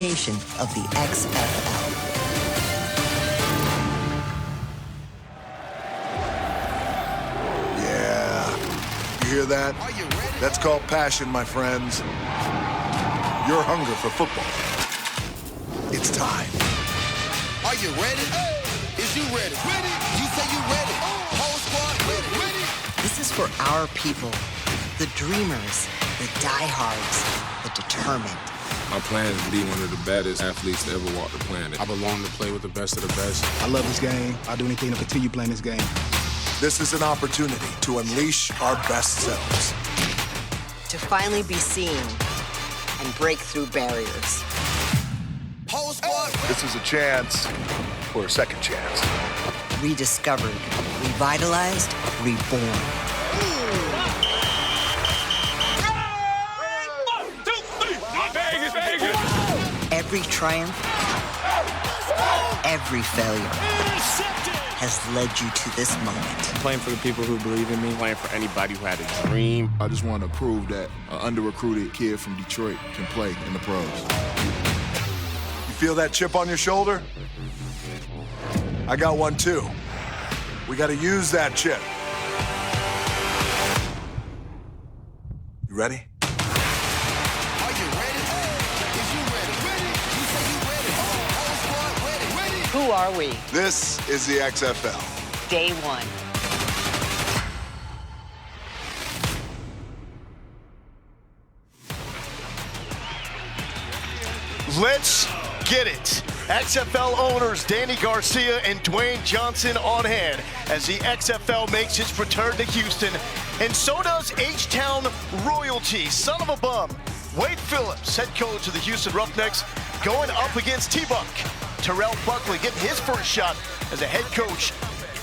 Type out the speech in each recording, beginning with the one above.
of the XFL. Yeah, you hear that? That's called passion, my friends. Your hunger for football. It's time. Are you ready? Is you ready? Ready? You say you ready? Whole squad ready? Ready? This is for our people, the dreamers, the diehards, the determined. My plan is to be one of the baddest athletes to ever walk the planet. I belong to play with the best of the best. I love this game. I'll do anything to continue playing this game. This is an opportunity to unleash our best selves. To finally be seen and break through barriers. Whole squad. This is a chance for a second chance. Rediscovered, revitalized, reborn. Every triumph, every failure has led you to this moment. Playing for the people who believe in me, playing for anybody who had a dream. I just want to prove that an under-recruited kid from Detroit can play in the pros. You feel that chip on your shoulder? I got one too. We got to use that chip. You ready? Who are we? This is the XFL. Day one. Let's get it. XFL owners Danny Garcia and Dwayne Johnson on hand as the XFL makes its return to Houston. And so does H-Town royalty, son of a bum. Wade Phillips, head coach of the Houston Roughnecks, going up against T-Buck. Terrell Buckley getting his first shot as a head coach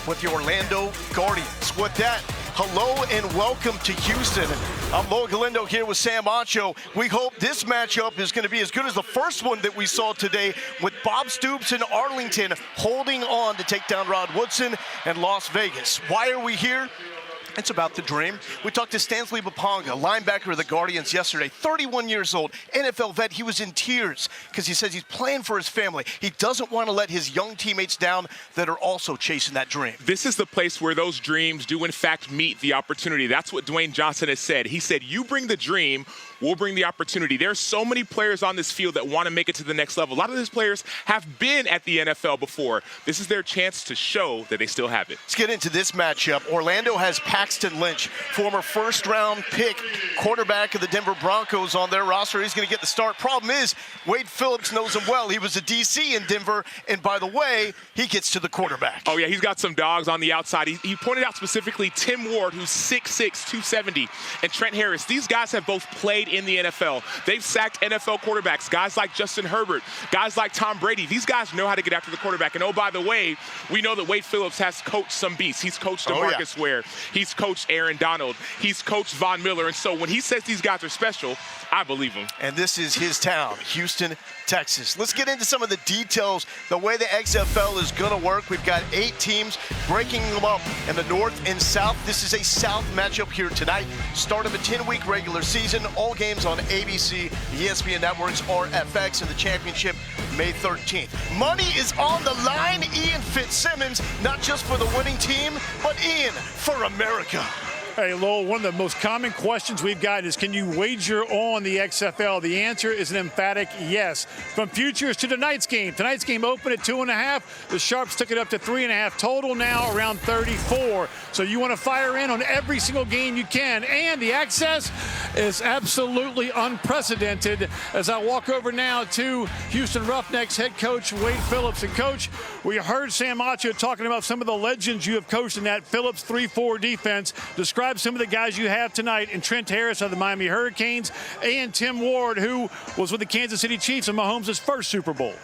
with the Orlando Guardians. With that, hello and welcome to Houston. I'm Lo Galindo here with Sam Acho. We hope this matchup is going to be as good as the first one that we saw today with Bob Stoops and Arlington holding on to take down Rod Woodson and Las Vegas. Why are we here? It's about the dream. We talked to Stanley Baponga, linebacker of the Guardians yesterday, 31 years old, NFL vet. He was in tears because he says he's playing for his family. He doesn't want to let his young teammates down that are also chasing that dream. This is the place where those dreams do, in fact, meet the opportunity. That's what Dwayne Johnson has said. He said, you bring the dream, we'll bring the opportunity. There's so many players on this field that want to make it to the next level. A lot of these players have been at the NFL before. This is their chance to show that they still have it. Let's get into this matchup. Orlando has Paxton Lynch, former first-round pick, quarterback of the Denver Broncos on their roster. He's going to get the start. Problem is, Wade Phillips knows him well. He was a DC in Denver, and by the way, he gets to the quarterback. Oh, yeah, he's got some dogs on the outside. He pointed out specifically Tim Ward, who's 6'6", 270, and Trent Harris. These guys have both played in the NFL. They've sacked NFL quarterbacks, guys like Justin Herbert, guys like Tom Brady. These guys know how to get after the quarterback. And oh, by the way, we know that Wade Phillips has coached some beasts. He's coached DeMarcus Ware. He's coached Aaron Donald. He's coached Von Miller. And so when he says these guys are special, I believe him. And this is his town, Houston, Texas. Let's get into some of the details, the way the XFL is going to work. We've got 8 teams breaking them up in the north and south. This is a south matchup here tonight. Start of a 10-week regular season. All games on ABC, the ESPN networks, or FX, and the championship May 13th. Money is on the line. Ian Fitzsimmons, not just for the winning team, but Ian for America. Hey, Lowell, one of the most common questions we've gotten is, can you wager on the XFL? The answer is an emphatic yes. From futures to tonight's game. Tonight's game opened at 2.5. The Sharps took it up to 3.5. Total now around 34. So you want to fire in on every single game you can. And the access is absolutely unprecedented. As I walk over now to Houston Roughnecks head coach Wade Phillips. And Coach, we heard Sam Acho talking about some of the legends you have coached in that Phillips 3-4 defense. Describe some of the guys you have tonight, and Trent Harris of the Miami Hurricanes, and Tim Ward, who was with the Kansas City Chiefs in Mahomes' first Super Bowl.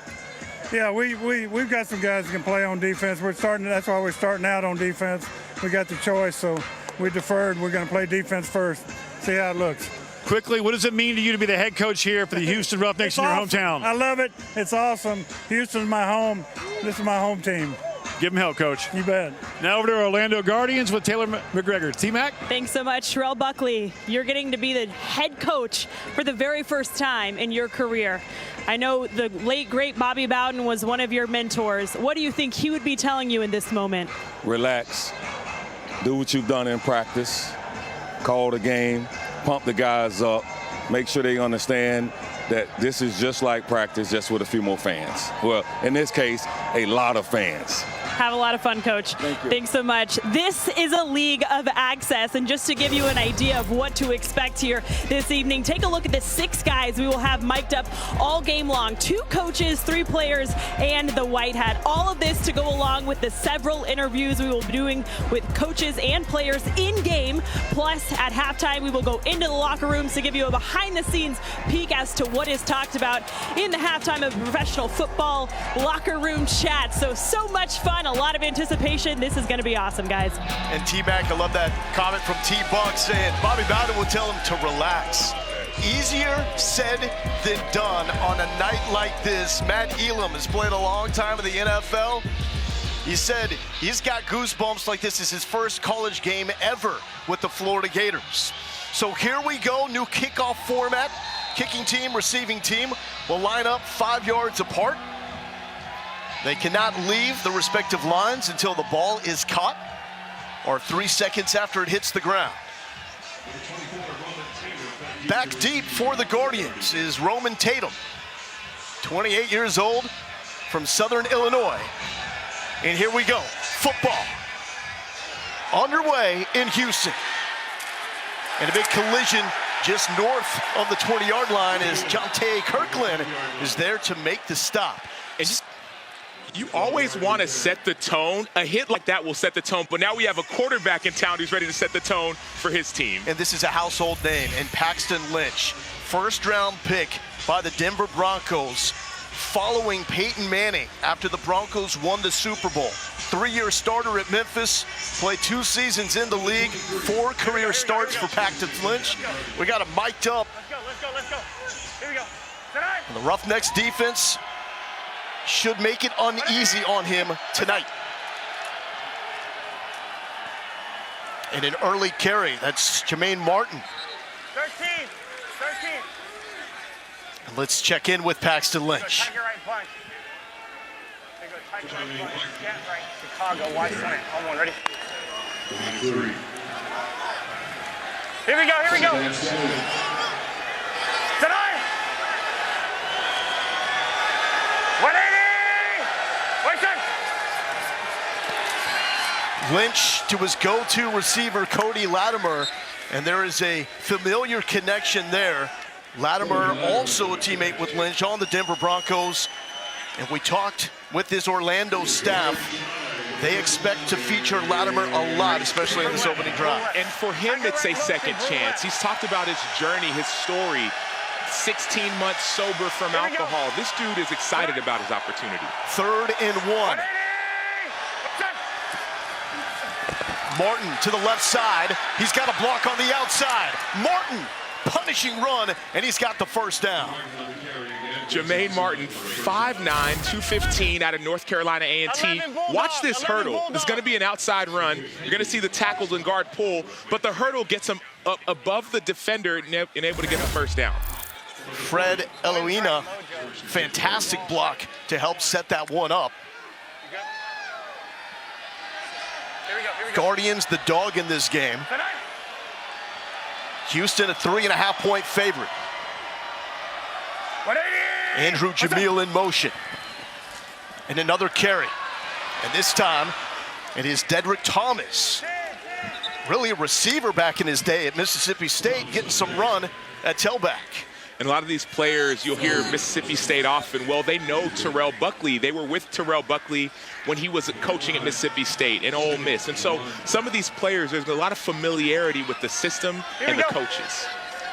Yeah, we've got some guys that can play on defense. That's why we're starting out on defense. We got the choice, so we deferred. We're going to play defense first, see how it looks. Quickly, what does it mean to you to be the head coach here for the Houston Roughnecks in your hometown? I love it. It's awesome. Houston's my home. This is my home team. Give him hell, Coach. You bet. Now over to Orlando Guardians with Taylor McGregor. T-Mac? Thanks so much, Terrell Buckley. You're getting to be the head coach for the very first time in your career. I know the late, great Bobby Bowden was one of your mentors. What do you think he would be telling you in this moment? Relax. Do what you've done in practice. Call the game. Pump the guys up. Make sure they understand that this is just like practice, just with a few more fans. Well, in this case, a lot of fans. Have a lot of fun, Coach. Thank you. Thanks so much. This is a league of access, and just to give you an idea of what to expect here this evening, take a look at the 6 guys we will have mic'd up all game long. 2 coaches, 3 players, and the white hat. All of this to go along with the several interviews we will be doing with coaches and players in game. Plus, at halftime, we will go into the locker rooms to give you a behind-the-scenes peek as to what is talked about in the halftime of professional football locker room chat. So much fun. A lot of anticipation. This is going to be awesome, guys. And T-Mac, I love that comment from T-Buck saying Bobby Bowden will tell him to relax. Easier said than done on a night like this. Matt Elam has played a long time in the NFL. He said he's got goosebumps like this is his first college game ever with the Florida Gators. So here we go, new kickoff format. Kicking team, receiving team will line up 5 yards apart. They cannot leave the respective lines until the ball is caught or 3 seconds after it hits the ground. Back deep for the Guardians is Roman Tatum, 28 years old from Southern Illinois. And here we go, football underway in Houston. And a big collision just north of the 20-yard line as Jonte Kirkland is there to make the stop. And just, you always want to set the tone. A hit like that will set the tone, but now we have a quarterback in town who's ready to set the tone for his team. And this is a household name in Paxton Lynch, first-round pick by the Denver Broncos, following Peyton Manning after the Broncos won the Super Bowl. 3-year starter at Memphis, played 2 seasons in the league, 4 career starts for Paxton Lynch. We got him mic'd up. Let's go. Here we go. And the Roughnecks defense should make it uneasy on him tonight. And an early carry, that's Jermaine Martin. 13. And let's check in with Paxton Lynch. Tiger right punch. There you go, tiger right punch. Scat right. Chicago, wide slant. Home one, ready? Here we go. Tonight! 180! Wait, Lynch to his go-to receiver, Cody Latimer, and there is a familiar connection there. Latimer, also a teammate with Lynch on the Denver Broncos, and we talked with this Orlando staff. They expect to feature Latimer a lot, especially in this opening drive. And for him, it's a second chance. He's talked about his journey, his story. 16 months sober from alcohol. This dude is excited about his opportunity. 3rd and 1. Martin to the left side. He's got a block on the outside. Martin, punishing run, and he's got the first down. Jermaine Martin, 5'9", 215 out of North Carolina A&T. Watch this hurdle. There's going to be an outside run. You're going to see the tackles and guard pull, but the hurdle gets him up above the defender and able to get the first down. Fred Eloina, fantastic block to help set that one up. Guardians, the dog in this game. Houston, a 3.5-point favorite. Andrew Jamil in motion. And another carry. And this time, it is Dedrick Thomas. Really a receiver back in his day at Mississippi State, getting some run at tailback. And a lot of these players, you'll hear Mississippi State often. Well, they know Terrell Buckley. They were with Terrell Buckley when he was coaching at Mississippi State and Ole Miss. And so some of these players, there's a lot of familiarity with the system and the coaches.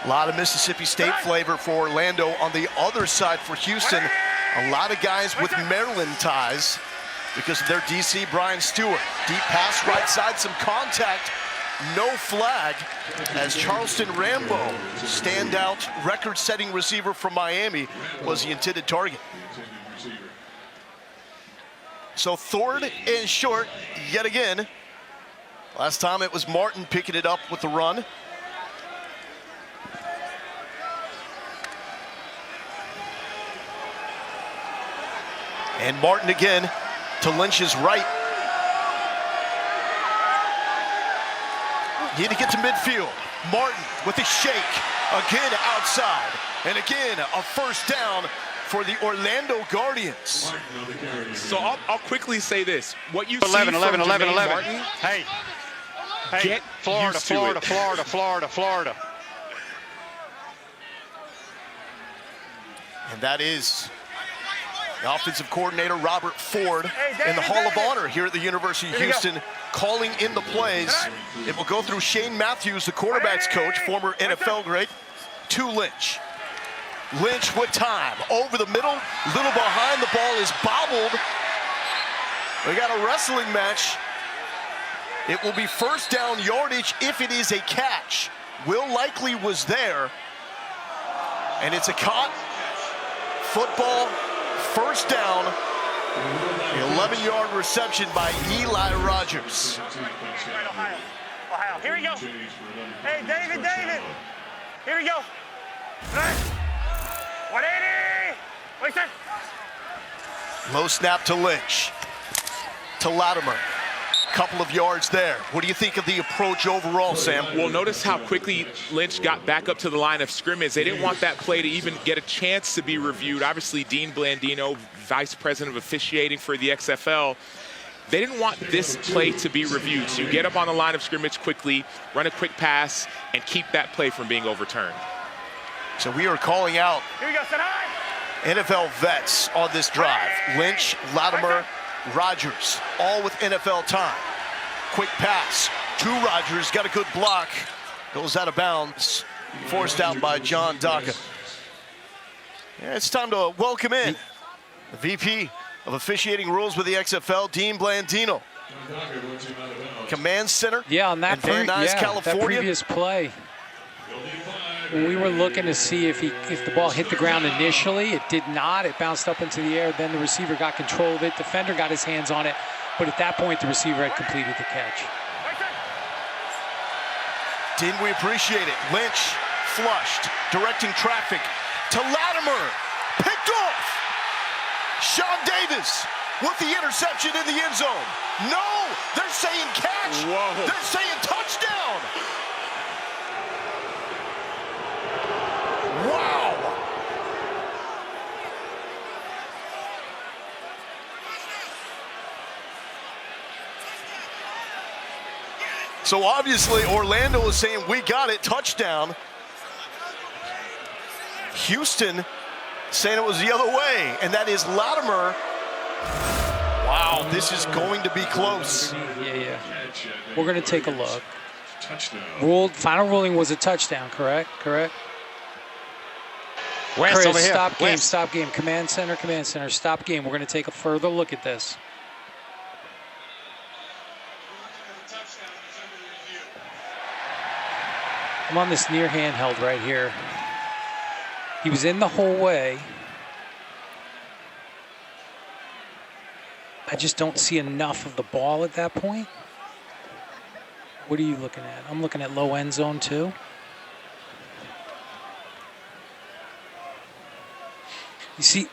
A lot of Mississippi State flavor for Orlando. On the other side for Houston, a lot of guys with Maryland ties because of their DC Brian Stewart. Deep pass right side, some contact. No flag as Charleston Rambo, standout record-setting receiver from Miami, was the intended target. So third and short yet again. Last time it was Martin picking it up with the run. And Martin again to Lynch's right. Need to get to midfield. Martin with a shake. Again outside. And again, a first down for the Orlando Guardians. So I'll quickly say this. What you 11, see 11, from 11, Jermaine 11. Martin, Hey, get Florida, used to Florida, it. Florida, Florida, Florida. And that is the offensive coordinator, Robert Ford, in the Hall of Honor here at the University of Houston, calling in the plays. It will go through Shane Matthews, the quarterback's coach, former NFL great, to Lynch. Lynch with time, over the middle, little behind, the ball is bobbled. We got a wrestling match. It will be first down yardage if it is a catch. Will Likely was there, and it's a caught football, first down, the 11-yard reception by Eli Rogers. Ohio, here we go. Hey, David, here we go. 180. Wait a second. Low snap to Lynch, to Latimer. Couple of yards there. What do you think of the approach overall, Sam? Well, notice how quickly Lynch got back up to the line of scrimmage. They didn't want that play to even get a chance to be reviewed. Obviously, Dean Blandino, Vice President of Officiating for the XFL, they didn't want this play to be reviewed. So you get up on the line of scrimmage quickly, run a quick pass, and keep that play from being overturned. So we are calling out Here we go, set high. NFL vets on this drive. Lynch, Latimer, Rogers, all with NFL time. Quick pass to Rogers, got a good block. Goes out of bounds, forced out by John Daka. Yeah, it's time to welcome in the VP of Officiating Rules with the XFL, Dean Blandino. Command Center on that, in Van Nuys, California. That previous play. When we were looking to see if the ball hit the ground initially, it did not. It bounced up into the air. Then the receiver got control of it. Defender got his hands on it. But at that point, the receiver had completed the catch. Dean, we appreciate it. Lynch flushed, directing traffic to Latimer. Picked off. Sean Davis with the interception in the end zone. No, they're saying catch. Whoa. They're saying touchdown. Wow. So obviously Orlando is saying we got it, touchdown. Houston saying it was the other way, and that is Latimer. Wow, this is going to be close. Yeah. We're going to take a look. Final ruling was a touchdown, correct? West Chris, over here. Stop game. Command center, stop game. We're going to take a further look at this. I'm on this near handheld right here. He was in the whole way. I just don't see enough of the ball at that point. What are you looking at? I'm looking at low end zone too. You see,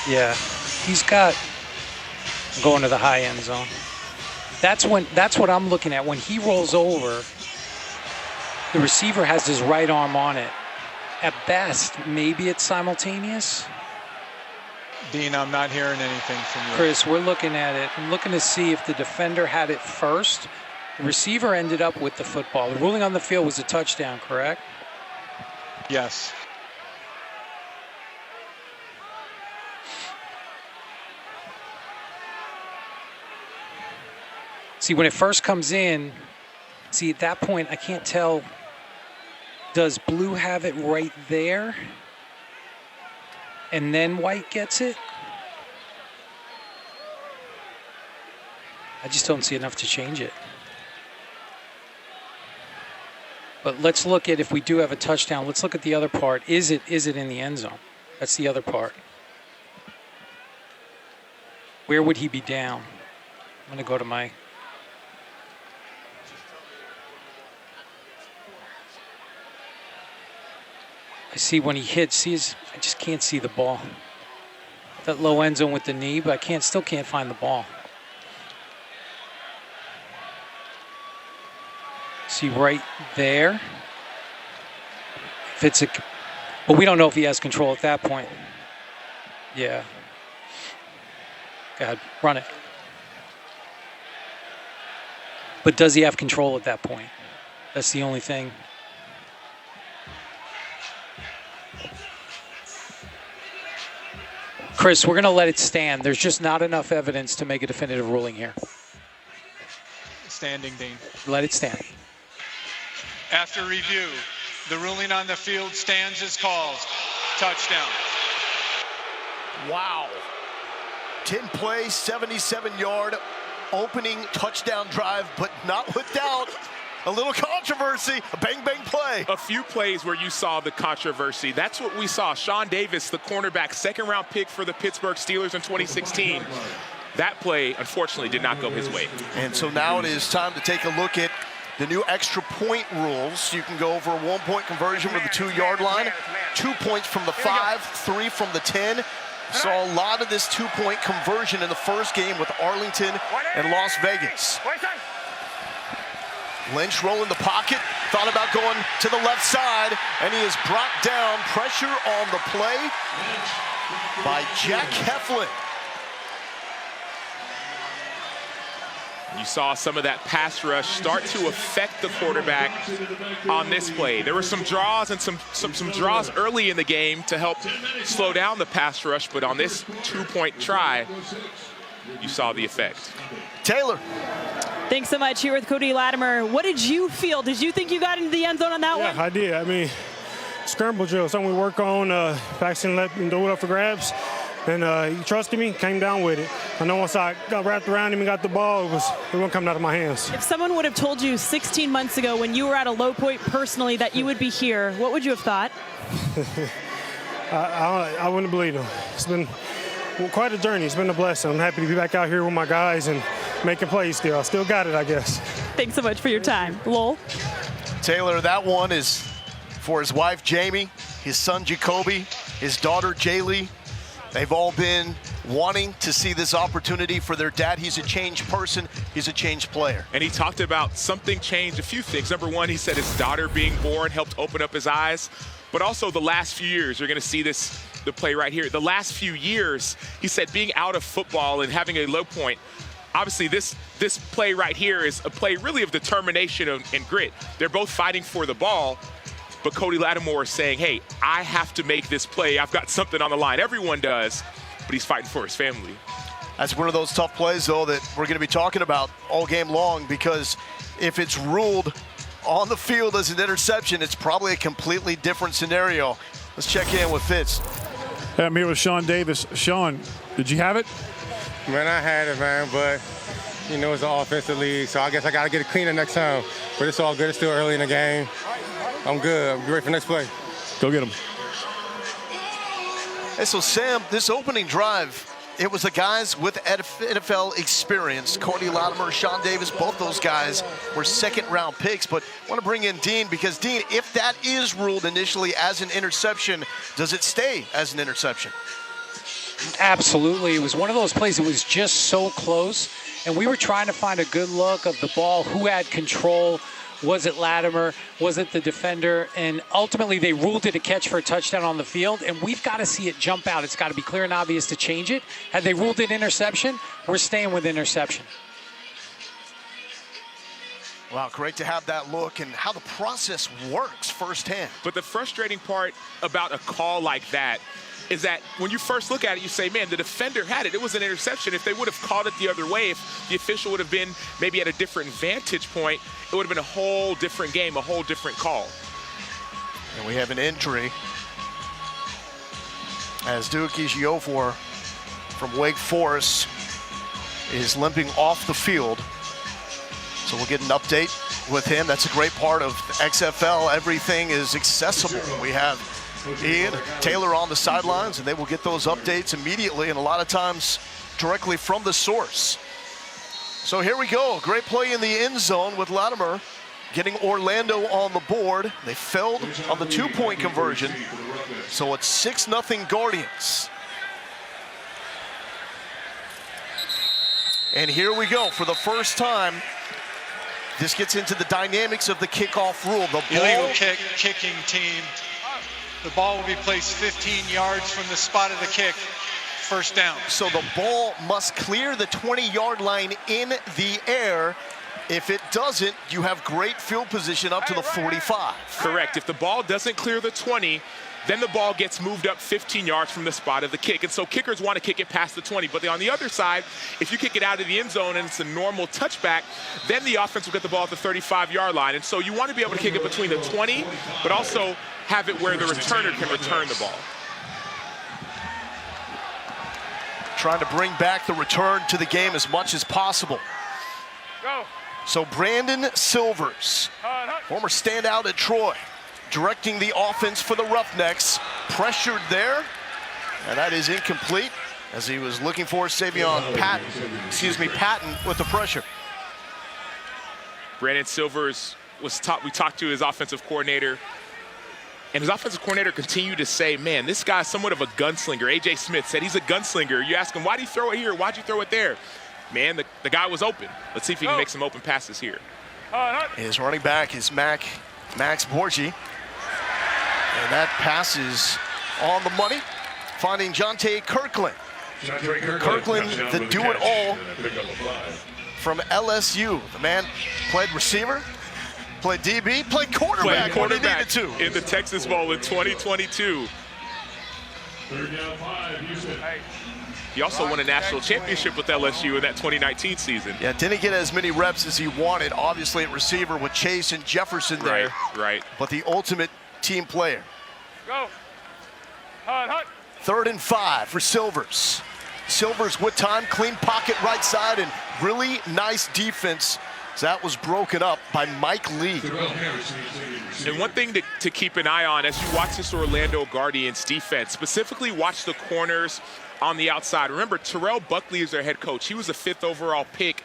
yeah, he's got going to the high end zone. That's what I'm looking at. When he rolls over, the receiver has his right arm on it. At best, maybe it's simultaneous. Dean, I'm not hearing anything from you. Chris, we're looking at it. I'm looking to see if the defender had it first. The receiver ended up with the football. The ruling on the field was a touchdown, correct? Yes. See, when it first comes in, see, at that point, I can't tell. Does blue have it right there? And then white gets it? I just don't see enough to change it. But let's look at, if we do have a touchdown, let's look at the other part. Is it in the end zone? That's the other part. Where would he be down? I'm going to go to my... I see when he hits, I just can't see the ball. That low end zone with the knee, but I still can't find the ball. See right there. If it's but we don't know if he has control at that point. Yeah. Go ahead, run it. But does he have control at that point? That's the only thing. Chris, we're going to let it stand. There's just not enough evidence to make a definitive ruling here. Standing, Dean. Let it stand. After review, the ruling on the field stands as called. Touchdown. Wow. 10 play, 77-yard opening touchdown drive, but not without a little controversy, a bang-bang play. A few plays where you saw the controversy. That's what we saw. Sean Davis, the cornerback, second-round pick for the Pittsburgh Steelers in 2016. That play, unfortunately, did not go his way. And so now it is time to take a look at the new extra point rules. You can go over a 1-point conversion from the 2-yard line, 2 points from the 5, 3 from the 10. Saw a lot of this 2-point conversion in the first game with Arlington and Las Vegas. Lynch rolling the pocket, thought about going to the left side, and he is brought down. Pressure on the play by Jack Heflin. You saw some of that pass rush start to affect the quarterback on this play. There were some draws and some draws early in the game to help slow down the pass rush, but on this 2-point try, you saw the effect. Taylor. Thanks so much. Here with Cody Latimer. What did you feel? Did you think you got into the end zone on that one? Yeah, I did. I mean, scramble drill, something we work on, vaccine let him do it up for grabs. And he trusted me, came down with it. I know once I got wrapped around him and got the ball, it wasn't coming out of my hands. If someone would have told you 16 months ago when you were at a low point personally that you would be here, what would you have thought? I wouldn't believe him. It's been quite a journey. It's been a blessing. I'm happy to be back out here with my guys and making plays still. I still got it, I guess. Thanks so much for your time. Lowell? Taylor, that one is for his wife, Jamie, his son, Jacoby, his daughter, Jaylee. They've all been wanting to see this opportunity for their dad. He's a changed person. He's a changed player. And he talked about something changed, a few things. Number one, he said his daughter being born helped open up his eyes. But also the last few years, you're going to see this, the play right here. The last few years, he said being out of football and having a low point, obviously this play right here is a play really of determination and grit. They're both fighting for the ball. But Cody Lattimore is saying, hey, I have to make this play. I've got something on the line. Everyone does, but he's fighting for his family. That's one of those tough plays, though, that we're going to be talking about all game long, because if it's ruled on the field as an interception, it's probably a completely different scenario. Let's check in with Fitz. Hey, I'm here with Sean Davis. Sean, did you have it? Man, I had it, man, but, you know, it's an offensive league, so I guess I got to get it cleaner next time. But it's all good. It's still early in the game. I'm good. I'm ready for next play. Go get him. Hey, so Sam, this opening drive, it was the guys with NFL experience. Cody Latimer, Sean Davis, both those guys were second-round picks. But I want to bring in Dean, because, Dean, if that is ruled initially as an interception, does it stay as an interception? Absolutely. It was one of those plays that was just so close, and we were trying to find a good look of the ball, who had control. Was it Latimer? Was it the defender? And ultimately, they ruled it a catch for a touchdown on the field, and we've got to see it jump out. It's got to be clear and obvious to change it. Had they ruled it interception, we're staying with interception. Wow, great to have that look and how the process works firsthand. But the frustrating part about a call like that is that when you first look at it, you say, man, the defender had it. It was an interception. If they would have called it the other way, if the official would have been maybe at a different vantage point, it would have been a whole different game, a whole different call. And we have an injury as Dookie Giofor from Wake Forest is limping off the field. So we'll get an update with him. That's a great part of XFL. Everything is accessible. We have Ian Taylor on the sidelines, and they will get those updates immediately, and a lot of times directly from the source. So here we go. Great play in the end zone with Latimer getting Orlando on the board. They failed on the 2-point conversion. So it's 6-0 Guardians. And here we go. For the first time, this gets into the dynamics of the kickoff rule. The illegal kicking team. The ball will be placed 15 yards from the spot of the kick. First down. So the ball must clear the 20-yard line in the air. If it doesn't, you have great field position up to the 45. Correct. If the ball doesn't clear the 20, then the ball gets moved up 15 yards from the spot of the kick. And so kickers want to kick it past the 20. But on the other side, if you kick it out of the end zone and it's a normal touchback, then the offense will get the ball at the 35-yard line. And so you want to be able to kick it between the 20, but also have it where the returner can return the ball. Trying to bring back the return to the game as much as possible. Go. So Brandon Silvers, former standout at Troy, directing the offense for the Roughnecks. Pressured there, and that is incomplete as he was looking for Patton with the pressure. Brandon Silvers we talked to his offensive coordinator, and his offensive coordinator continued to say, man, this guy's somewhat of a gunslinger. A.J. Smith said he's a gunslinger. You ask him, why'd he throw it here? Why'd you throw it there? Man, the guy was open. Let's see if he can make some open passes here. His running back is Max Borgi. And that pass is on the money, finding Jonte Kirkland. Kirkland, the do-it-all from LSU. The man played receiver, played DB, played quarterback when he needed to. In the Texas Bowl in 2022. He also won a national championship with LSU in that 2019 season. Yeah, didn't get as many reps as he wanted, obviously at receiver with Chase and Jefferson there. Right. But the ultimate team player. Go. Hut. 3rd and 5 for Silvers. Silvers with time, clean pocket right side, and really nice defense. That was broken up by Mike Lee. And one thing to keep an eye on as you watch this Orlando Guardians defense, specifically watch the corners on the outside. Remember, Terrell Buckley is their head coach. He was a 5th overall pick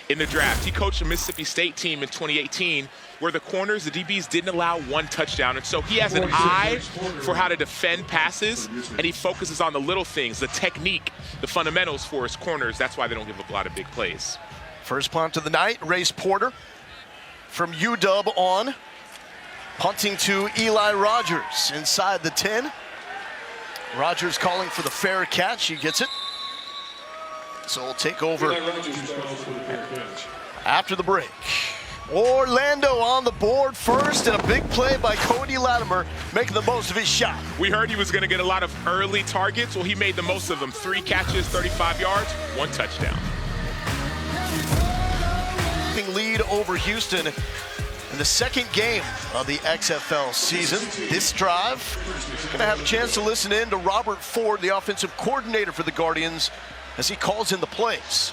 in the draft. He coached a Mississippi State team in 2018 where the corners, the DBs, didn't allow 1 touchdown. And so he has an eye for how to defend passes, and he focuses on the little things, the technique, the fundamentals for his corners. That's why they don't give up a lot of big plays. First punt of the night, Race Porter from UW on. Punting to Eli Rogers inside the 10. Rogers calling for the fair catch. He gets it. So we'll take over after the break. Orlando on the board first, and a big play by Cody Latimer, making the most of his shot. We heard he was going to get a lot of early targets. Well, he made the most of them. 3 catches, 35 yards, 1 touchdown. Lead over Houston in the second game of the XFL season. This drive, going to have a chance to listen in to Robert Ford, the offensive coordinator for the Guardians, as he calls in the plays.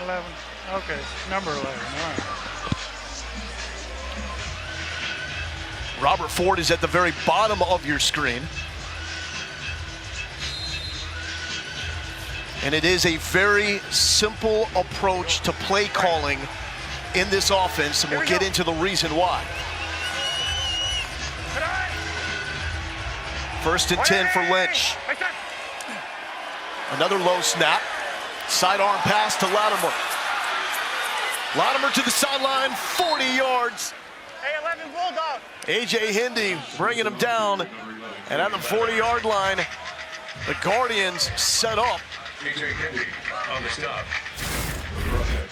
11. Okay, number 11. All right. Robert Ford is at the very bottom of your screen. And it is a very simple approach to play calling in this offense, and we'll get into the reason why. 1st and 10 for Lynch. Another low snap. Sidearm pass to Latimer. Latimer to the sideline, 40 yards. Hey, 11 Bulldog. A.J. Hindy bringing him down. And at the 40-yard line, the Guardians set up. On the stop.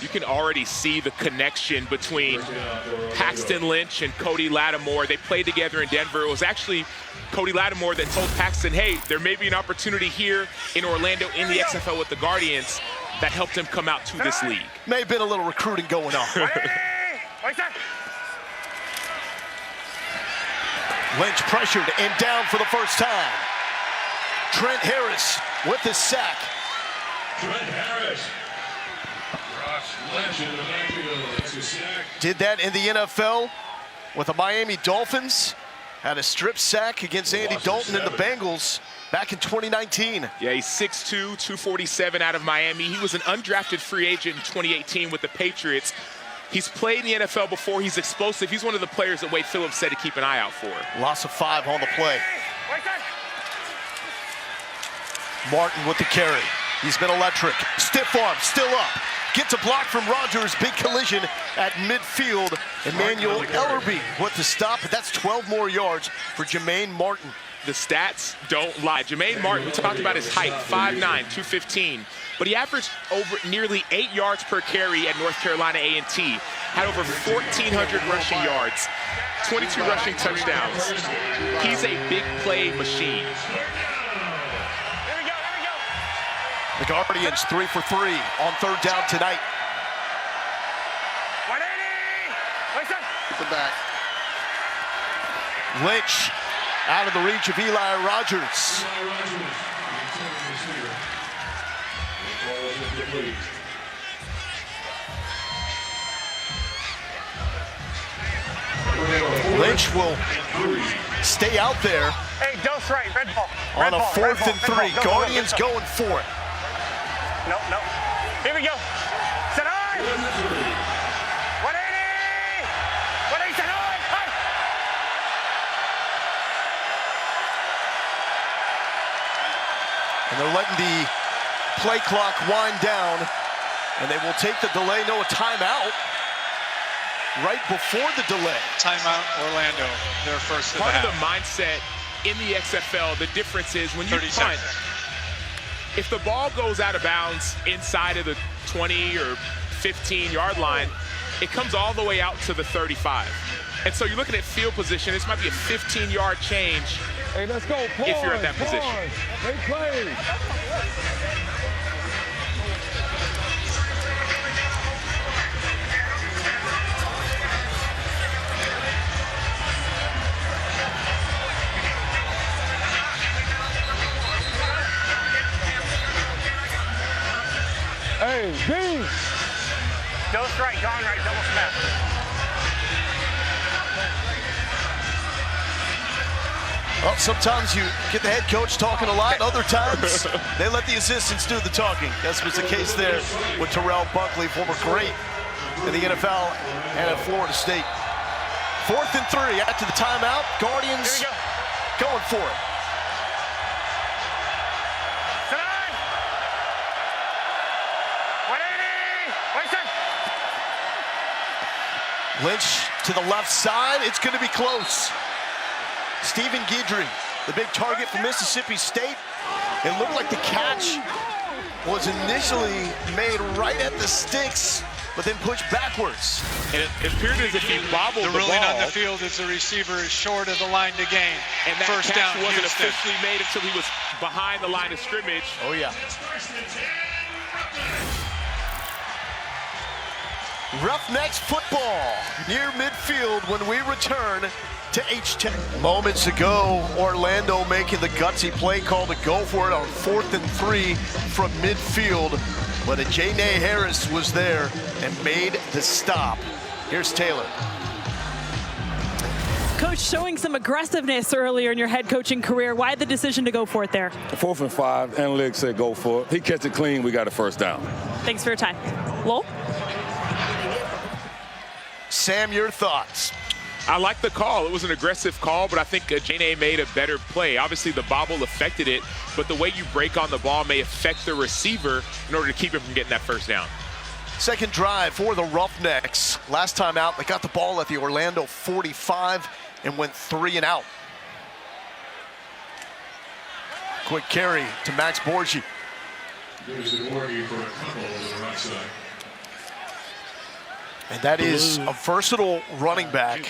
You can already see the connection between Paxton Lynch and Cody Lattimore. They played together in Denver. It was actually Cody Lattimore that told Paxton, hey, there may be an opportunity here in Orlando in the XFL with the Guardians that helped him come out to this league. May have been a little recruiting going on. Lynch pressured and down for the first time. Trent Harris with the sack. Trent Harris. Did that in the NFL with the Miami Dolphins. Had a strip sack against Andy Dalton and the Bengals back in 2019. Yeah, he's 6'2", 247 out of Miami. He was an undrafted free agent in 2018 with the Patriots. He's played in the NFL before. He's explosive. He's one of the players that Wade Phillips said to keep an eye out for. Loss of 5 on the play. Martin with the carry. He's been electric. Stiff arm, still up. Gets a block from Rodgers. Big collision at midfield. Emmanuel Ellerbe with the stop, but that's 12 more yards for Jermaine Martin. The stats don't lie. Jermaine Martin, we talked about his height, 5'9", 215. But he averaged over nearly 8 yards per carry at North Carolina A&T. Had over 1,400 rushing yards, 22 rushing touchdowns. He's a big play machine. The Guardians 3 for 3 on 3rd down tonight. Lynch out of the reach of Eli Rogers. Lynch will stay out there. Hey, dose right, red ball. On a 4th and 3. Guardians going for it. No. Here we go. Set on. 180. 180, set on. Hi. And they're letting the play clock wind down. And they will take the delay. No, a timeout. Right before the delay. Timeout, Orlando. They're first of the Part half. of the mindset in the XFL, the difference is when you punt, if the ball goes out of bounds inside of the 20 or 15-yard line, it comes all the way out to the 35. And so you're looking at field position. This might be a 15-yard change. Hey, let's go. If you're at that position. They play. Hey, D. Dose right, gone right, double snap. Well, sometimes you get the head coach talking a lot. Other times, they let the assistants do the talking. That was the case there with Terrell Buckley, former great in the NFL and at Florida State. 4th and 3 after the timeout. Guardians going for it. Lynch to the left side. It's going to be close. Stephen Guidry, the big target for Mississippi State. It looked like the catch was initially made right at the sticks, but then pushed backwards. And it appeared as if he bobbled the ruling ball. on the field is the receiver is short of the line to gain. And that first catch down, wasn't Houston. officially made until he was behind the line of scrimmage. Oh, yeah. Roughnecks football near midfield when we return to H-Town. Moments ago, Orlando making the gutsy play call to go for it on 4th and 3 from midfield. But Ajay Harris was there and made the stop. Here's Taylor. Coach, showing some aggressiveness earlier in your head coaching career. Why the decision to go for it there? 4th and 5, analytics said go for it. He catch it clean, we got a first down. Thanks for your time. Lowell? Sam, your thoughts? I like the call. It was an aggressive call, but I think Ajay made a better play. Obviously, the bobble affected it, but the way you break on the ball may affect the receiver in order to keep him from getting that first down. Second drive for the Roughnecks. Last time out, they got the ball at the Orlando 45 and went 3 and out. Quick carry to Max Borgi. There's the Borgi for a couple on the right side. And that is a versatile running back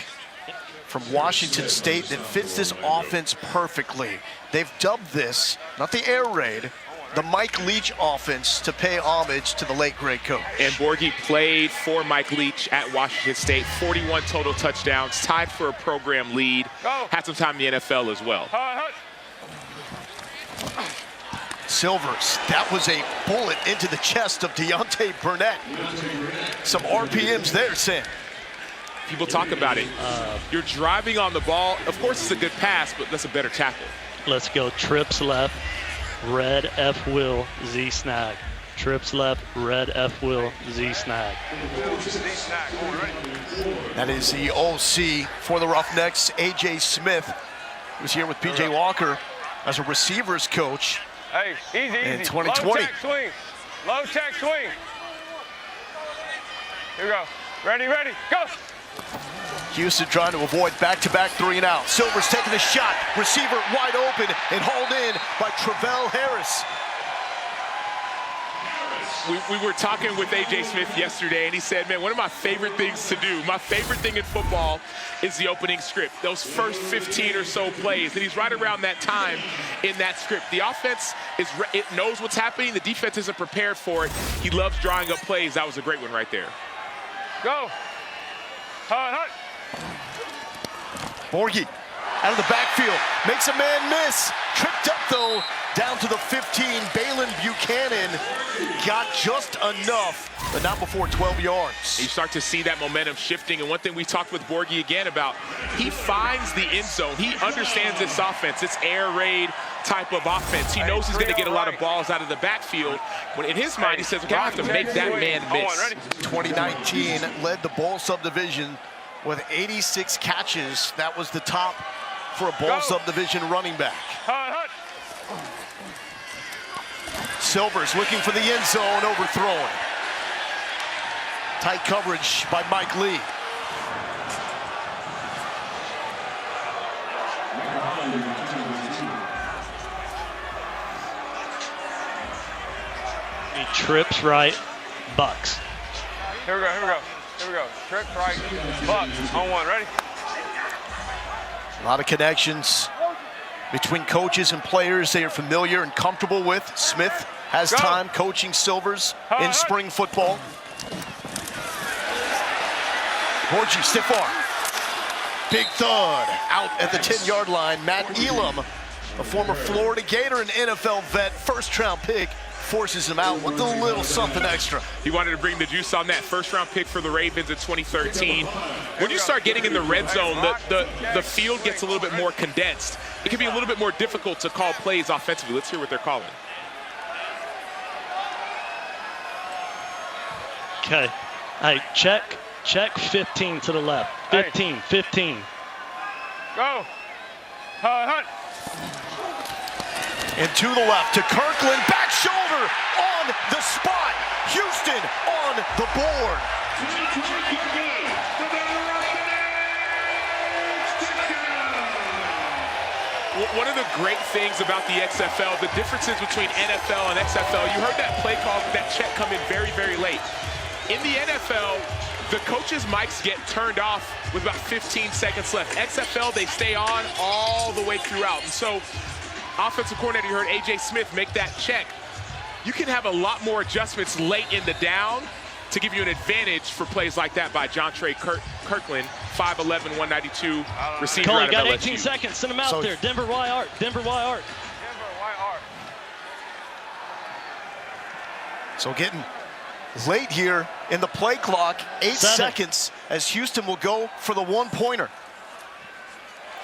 from Washington State that fits this offense perfectly. They've dubbed this, not the air raid, the Mike Leach offense to pay homage to the late great coach. And Borgi played for Mike Leach at Washington State, 41 total touchdowns, tied for a program lead, had some time in the NFL as well. Silvers, that was a bullet into the chest of Deontay Burnett. Some RPMs there, Sam. People talk about it. You're driving on the ball. Of course, it's a good pass, but that's a better tackle. Let's go. Trips left, red F wheel, Z snag. Trips left, red F wheel, Z snag. That is the OC for the Roughnecks, A.J. Smith, who's here with P.J. Walker as a receivers coach. Hey, easy. In 2020. Low check swing. Low check swing. Here we go. Ready, go. Houston trying to avoid back-to-back 3-and-out. Silvers taking a shot. Receiver wide open and hauled in by Travell Harris. We were talking with A.J. Smith yesterday, and he said, man, one of my favorite things to do, my favorite thing in football is the opening script, those first 15 or so plays. And he's right around that time in that script. The offense, it knows what's happening. The defense isn't prepared for it. He loves drawing up plays. That was a great one right there. Go. Hut. Borghi out of the backfield, makes a man miss. Tripped up, though, down to the 15. Balin Buchanan got just enough, but not before 12 yards. You start to see that momentum shifting, and one thing we talked with Borghi again about, he finds the end zone. He understands this offense. It's air raid type of offense. He knows he's going to get a lot of balls out of the backfield. When in his mind, he says, okay, I have to make that man miss. 2019 led the Bowl subdivision with 86 catches. That was the top for a Bowl subdivision running back. Silvers looking for the end zone, overthrown. Tight coverage by Mike Lee. He trips right, bucks. Here we go. Trips right, bucks. On one, ready? A lot of connections between coaches and players they are familiar and comfortable with. Smith has time coaching Silvers in spring football. Borghi, stiff arm. Big thud out at the 10-yard line. Matt Elam, a former Florida Gator and NFL vet, first-round pick, forces him out with a little something extra. He wanted to bring the juice on that first-round pick for the Ravens in 2013. When you start getting in the red zone, the field gets a little bit more condensed. It can be a little bit more difficult to call plays offensively. Let's hear what they're calling. Okay. Hey, check 15 to the left. 15. Go. Hut. And to the left to Kirkland, back shoulder on the spot. Houston on the board. One of the great things about the XFL, the differences between NFL and XFL, you heard that play call, that check come in very, very late. In the NFL, the coaches' mics get turned off with about 15 seconds left. XFL, they stay on all the way throughout. And so, offensive coordinator, you heard A.J. Smith make that check. You can have a lot more adjustments late in the down to give you an advantage for plays like that by Jontre Kirkland, 5'11", 192 receiver out of LSU. Got 18 seconds. Send him out there. Denver Y Art. So getting late here in the play clock, 8 seconds as Houston will go for the one-pointer.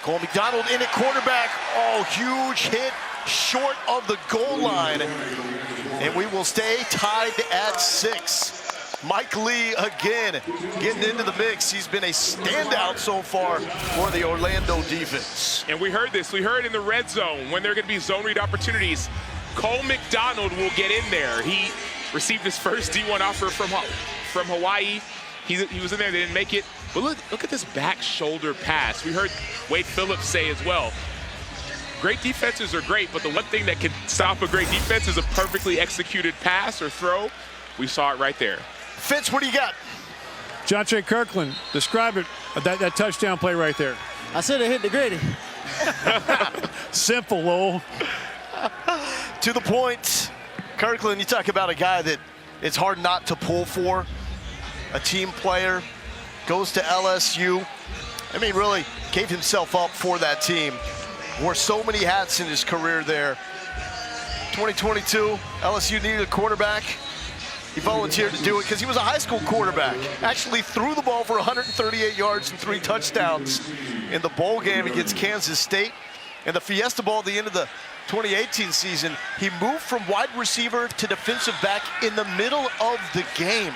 Cole McDonald in at quarterback. Oh, huge hit short of the goal line. And we will stay tied at 6. Mike Lee again getting into the mix. He's been a standout so far for the Orlando defense. And we heard this. We heard in the red zone when there are going to be zone read opportunities, Cole McDonald will get in there. He received his first D1 offer from Hawaii. He was in there. They didn't make it. But look at this back shoulder pass. We heard Wade Phillips say as well, great defenses are great, but the one thing that can stop a great defense is a perfectly executed pass or throw. We saw it right there. Fitz, what do you got? Jontre Kirkland, describe it, that touchdown play right there. I said it hit the gritty. Simple, Lowell. To the point. Kirkland, you talk about a guy that it's hard not to pull for. A team player, goes to LSU. I mean, really gave himself up for that team. Wore so many hats in his career there. 2022, LSU needed a quarterback. He volunteered to do it because he was a high school quarterback. Actually threw the ball for 138 yards and 3 touchdowns in the bowl game against Kansas State. And the Fiesta Bowl at the end of the 2018 season, he moved from wide receiver to defensive back in the middle of the game.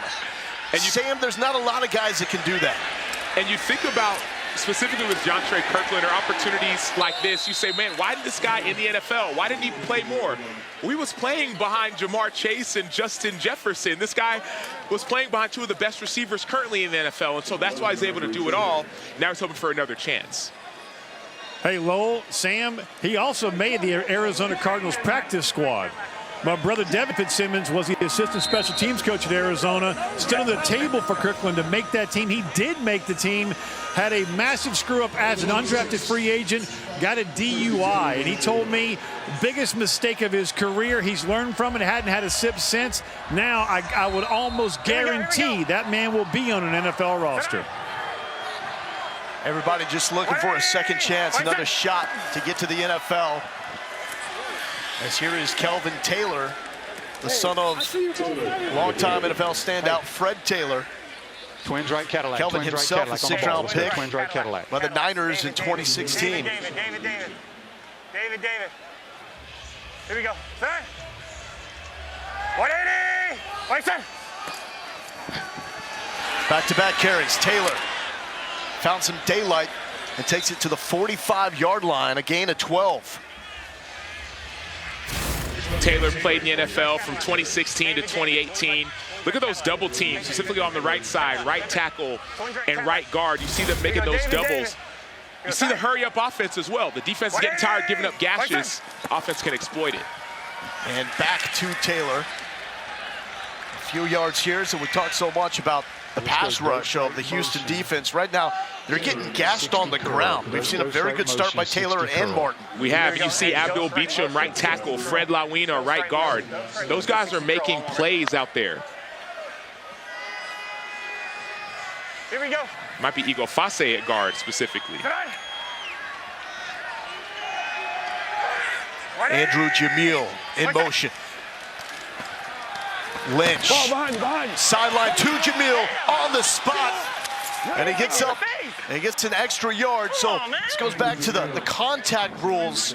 And Sam, there's not a lot of guys that can do that. And you think about, specifically with Jontre Kirkland, or opportunities like this, you say, man, why did this guy in the NFL, why didn't he play more? We was playing behind Jamar Chase and Justin Jefferson. This guy was playing behind 2 of the best receivers currently in the NFL, and so that's why he's able to do it all. Now he's hoping for another chance. Hey, Lowell, Sam, he also made the Arizona Cardinals practice squad. My brother Devin Fitzsimmons was the assistant special teams coach at Arizona, stood on the table for Kirkland to make that team. He did make the team, had a massive screw-up as an undrafted free agent, got a DUI, and he told me biggest mistake of his career. He's learned from it, hadn't had a sip since. Now I would almost guarantee that man will be on an NFL roster. Everybody just looking for a second chance, another shot to get to the NFL. As here is Kelvin Taylor, the son of longtime NFL standout Fred Taylor. Twins right Cadillac. Kelvin Twins himself, right a 6th-round pick Twins right Cadillac. by the Niners in 2016. David. Here we go. Sir. 180. Wait, sir. Back-to-back carries. Taylor found some daylight and takes it to the 45-yard line, a gain of 12. Taylor played in the NFL from 2016 to 2018. Look at those double teams, specifically on the right side, right tackle and right guard. You see them making those doubles. You see the hurry-up offense as well. The defense is getting tired, giving up gashes. Offense can exploit it. And back to Taylor. A few yards here, so we talked so much about the pass rush of the Houston defense. Right now, they're getting gashed on the ground. We've seen a very good start by Taylor and Martin. We have. You see Abdul Beecham, right tackle, Fred Lawina, right guard. Those guys are making plays out there. Here we go. Might be Ego Fase at guard specifically. Andrew Jamil in motion. Lynch, sideline to Jamil on the spot, and he gets up and he gets an extra yard. So this goes back to the contact rules.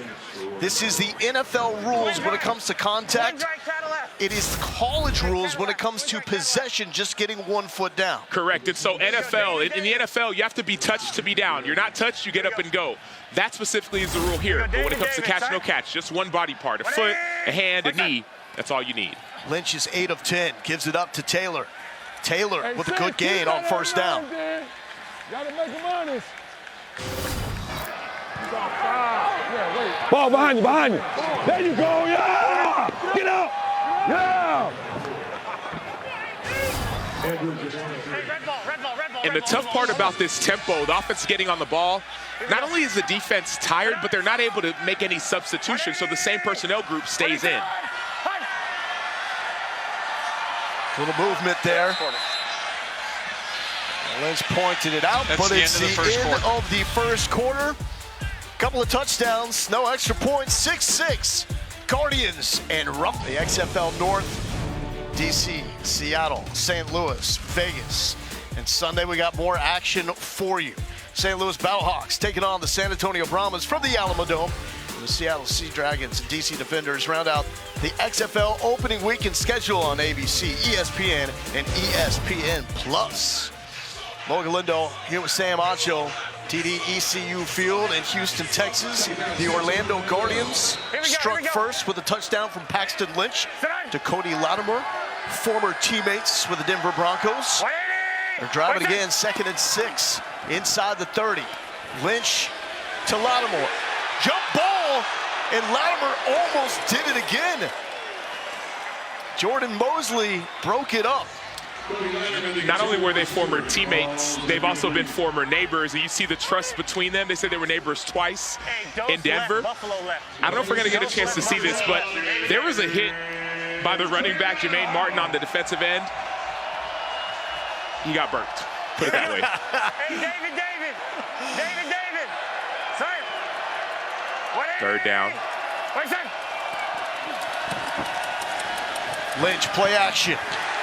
This is the NFL rules when it comes to contact. It is college rules when it comes to possession, just getting 1 foot down. Correct. And so NFL, in the NFL, you have to be touched to be down. You're not touched, you get up and go. That specifically is the rule here. But when it comes to catch, no catch, just one body part, a foot, a hand, a knee. That's all you need. Lynch is 8 of 10, gives it up to Taylor. Taylor with a good gain on first down. Gotta make him honest. Ball behind you, behind you. There you go, yeah! Get out! Yeah! And the tough part about this tempo, the offense getting on the ball, not only is the defense tired, but they're not able to make any substitutions, so the same personnel group stays in. Little movement there. Lynch pointed it out, but it's the end of the first quarter. Couple of touchdowns, no extra points, 6-6. Guardians and Roughnecks. The XFL North, DC, Seattle, St. Louis, Vegas. And Sunday we got more action for you. St. Louis Battlehawks taking on the San Antonio Brahmas from the Alamo Dome. The Seattle Sea Dragons and DC Defenders round out the XFL opening weekend schedule on ABC, ESPN, and ESPN Plus. Mo Galindo here with Sam Acho, TD ECU Field in Houston, Texas. The Orlando Guardians struck first with a touchdown from Paxton Lynch to Cody Latimer, former teammates with the Denver Broncos. They're driving again, 2nd and 6, inside the 30. Lynch to Latimer. Jump ball, and Latimer almost did it again. Jordan Mosley broke it up. Not only were they former teammates, they've also been former neighbors, and you see the trust between them. They said they were neighbors twice in Denver. I don't know if we're going to get a chance to see this, but there was a hit by the running back, Jermaine Martin, on the defensive end. He got burnt, put it that way. Hey, David. Sir. 3rd down. Wait, sir. Lynch, play action.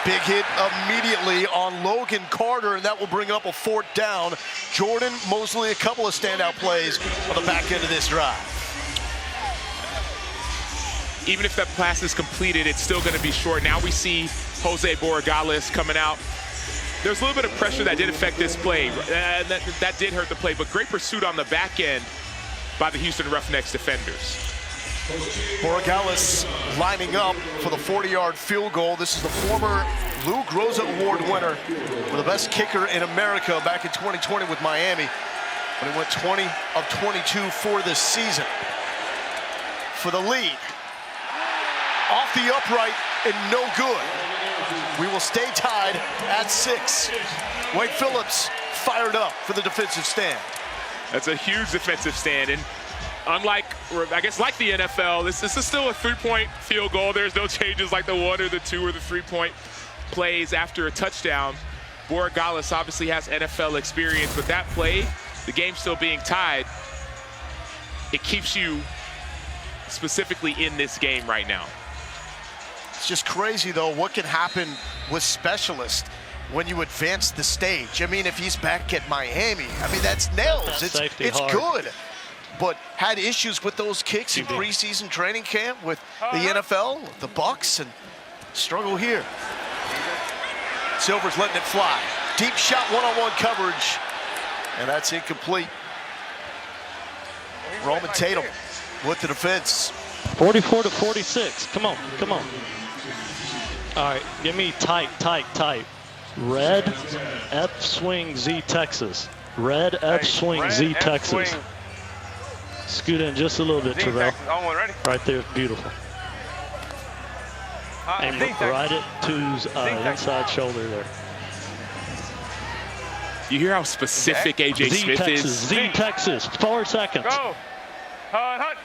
Big hit immediately on Logan Carter, and that will bring up a 4th down. Jordan Mosley, a couple of standout plays on the back end of this drive. Even if that pass is completed, it's still going to be short. Now we see Jose Borregales coming out. There's a little bit of pressure that did affect this play. That did hurt the play, but great pursuit on the back end by the Houston Roughnecks defenders. Borregales lining up for the 40-yard field goal. This is the former Lou Groza Award winner for the best kicker in America back in 2020 with Miami, when he went 20 of 22 for this season. For the lead. Off the upright and no good. We will stay tied at 6. Wade Phillips fired up for the defensive stand. That's a huge defensive stand. And unlike, I guess, like the NFL, this is still a 3-point field goal. There's no changes like the 1 or the 2 or the 3-point plays after a touchdown. Borregales obviously has NFL experience, but that play, the game still being tied, it keeps you specifically in this game right now. It's just crazy, though, what can happen with specialists when you advance the stage. I mean, if he's back at Miami, I mean, that's nails. It's good. But had issues with those kicks in preseason training camp with the NFL, the Bucks, and struggle here. Silver's letting it fly. Deep shot, one-on-one coverage, and that's incomplete. Roman Tatum with the defense. 44-46. Come on, come on. All right, give me tight. Red, F swing Z Texas. Red, F swing Z Texas. Scoot in just a little bit, Terrell. Right there, beautiful. And right it to inside shoulder there. You hear how specific AJ Smith is? Z Texas, 4 seconds. Go. Hut.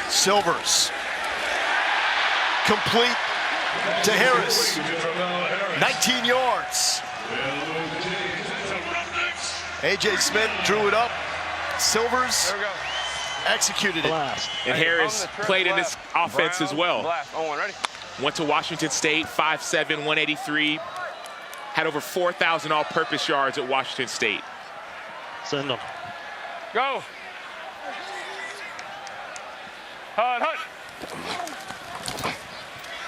Silvers. Complete to Harris. 19 yards. AJ Smith drew it up. Silvers executed it. And Harris played in this offense as well. Went to Washington State, 5'7", 183. Had over 4,000 all-purpose yards at Washington State. Send them. Go. Hut.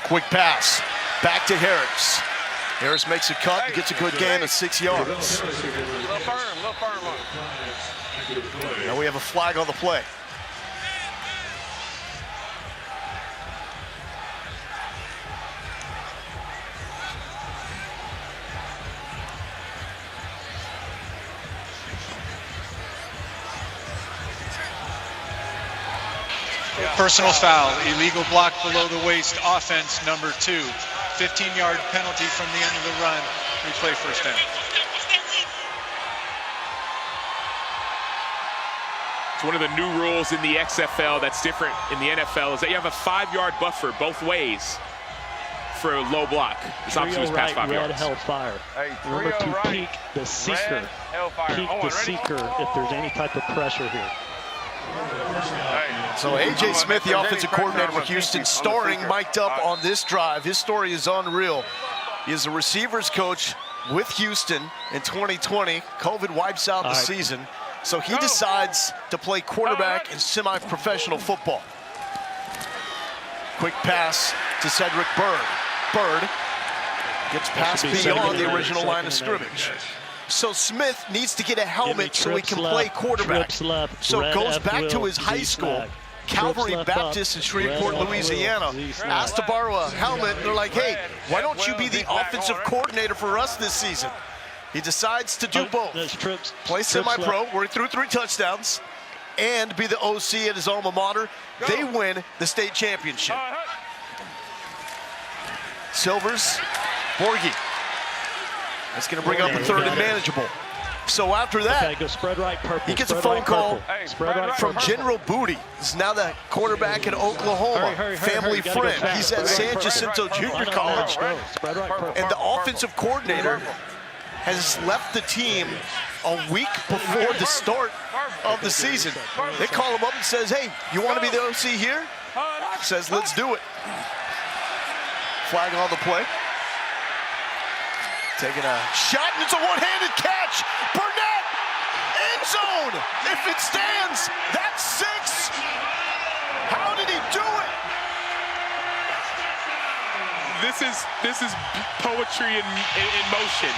Quick pass. Back to Harris. Harris makes a cut and gets a good gain of 6 yards. Little firm. Now we have a flag on the play. Personal foul, illegal block below the waist, offense number 2. 15-yard penalty from the end of the run. Replay first down. It's one of the new rules in the XFL that's different in the NFL is that you have a 5-yard buffer both ways for a low block. This obviously was past 5 yards. Red Hellfire. Remember to peek the seeker. Peek the seeker if there's any type of pressure here. So AJ Smith, the offensive coordinator for Houston, starring mic'd up on this drive. His story is unreal. He is a receivers coach with Houston in 2020. COVID wipes out the season. So he decides to play quarterback in semi-professional football. Quick pass to Cedric Byrd. Byrd gets past beyond the original line of scrimmage. So Smith needs to get a helmet so he can play quarterback. So it goes back to his high school, Calvary Baptist in Shreveport, Louisiana. Asked to borrow a helmet, and they're like, hey, why don't you be the offensive coordinator for us this season? He decides to do both. Play semi-pro, where he threw 3 touchdowns, and be the OC at his alma mater. They win the state championship. Silvers, Borgie. That's going to bring up a 3rd and manageable. So after that, go spread right, purple. He gets a phone call from General Booty. He's now the quarterback at Oklahoma, family friend. He's at San Jacinto Junior College. And the offensive coordinator has left the team a week before the start of the season. They call him up and says, hey, you want to be the OC here? says, let's do it. Flag on the play. Taking a shot, and it's a one-handed catch. Burnett, end zone. If it stands, that's 6. How did he do it? This is poetry in motion.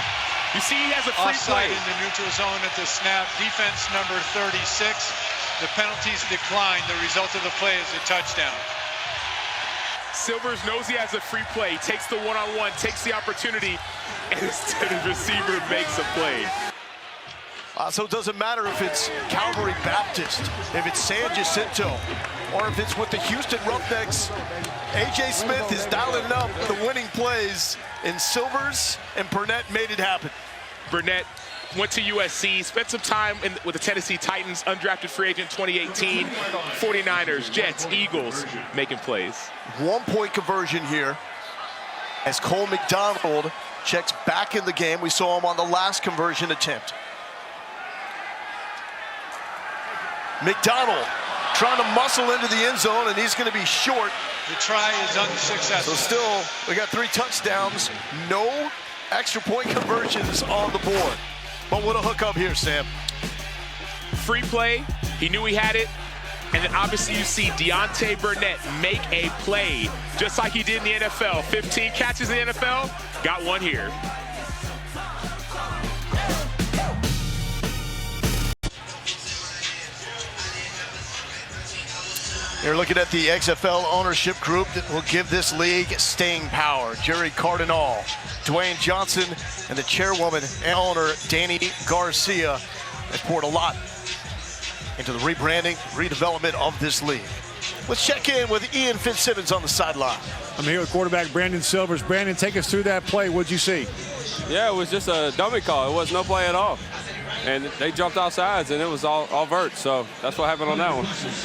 You see, he has a free Offside play. in the neutral zone at the snap. Defense number 36. The penalties decline. The result of the play is a touchdown. Silvers knows he has a free play, takes the one-on-one, takes the opportunity, and instead of receiver makes a play. So it doesn't matter if it's Calvary Baptist, if it's San Jacinto, or if it's with the Houston Roughnecks. A.J. Smith is dialing up the winning plays in Silvers, and Burnett made it happen. Burnett went to USC, spent some time with the Tennessee Titans, undrafted free agent 2018, 49ers, Jets, Eagles, making plays. 1-point conversion here as Cole McDonald checks back in the game. We saw him on the last conversion attempt. McDonald trying to muscle into the end zone, and he's going to be short. The try is unsuccessful. So still, we got 3 touchdowns, no extra point conversions on the board. But what a hookup here, Sam. Free play, he knew he had it, and then obviously you see Deontay Burnett make a play, just like he did in the NFL. 15 catches in the NFL, got one here. You're looking at the XFL ownership group that will give this league staying power. Jerry Cardinal, Dwayne Johnson, and the chairwoman and owner, Danny Garcia, has poured a lot into the rebranding, redevelopment of this league. Let's check in with Ian Fitzsimmons on the sideline. I'm here with quarterback Brandon Silvers. Brandon, take us through that play. What'd you see? Yeah, it was just a dummy call. It was no play at all. And they jumped off sides, and it was all vert. So that's what happened on that one.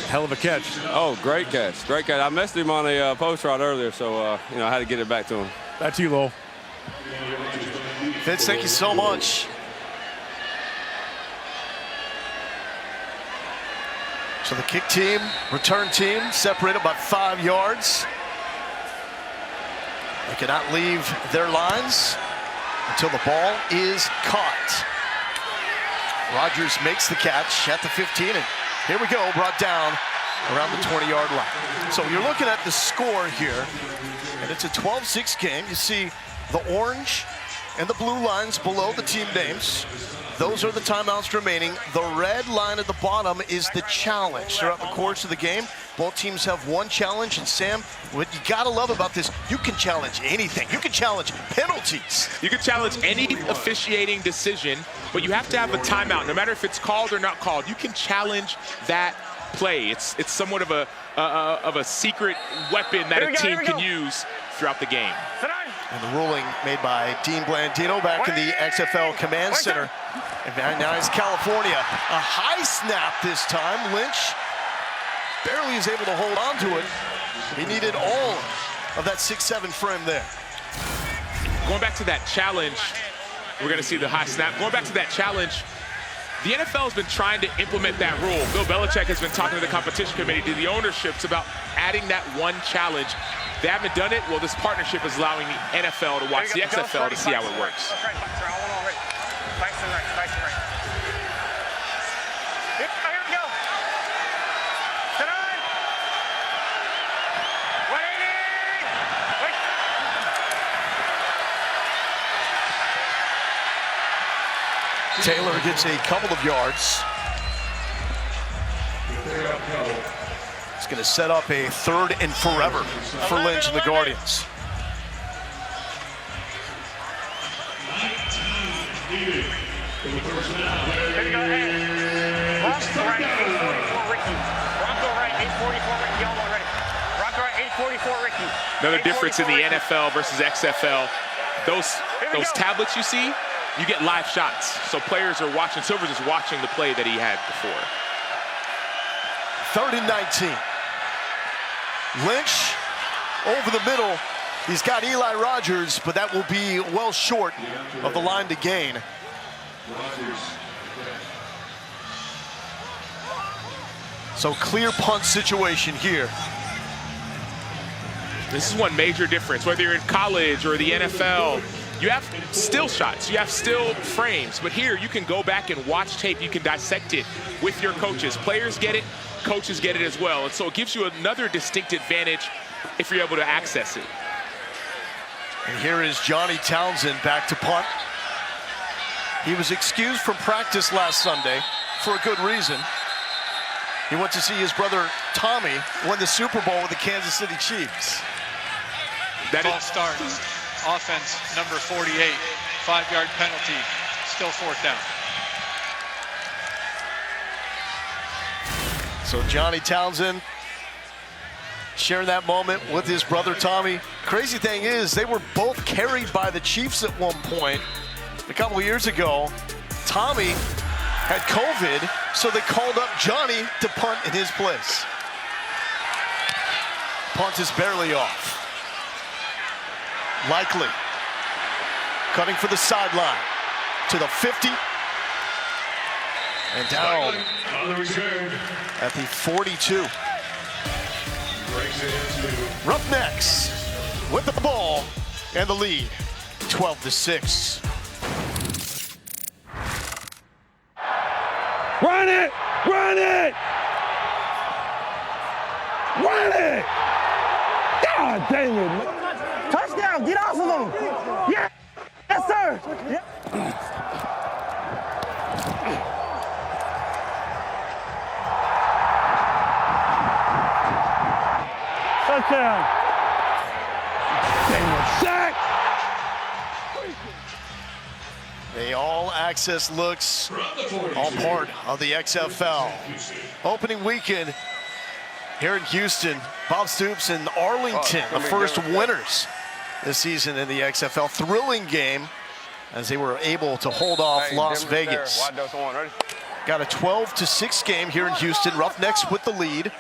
Hell of a catch. Oh, great catch. Great catch. I messed him on a post route earlier, so, I had to get it back to him. Back to you, Lowell. Fitz, thank you so much. So the kick team, return team, separated by 5 yards. They cannot leave their lines until the ball is caught. Rodgers makes the catch at the 15, and here we go, brought down around the 20-yard line. So you're looking at the score here, and it's a 12-6 game. You see the orange and the blue lines below the team names. Those are the timeouts remaining. The red line at the bottom is the challenge. Throughout the course of the game, both teams have one challenge. And Sam, what you gotta love about this, you can challenge anything. You can challenge penalties. You can challenge any officiating decision, but you have to have a timeout. No matter if it's called or not called, you can challenge that play. It's somewhat of a secret weapon that a team can use throughout the game. And the ruling made by Dean Blandino back in the XFL Command Center. And now it's California. A high snap this time. Lynch barely is able to hold on to it. He needed all of that 6'7" frame there. Going back to that challenge, we're going to see the high snap. Going back to that challenge, the NFL has been trying to implement that rule. Bill Belichick has been talking to the competition committee, to the ownerships, about adding that one challenge. They haven't done it. Well, this partnership is allowing the NFL to watch the XFL to see how it works. Taylor gets a couple of yards. It's going to set up a 3rd and forever for Lynch and the Guardians. Another difference in the NFL versus XFL. Those tablets you see, you get live shots. So players are watching. Silvers is watching the play that he had before. 3rd and 19. Lynch over the middle. He's got Eli Rodgers, but that will be well short of the line to gain. So clear punt situation here. This is one major difference. Whether you're in college or the NFL, you have still shots, you have still frames. But here, you can go back and watch tape. You can dissect it with your coaches. Players get it, coaches get it as well. And so it gives you another distinct advantage if you're able to access it. And here is Johnny Townsend back to punt. He was excused from practice last Sunday for a good reason. He went to see his brother Tommy win the Super Bowl with the Kansas City Chiefs. False start. Offense number 48. 5-yard penalty. Still 4th down. So Johnny Townsend sharing that moment with his brother Tommy. Crazy thing is, they were both carried by the Chiefs at one point. A couple of years ago, Tommy had COVID, so they called up Johnny to punt in his place. Punt is barely off. Likely cutting for the sideline to the 50 and down at the 42. Roughnecks with the ball and the lead, 12-6. Run it! Run it! Run it! God dang it! Touchdown! Get off of him! Yeah! Yes, sir! Yeah. Touchdown! Dang it! Sack! They all access looks, all part of the XFL. Opening weekend here in Houston, Bob Stoops and Arlington, the first winners this season in the XFL. Thrilling game as they were able to hold off Las Vegas. Got a 12-6 game here in Houston. Roughnecks with the lead.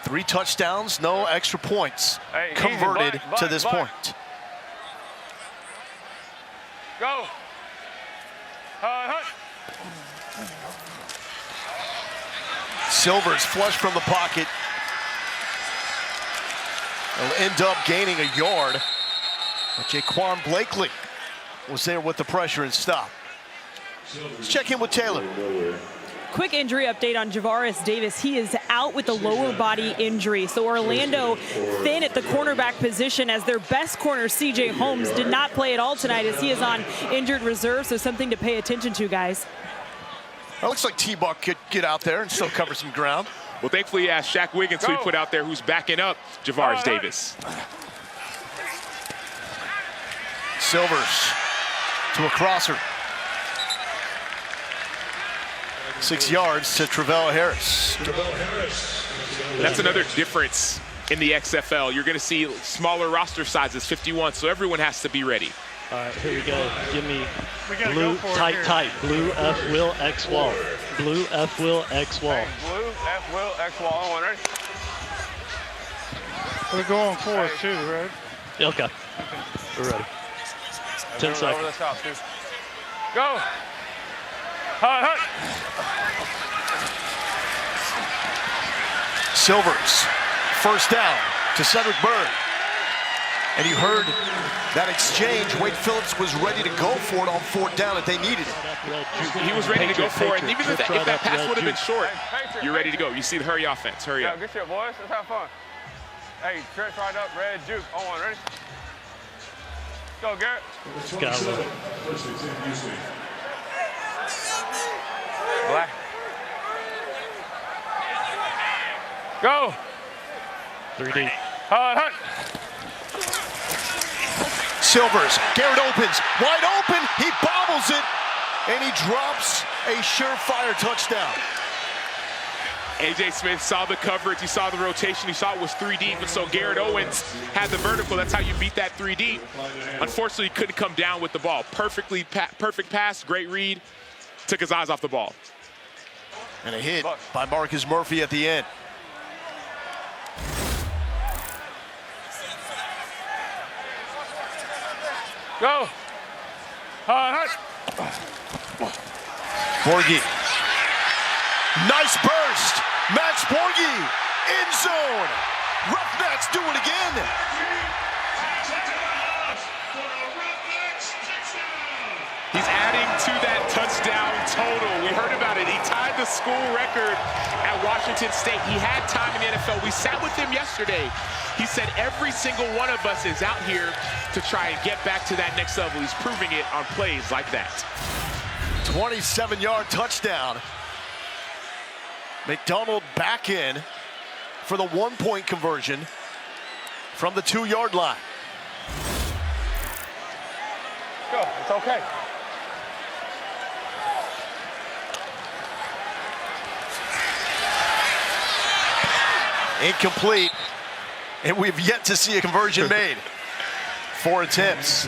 3 touchdowns, no extra points converted to this point. Go. Silver's flush from the pocket. They'll end up gaining a yard. But Jaquan Blakely was there with the pressure and stop. Let's check in with Taylor. Quick injury update on Javaris Davis. He is out with a lower body injury. So Orlando thin at the cornerback position as their best corner, CJ Holmes, did not play at all tonight as he is on injured reserve. So something to pay attention to, guys. It looks like T-Buck could get out there and still cover some ground. Well, thankfully, he has Shaq Wiggins, who he put out there, who's backing up Javaris Davis. Silvers to a crosser. 6 yards to Travell Harris. That's another difference in the XFL. You're going to see smaller roster sizes, 51, so everyone has to be ready. All right, here we go. Give me blue, tight, blue F will X wall. Blue F will X wall. Blue F will X wall. On, ready? We're going for it too, right? Okay. We're ready. 10 seconds. Over the top, dude. Go. Hut. Silvers, first down to Cedric Byrd. And you heard that exchange. Wade Phillips was ready to go for it on 4th down if they needed it. He was ready to go for it. And even if that pass would have been short, you're ready to go. You see the hurry offense. Hurry up. Good shit, boys. Let's have fun. Hey, stretch right up, red juke. On, ready? Go, Garrett. Got it. Black. Go. 3 deep. Hut. Silvers, Garrett opens, wide open, he bobbles it, and he drops a surefire touchdown. A.J. Smith saw the coverage, he saw the rotation, he saw it was 3 deep, and so Garrett Owens had the vertical. That's how you beat that 3 deep. Unfortunately, he couldn't come down with the ball. Perfect pass, great read, took his eyes off the ball. And a hit by Marcus Murphy at the end. Go. Hut. Borghi. Nice burst. Max Borghi in zone. Roughnecks do it again. He's adding to that touchdown total. We heard about it. He tied the school record at Washington State. He had time in the NFL. We sat with him yesterday. He said every single one of us is out here to try and get back to that next level. He's proving it on plays like that. 27-yard touchdown. McDonald back in for the 1-point conversion from the 2-yard line. Go, it's okay. Incomplete, and we've yet to see a conversion made. 4 attempts.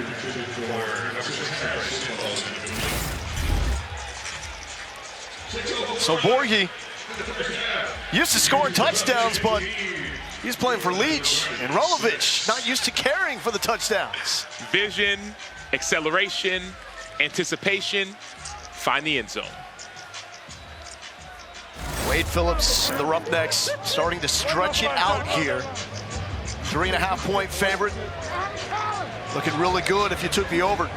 So Borghi used to scoring touchdowns, but he's playing for Leach, and Rolovich not used to caring for the touchdowns. Vision, acceleration, anticipation, find the end zone. Wade Phillips, the Roughnecks, starting to stretch it out here. 3.5-point favorite. Looking really good if you took the over.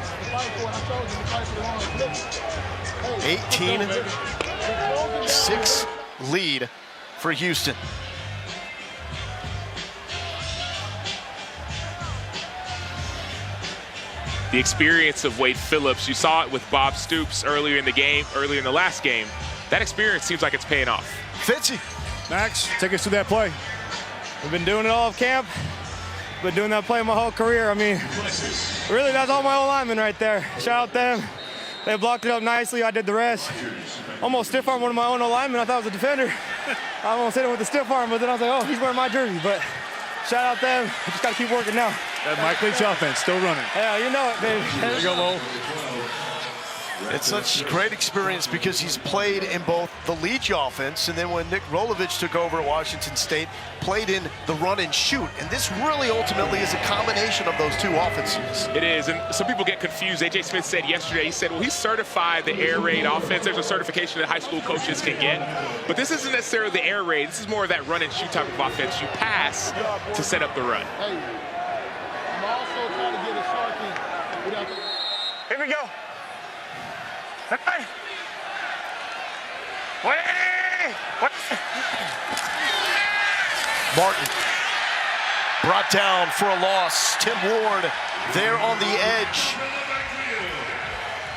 18-6 lead for Houston. The experience of Wade Phillips, you saw it with Bob Stoops earlier in the last game. That experience seems like it's paying off. Fitzy. Max, take us through that play. We've been doing it all of camp. Been doing that play my whole career. I mean, really, that's all my old linemen right there. Shout out them. They blocked it up nicely. I did the rest. Almost stiff arm one of my own linemen. I thought it was a defender. I almost hit him with the stiff arm, but then I was like, oh, he's wearing my jersey. But shout out them. I just got to keep working now. That Mike Leach offense still running. Yeah, you know it, baby. There you go, Lowell. It's such great experience because he's played in both the Leach offense, and then when Nick Rolovich took over at Washington State, played in the run and shoot. And this really ultimately is a combination of those two offenses. It is, and some people get confused. A.J. Smith said yesterday, he said, well, he certified the air raid offense. There's a certification that high school coaches can get. But this isn't necessarily the air raid. This is more of that run and shoot type of offense. You pass to set up the run. Hey, I'm also trying to get a Sharky. Here we go. Hey. Martin brought down for a loss. Tim Ward there on the edge.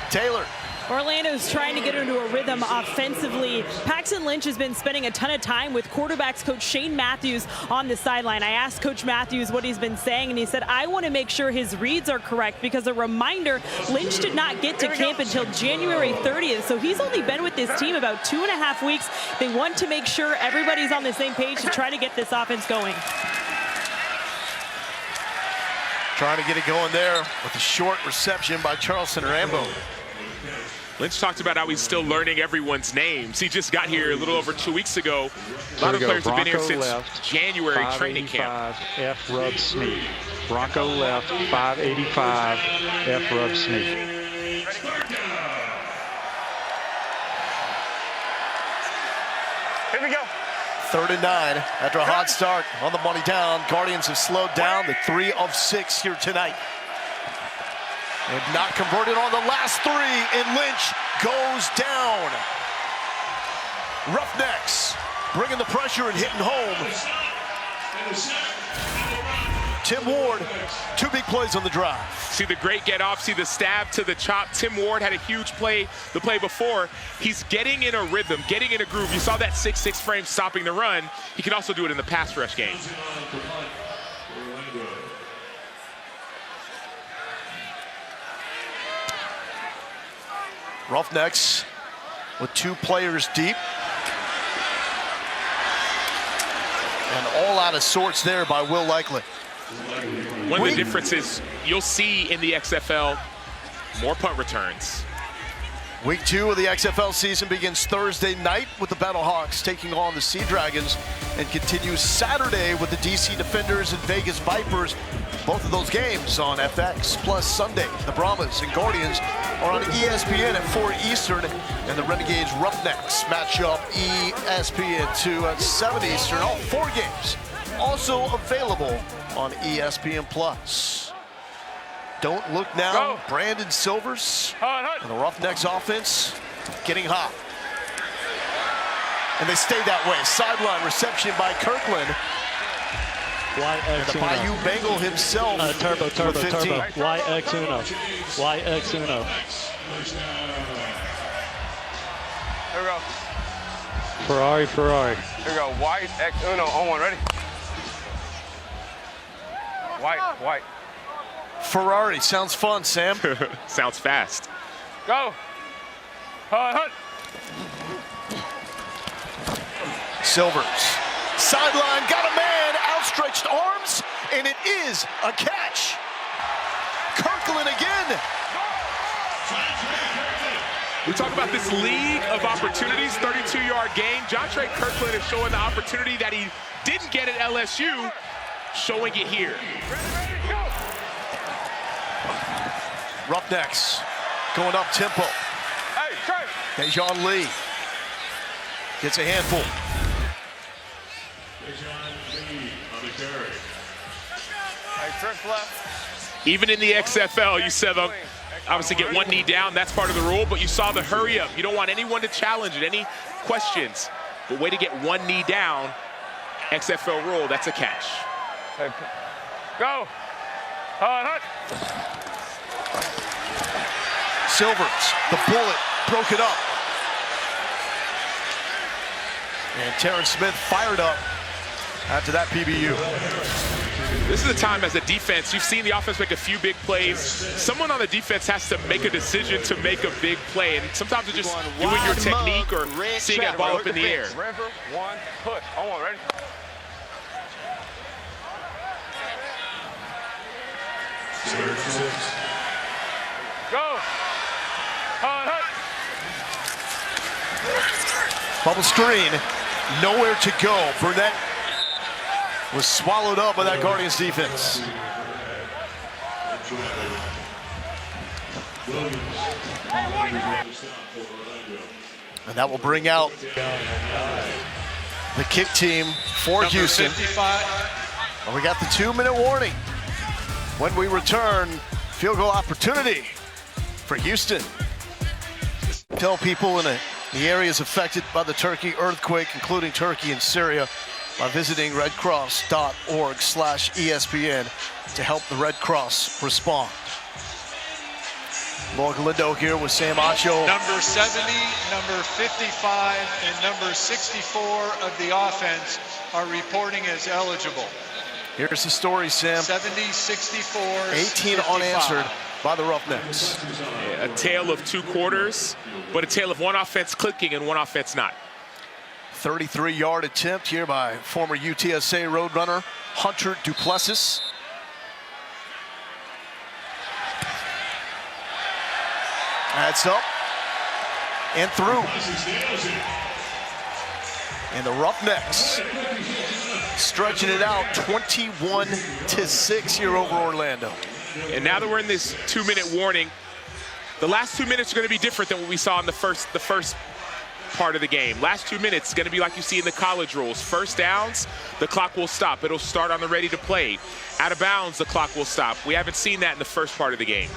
Taylor. Orlando's trying to get into a rhythm offensively. Paxton Lynch has been spending a ton of time with quarterbacks coach Shane Matthews on the sideline. I asked Coach Matthews what he's been saying, and he said, I want to make sure his reads are correct, because a reminder, Lynch did not get to camp until January 30th, so he's only been with this team about 2.5 weeks. They want to make sure everybody's on the same page to try to get this offense going. Trying to get it going there with a short reception by Charleston Rambo. Lynch talked about how he's still learning everyone's names. He just got here a little over 2 weeks ago. A lot of players have been here since January training camp. F. Rub Sneak. Bronco left, 585, F. Rub Sneak. Here we go. 3rd and 9 after a hot start on the money down. Guardians have slowed down to 3 of 6 here tonight. And not converted on the last 3, and Lynch goes down. Roughnecks bringing the pressure and hitting home. Tim Ward, 2 big plays on the drive. See the great get off, see the stab to the chop. Tim Ward had a huge play the play before. He's getting in a rhythm, getting in a groove. You saw that 6'6" frame stopping the run. He can also do it in the pass rush game. Roughnecks with 2 players deep. And all out of sorts there by Will Likely. One of the differences you'll see in the XFL, more punt returns. Week 2 of the XFL season begins Thursday night with the Battlehawks taking on the Sea Dragons, and continues Saturday with the DC Defenders and Vegas Vipers. Both of those games on FX. Plus Sunday, the Brahmas and Guardians are on ESPN at 4 Eastern, and the Renegades Roughnecks match up ESPN to 7 Eastern. All 4 games also available on ESPN+. Don't look now. Go. Brandon Silvers and the Roughnecks offense getting hot. And they stay that way. Sideline reception by Kirkland. And the Bayou Bengal himself. Turbo. YX Uno. Here we go. Ferrari. Here we go. White X Uno on one. Ready? White. Ferrari. Sounds fun, Sam. Sounds fast. Go. Hut. Silvers. Sideline. Got a man. Outstretched arms. And it is a catch. Kirkland again. We talk about this league of opportunities, 32-yard game. Jontre Kirkland is showing the opportunity that he didn't get at LSU, showing it here. Roughnecks going up tempo. Hey, Trey. Dejon Lee gets a handful. Hey, trick left. Even in the XFL, you said obviously get one knee down. That's part of the rule, but you saw the hurry up. You don't want anyone to challenge it, any questions. But way to get one knee down, XFL rule, that's a catch. Hey, go. Hut. Silvers, the bullet, broke it up. And Terrence Smith fired up after that PBU. This is the time as a defense, you've seen the offense make a few big plays. Someone on the defense has to make a decision to make a big play, and sometimes it's just doing your technique or seeing that ball up in the air. River, one, push. On one, ready? Go. Hut. Bubble screen, nowhere to go. Burnett was swallowed up by that Guardians defense. And that will bring out the kick team for Number Houston. 55. And we got the 2-minute warning. When we return, field goal opportunity for Houston. Tell people in the areas affected by the Turkey earthquake, including Turkey and Syria, by visiting redcross.org/ESPN to help the Red Cross respond. Lloyd Galindo here with Sam Acho. Number 70, number 55, and number 64 of the offense are reporting as eligible. Here's the story, Sam. 70, 64, 18 55. unanswered by the Roughnecks. A tale of two quarters, but a tale of one offense clicking and one offense not. 33-yard attempt here by former UTSA Roadrunner Hunter Duplessis. That's up and through. And the Roughnecks stretching it out 21-6 here over Orlando. And now that we're in this 2-minute warning, the last 2 minutes are going to be different than what we saw in the first part of the game. Last 2 minutes is going to be like you see in the college rules. First downs, the clock will stop. It'll start on the ready to play. Out of bounds, the clock will stop. We haven't seen that in the first part of the game.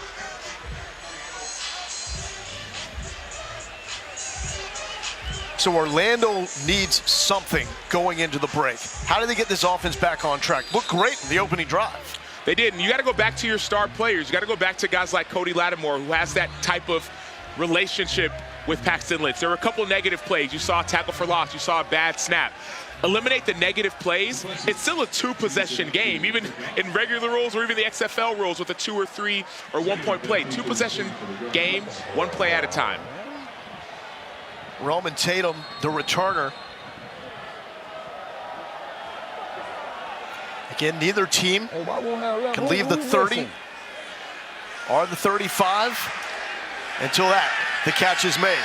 So Orlando needs something going into the break. How do they get this offense back on track? Looked great in the opening drive. They did, and you got to go back to your star players. You got to go back to guys like Cody Lattimore, who has that type of relationship with Paxton Lynch. There were a couple negative plays. You saw a tackle for loss. You saw a bad snap. Eliminate the negative plays. It's still a 2-possession game, even in regular rules or even the XFL rules with a 2 or 3 or 1-point play. 2-possession game, 1 play at a time. Roman Tatum, the returner. Again, neither team can leave the 30 or the 35 until the catch is made.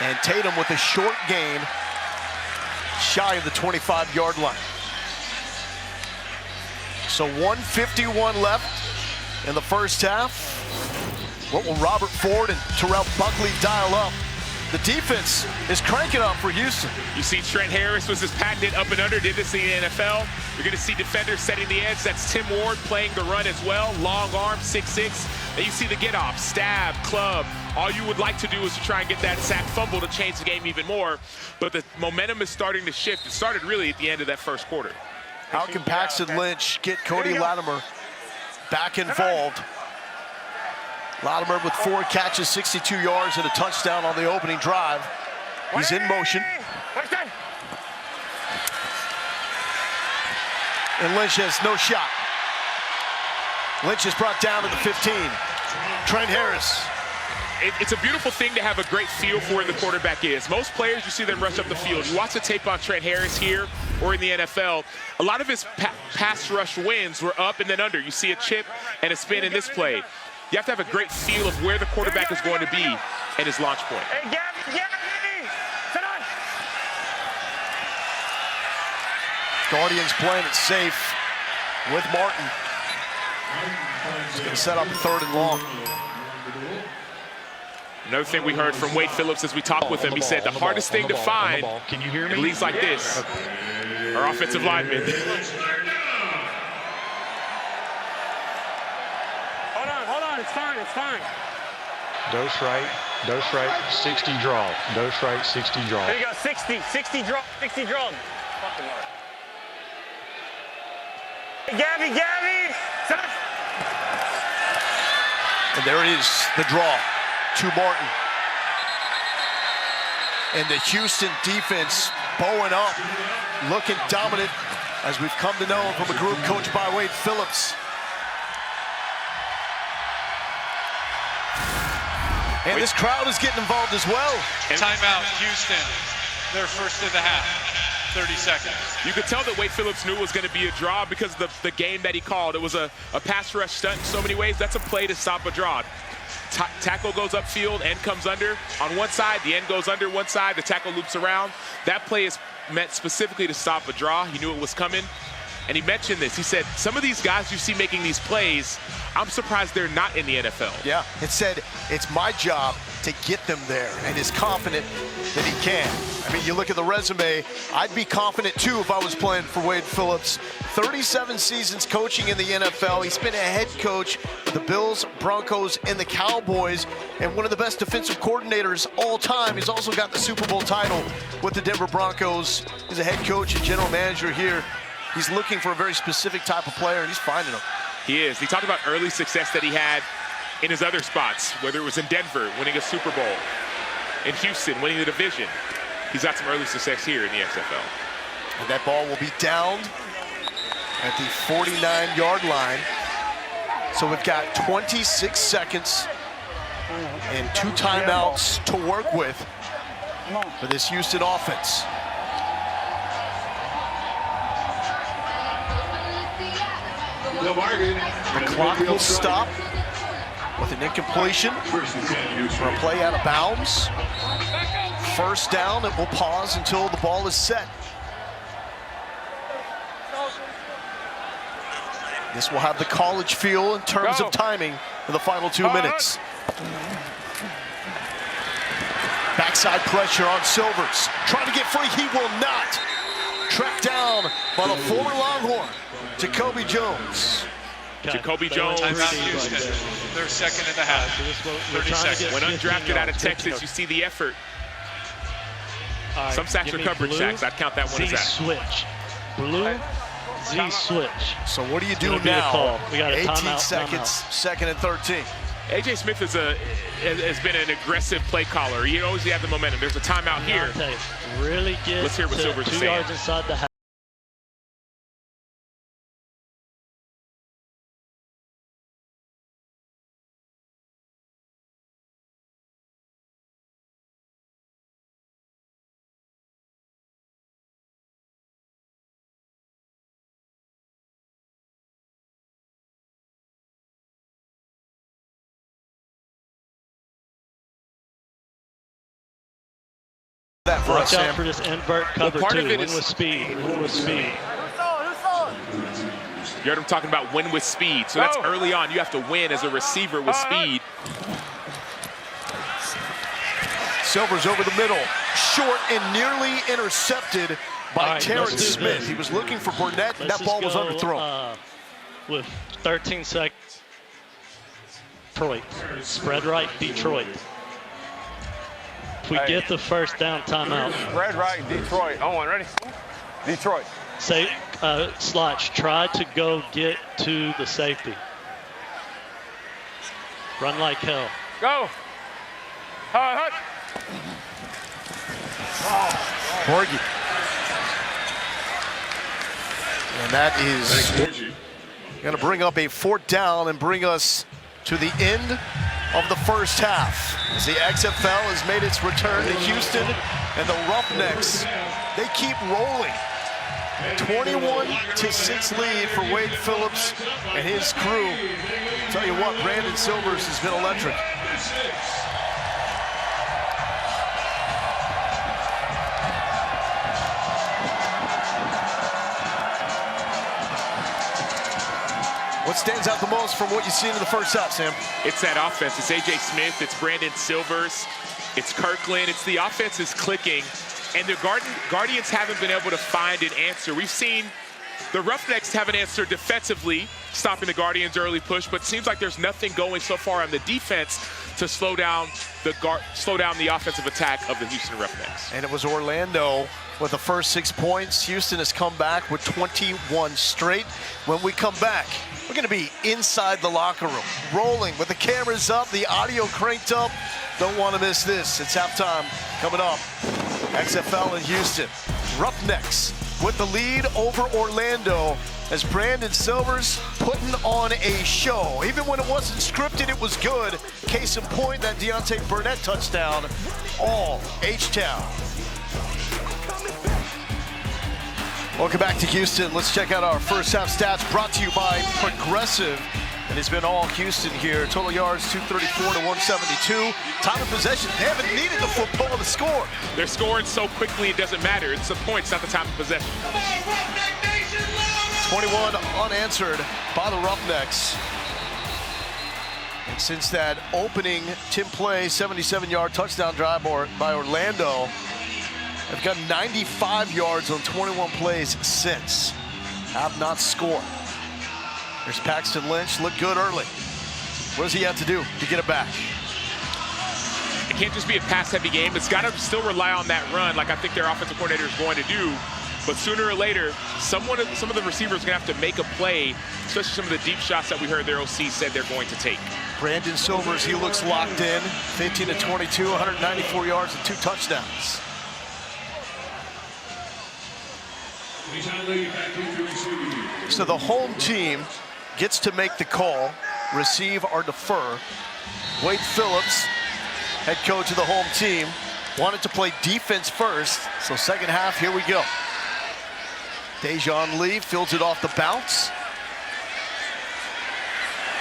And Tatum with a short gain, shy of the 25-yard line. So 1:51 left in the first half. What will Robert Ford and Terrell Buckley dial up the defense is cranking up for Houston. You see Trent Harris was his patented up and under, did this in the NFL. You're going to see defenders setting the edge. That's Tim Ward playing the run as well. Long arm, 6'6". Then you see the get off, stab, club. All you would like to do is to try and get that sack fumble to change the game even more. But the momentum is starting to shift. It started really at the end of that first quarter. How can Paxton Lynch get Cody Latimer back involved? Latimer with 4 catches, 62 yards, and a touchdown on the opening drive. He's in motion. And Lynch has no shot. Lynch is brought down to the 15. Trent Harris. It's a beautiful thing to have a great feel for where the quarterback is. Most players, you see them rush up the field. You watch the tape on Trent Harris here or in the NFL, a lot of his pass rush wins were up and then under. You see a chip and a spin in this play. You have to have a great feel of where the quarterback is going to be at his launch point. Hey, Gabby, sit on. Guardians playing it safe with Martin. He's going to set up 3rd and long. Another thing we heard from Wade Phillips as we talked with him, he said the hardest thing to find in leagues like this are offensive linemen. Hold on, it's fine. Dose right, 60 draw. Dose right, 60 draw. There you go, 60 draw. Fucking hard. Hey, Gabby, sit on. And there it is, the draw to Martin. And the Houston defense bowing up, looking dominant, as we've come to know from a group coached by Wade Phillips. And this crowd is getting involved as well. Timeout, Houston. Their first of the half. 30 seconds. You could tell that Wade Phillips knew it was going to be a draw because of the game that he called. It was a pass rush stunt in so many ways. That's a play to stop a draw. Tackle goes upfield, end comes under on one side, the end goes under one side, the tackle loops around. That play is meant specifically to stop a draw. He knew it was coming. And he mentioned this. He said, some of these guys you see making these plays, I'm surprised they're not in the NFL. Yeah, it said, it's my job to get them there, and is confident that he can. I mean, you look at the resume, I'd be confident too if I was playing for Wade Phillips. 37 seasons coaching in the NFL. He's been a head coach for the Bills, Broncos, and the Cowboys, and one of the best defensive coordinators all time. He's also got the Super Bowl title with the Denver Broncos. He's a head coach and general manager here. He's looking for a very specific type of player, and he's finding them. He is. He talked about early success that he had in his other spots, whether it was in Denver, winning a Super Bowl, in Houston, winning the division. He's got some early success here in the XFL. And that ball will be downed at the 49-yard line. So we've got 26 seconds and 2 timeouts to work with for this Houston offense. The clock will stop with an incompletion for a play out of bounds. First down, it will pause until the ball is set. This will have the college feel in terms of timing for the final 2 minutes. Backside pressure on Silvers. Trying to get free, he will not. Tracked down by the former Longhorn, Jacoby Jones. Jacoby Jones. Timeout, Houston. Their second and a half. 30 seconds. When undrafted out of Texas, you see the effort. Some sacks are coverage sacks. I'd count that one as that. Switch. Blue, Z switch. So what do you do now? We got a 18 timeout, seconds, second and 13. A.J. Smith has been an aggressive play caller. You always have the momentum. There's a timeout here. Really get Let's hear what Silver's 2 saying. yards inside the half. That for Watch us, out Sam. for this invert cover part too. of it Win is- with speed. Win with speed. You heard him talking about win with speed. So that's early on. You have to win as a receiver with speed. Silvers over the middle, short and nearly intercepted by Terrence Smith. He was looking for Burnett, and that ball was underthrown. With 13 seconds. Detroit. Spread right, Detroit. If we get the first down, timeout. Spread right, Detroit. Owen, ready? Detroit. Say, Slotch, try to go get to the safety. Run like hell. Go. Hut. Borgie. And that is going to bring up a 4th down and bring us to the end of the first half. As the XFL has made its return to Houston, and the Roughnecks, they keep rolling. 21-6 lead for Wade Phillips and his crew. Tell you what, Brandon Silvers has been electric. What stands out the most from what you've seen in the first half, Sam? It's that offense. It's A.J. Smith. It's Brandon Silvers. It's Kirkland. It's the offense is clicking. And the Guardians haven't been able to find an answer. We've seen the Roughnecks have an answer defensively, stopping the Guardians' early push, but it seems like there's nothing going so far on the defense to slow down the offensive attack of the Houston Roughnecks. And it was Orlando with the first 6 points. Houston has come back with 21 straight. When we come back, we're going to be inside the locker room, rolling with the cameras up, the audio cranked up. Don't want to miss this. It's halftime coming up. XFL in Houston. Roughnecks with the lead over Orlando as Brandon Silvers putting on a show. Even when it wasn't scripted, it was good. Case in point, that Deontay Burnett touchdown, all H-Town. Welcome back to Houston. Let's check out our first half stats brought to you by Progressive. And it's been all Houston here. Total yards 234 to 172. Time of possession, they haven't needed the football to score. They're scoring so quickly it doesn't matter. It's the points, not the time of possession. 21 unanswered by the Roughnecks. And since that opening Tim Play 77-yard touchdown drive by Orlando, they've got 95 yards on 21 plays since. Have not scored. There's Paxton Lynch, looked good early. What does he have to do to get it back? It can't just be a pass-heavy game. It's got to still rely on that run, like I think their offensive coordinator is going to do. But sooner or later, some of the receivers are going to have to make a play, especially some of the deep shots that we heard their OC said they're going to take. Brandon Silvers, he looks locked in. 15 to 22, 194 yards and 2 touchdowns. So the home team gets to make the call, receive or defer. Wade Phillips, head coach of the home team, wanted to play defense first. So second half, here we go. Dejon Lee fields it off the bounce.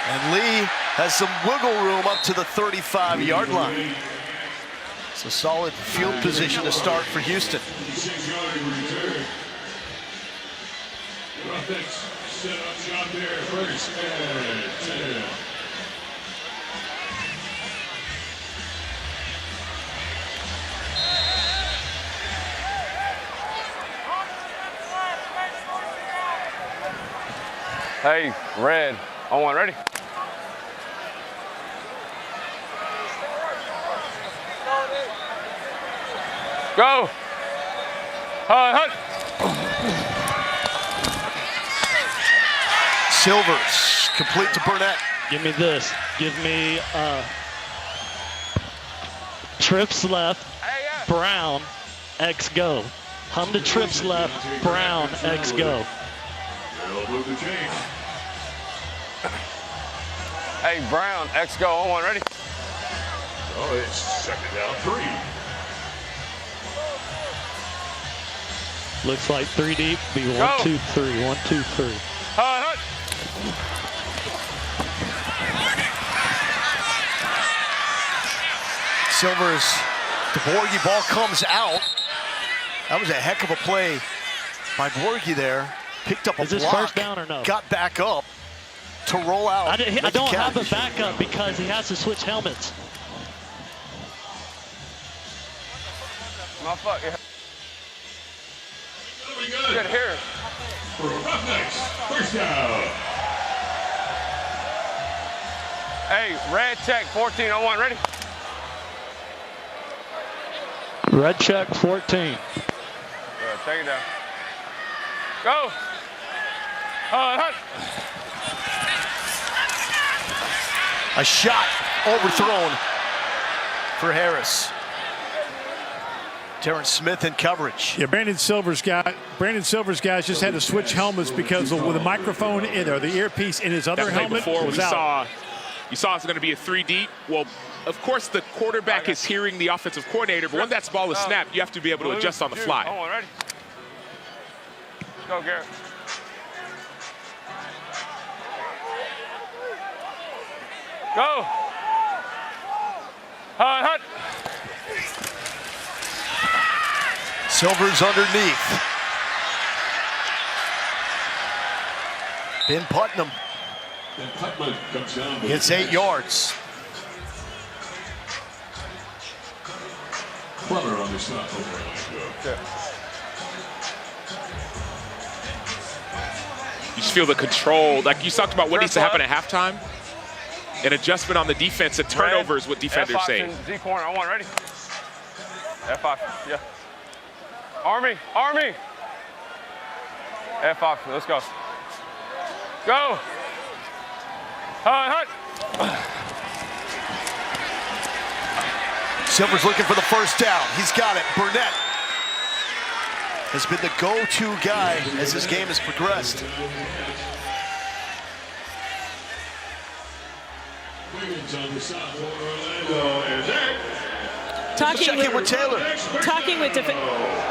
And Lee has some wiggle room up to the 35-yard line. It's a solid field position to start for Houston. Set up shot there first and 10. Hey, red. On one, ready? Go. Hut. Silvers, complete to Burnett. Give me this. Give me trips left, Brown, X go. Hum to trips left, Brown, X go. Hey, Brown, X go. On one, ready? Oh, it's second down 3. Looks like 3 deep. Be 1, 2, 3. 1, 2, 3. Hut. Silvers, the Borgie ball comes out. That was a heck of a play by Borgie there. Picked up a block. Is this first down or no? Got back up to roll out. I don't have a backup because he has to switch helmets. My fuck, yeah. Good here. For Roughnecks, first down. Hey, red check, 14-01, ready? Red check 14. Take it down. Go. Hut. A shot overthrown for Harris. Terrence Smith in coverage. Yeah, Brandon Silver's guys just had to switch helmets because with the microphone in or the earpiece in his other helmet was out. You saw it's going to be a 3 deep. Well, of course, the quarterback is hearing the offensive coordinator, but when that ball is snapped, you have to be able to adjust on the fly. Hold on, ready? Go, Garrett. Go. Hut. Silver's underneath. Ben Putnam. And Putnam comes down. Gets 8 yards. Clever on the stop over. You just feel the control. Like you talked about what needs to happen at halftime. An adjustment on the defense, a turnover is what defenders say. Z corner, I want ready. F5, yeah. Army. F5, let's go. Go. Hut. Silver's looking for the first down. He's got it. Burnett has been the go-to guy as this game has progressed.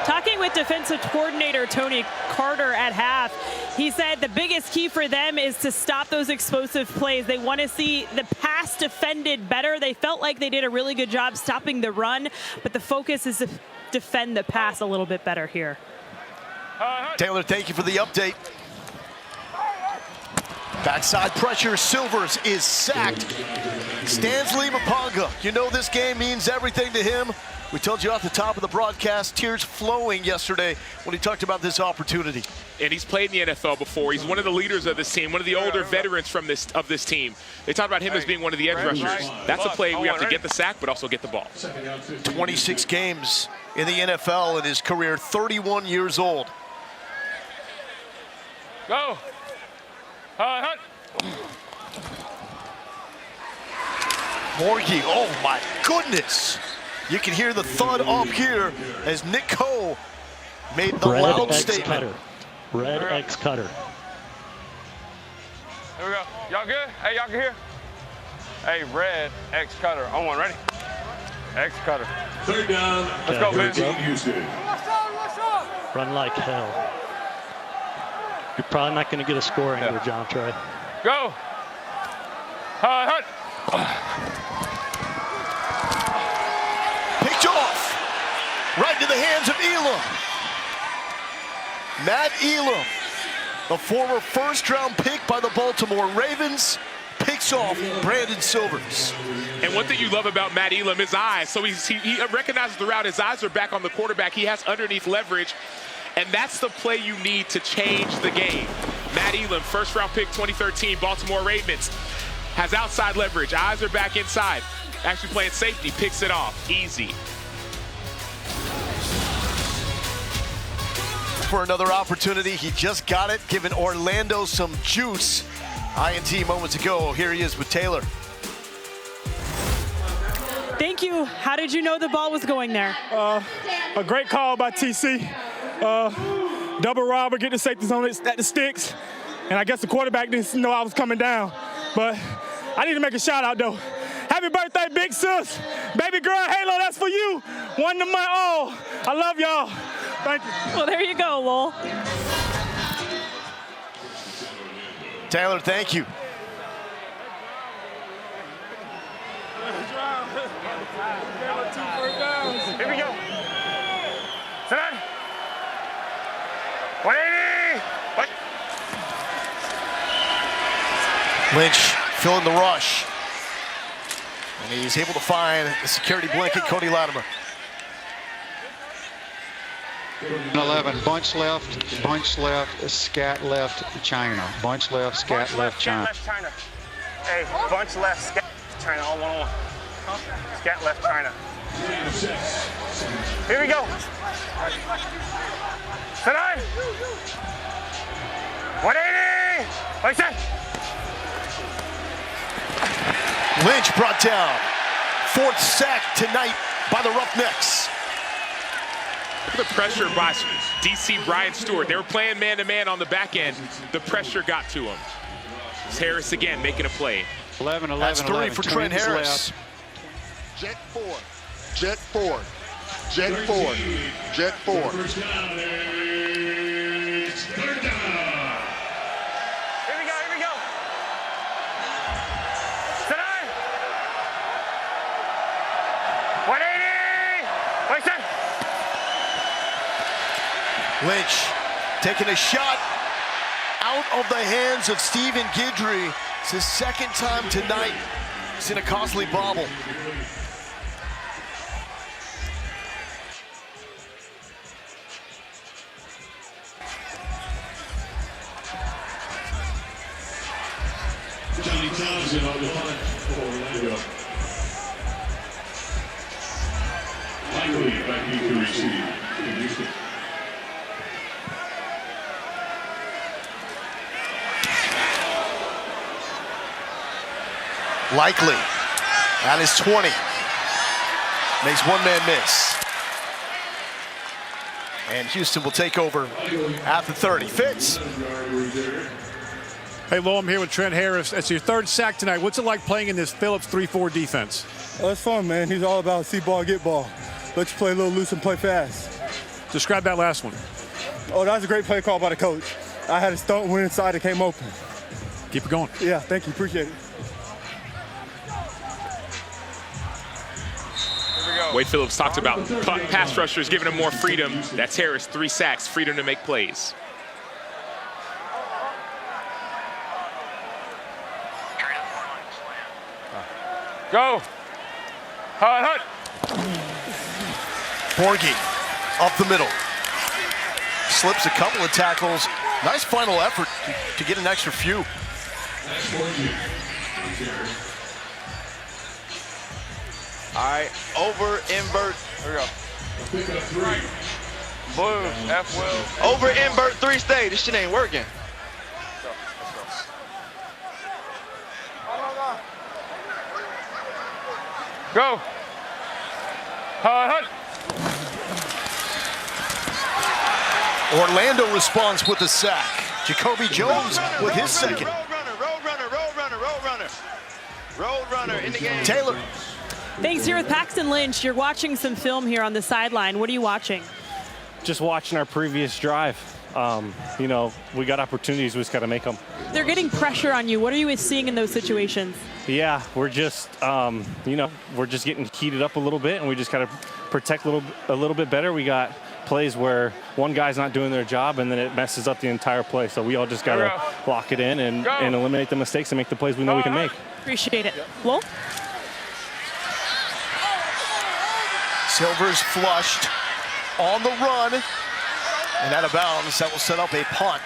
Talking with defensive coordinator Tony Carter at half, he said the biggest key for them is to stop those explosive plays. They want to see the pass defended better. They felt like they did a really good job stopping the run, but the focus is to defend the pass a little bit better here. Taylor, thank you for the update. Backside pressure, Silvers is sacked. Stanley Mapanga, you know this game means everything to him. We told you off the top of the broadcast, tears flowing yesterday when he talked about this opportunity. And he's played in the NFL before. He's one of the leaders of this team, one of the older veterans from this team. They talked about him as being one of the edge rushers. That's a play we have to get the sack, but also get the ball. 26 games in the NFL in his career, 31 years old. Go. Hut. Morgie, oh my goodness. You can hear the thud up here as Nick Coe made the loud statement. Cutter. Red X cutter. Here we go. Y'all good? Hey, y'all can hear? Hey, red X cutter. On one, ready? X cutter. Third down. Let's go, man. Run like hell. You're probably not going to get a scoring here, John Trey. Go. Hut. Picked off. Right into the hands of Elam. Matt Elam, the former first-round pick by the Baltimore Ravens, picks off Brandon Silvers. And one thing you love about Matt Elam, his eyes. So he recognizes the route. His eyes are back on the quarterback. He has underneath leverage. And that's the play you need to change the game. Matt Elam, first-round pick, 2013, Baltimore Ravens, has outside leverage. Eyes are back inside. Actually playing safety, picks it off. Easy. For another opportunity, he just got it, giving Orlando some juice. INT moments ago, here he is with Taylor. Thank you. How did you know the ball was going there? A great call by TC. Double robber, get the safety zone at the sticks. And I guess the quarterback didn't know I was coming down. But I need to make a shout out though. Happy birthday, big sis. Baby girl, Halo, that's for you. One to my all. I love y'all. Thank you. Well, there you go, Lowell. Taylor, thank you. Here we go. Sit down. 180. What? Lynch filling the rush. And he's able to find the security blanket, Cody Latimer. 11, bunch left, scat left, China. Bunch left, scat left, China. China. Hey, bunch left, scat China, all one-on-one. Scat left, China. Here we go. Tonight. 180. Like that. Lynch brought down. 4th sack tonight by the Roughnecks. Look at the pressure by DC Brian Stewart. They were playing man-to-man on the back end. The pressure got to him. It's Harris again making a play. 11, 11, That's 3 11. for Trent Harris. Jet 4. Jet 4. Jet 4. Jet 4. First down, it's third down. Here we go, here we go. Tonight. 180. Like that. Lynch taking a shot out of the hands of Stephen Guidry. It's his 2nd time tonight. It's in a costly bobble. Johnny Thompson on the punt for Orlando. Likely back to receive. Likely at his 20. Makes 1-man miss. And Houston will take over at the 30. Fitz. Hey, Lo, I'm here with Trent Harris. That's your 3rd sack tonight. What's it like playing in this Phillips 3-4 defense? Oh, it's fun, man. He's all about see ball, get ball. Let you play a little loose and play fast. Describe that last one. Oh, that was a great play call by the coach. I had a stunt, went inside, and came open. Keep it going. Yeah, thank you. Appreciate it. Wade Phillips talked about pass rushers giving him more freedom. That's Harris, 3 sacks, freedom to make plays. Go. Hut. Borghi up the middle. Slips a couple of tackles. Nice final effort to get an extra few. All right, over, invert. Here we go. Blue, F will. Over, invert, 3 stay. This shit ain't working. Go. Hut. Orlando responds with a sack. Jacoby Jones with his 2nd. Road runner in the game. Taylor. Thanks. Here with Paxton Lynch. You're watching some film here on the sideline. What are you watching? Just watching our previous drive. You know, we got opportunities. We just got to make them. They're getting pressure on you. What are you seeing in those situations? Yeah, we're just, you know, we're just getting heated up a little bit, and we just got to protect a little bit better. We got plays where one guy's not doing their job, and then it messes up the entire play. So we all just got to lock it in and eliminate the mistakes and make the plays we know we can make. Appreciate it. Well, Silver's flushed on the run and out of bounds. That will set up a punt.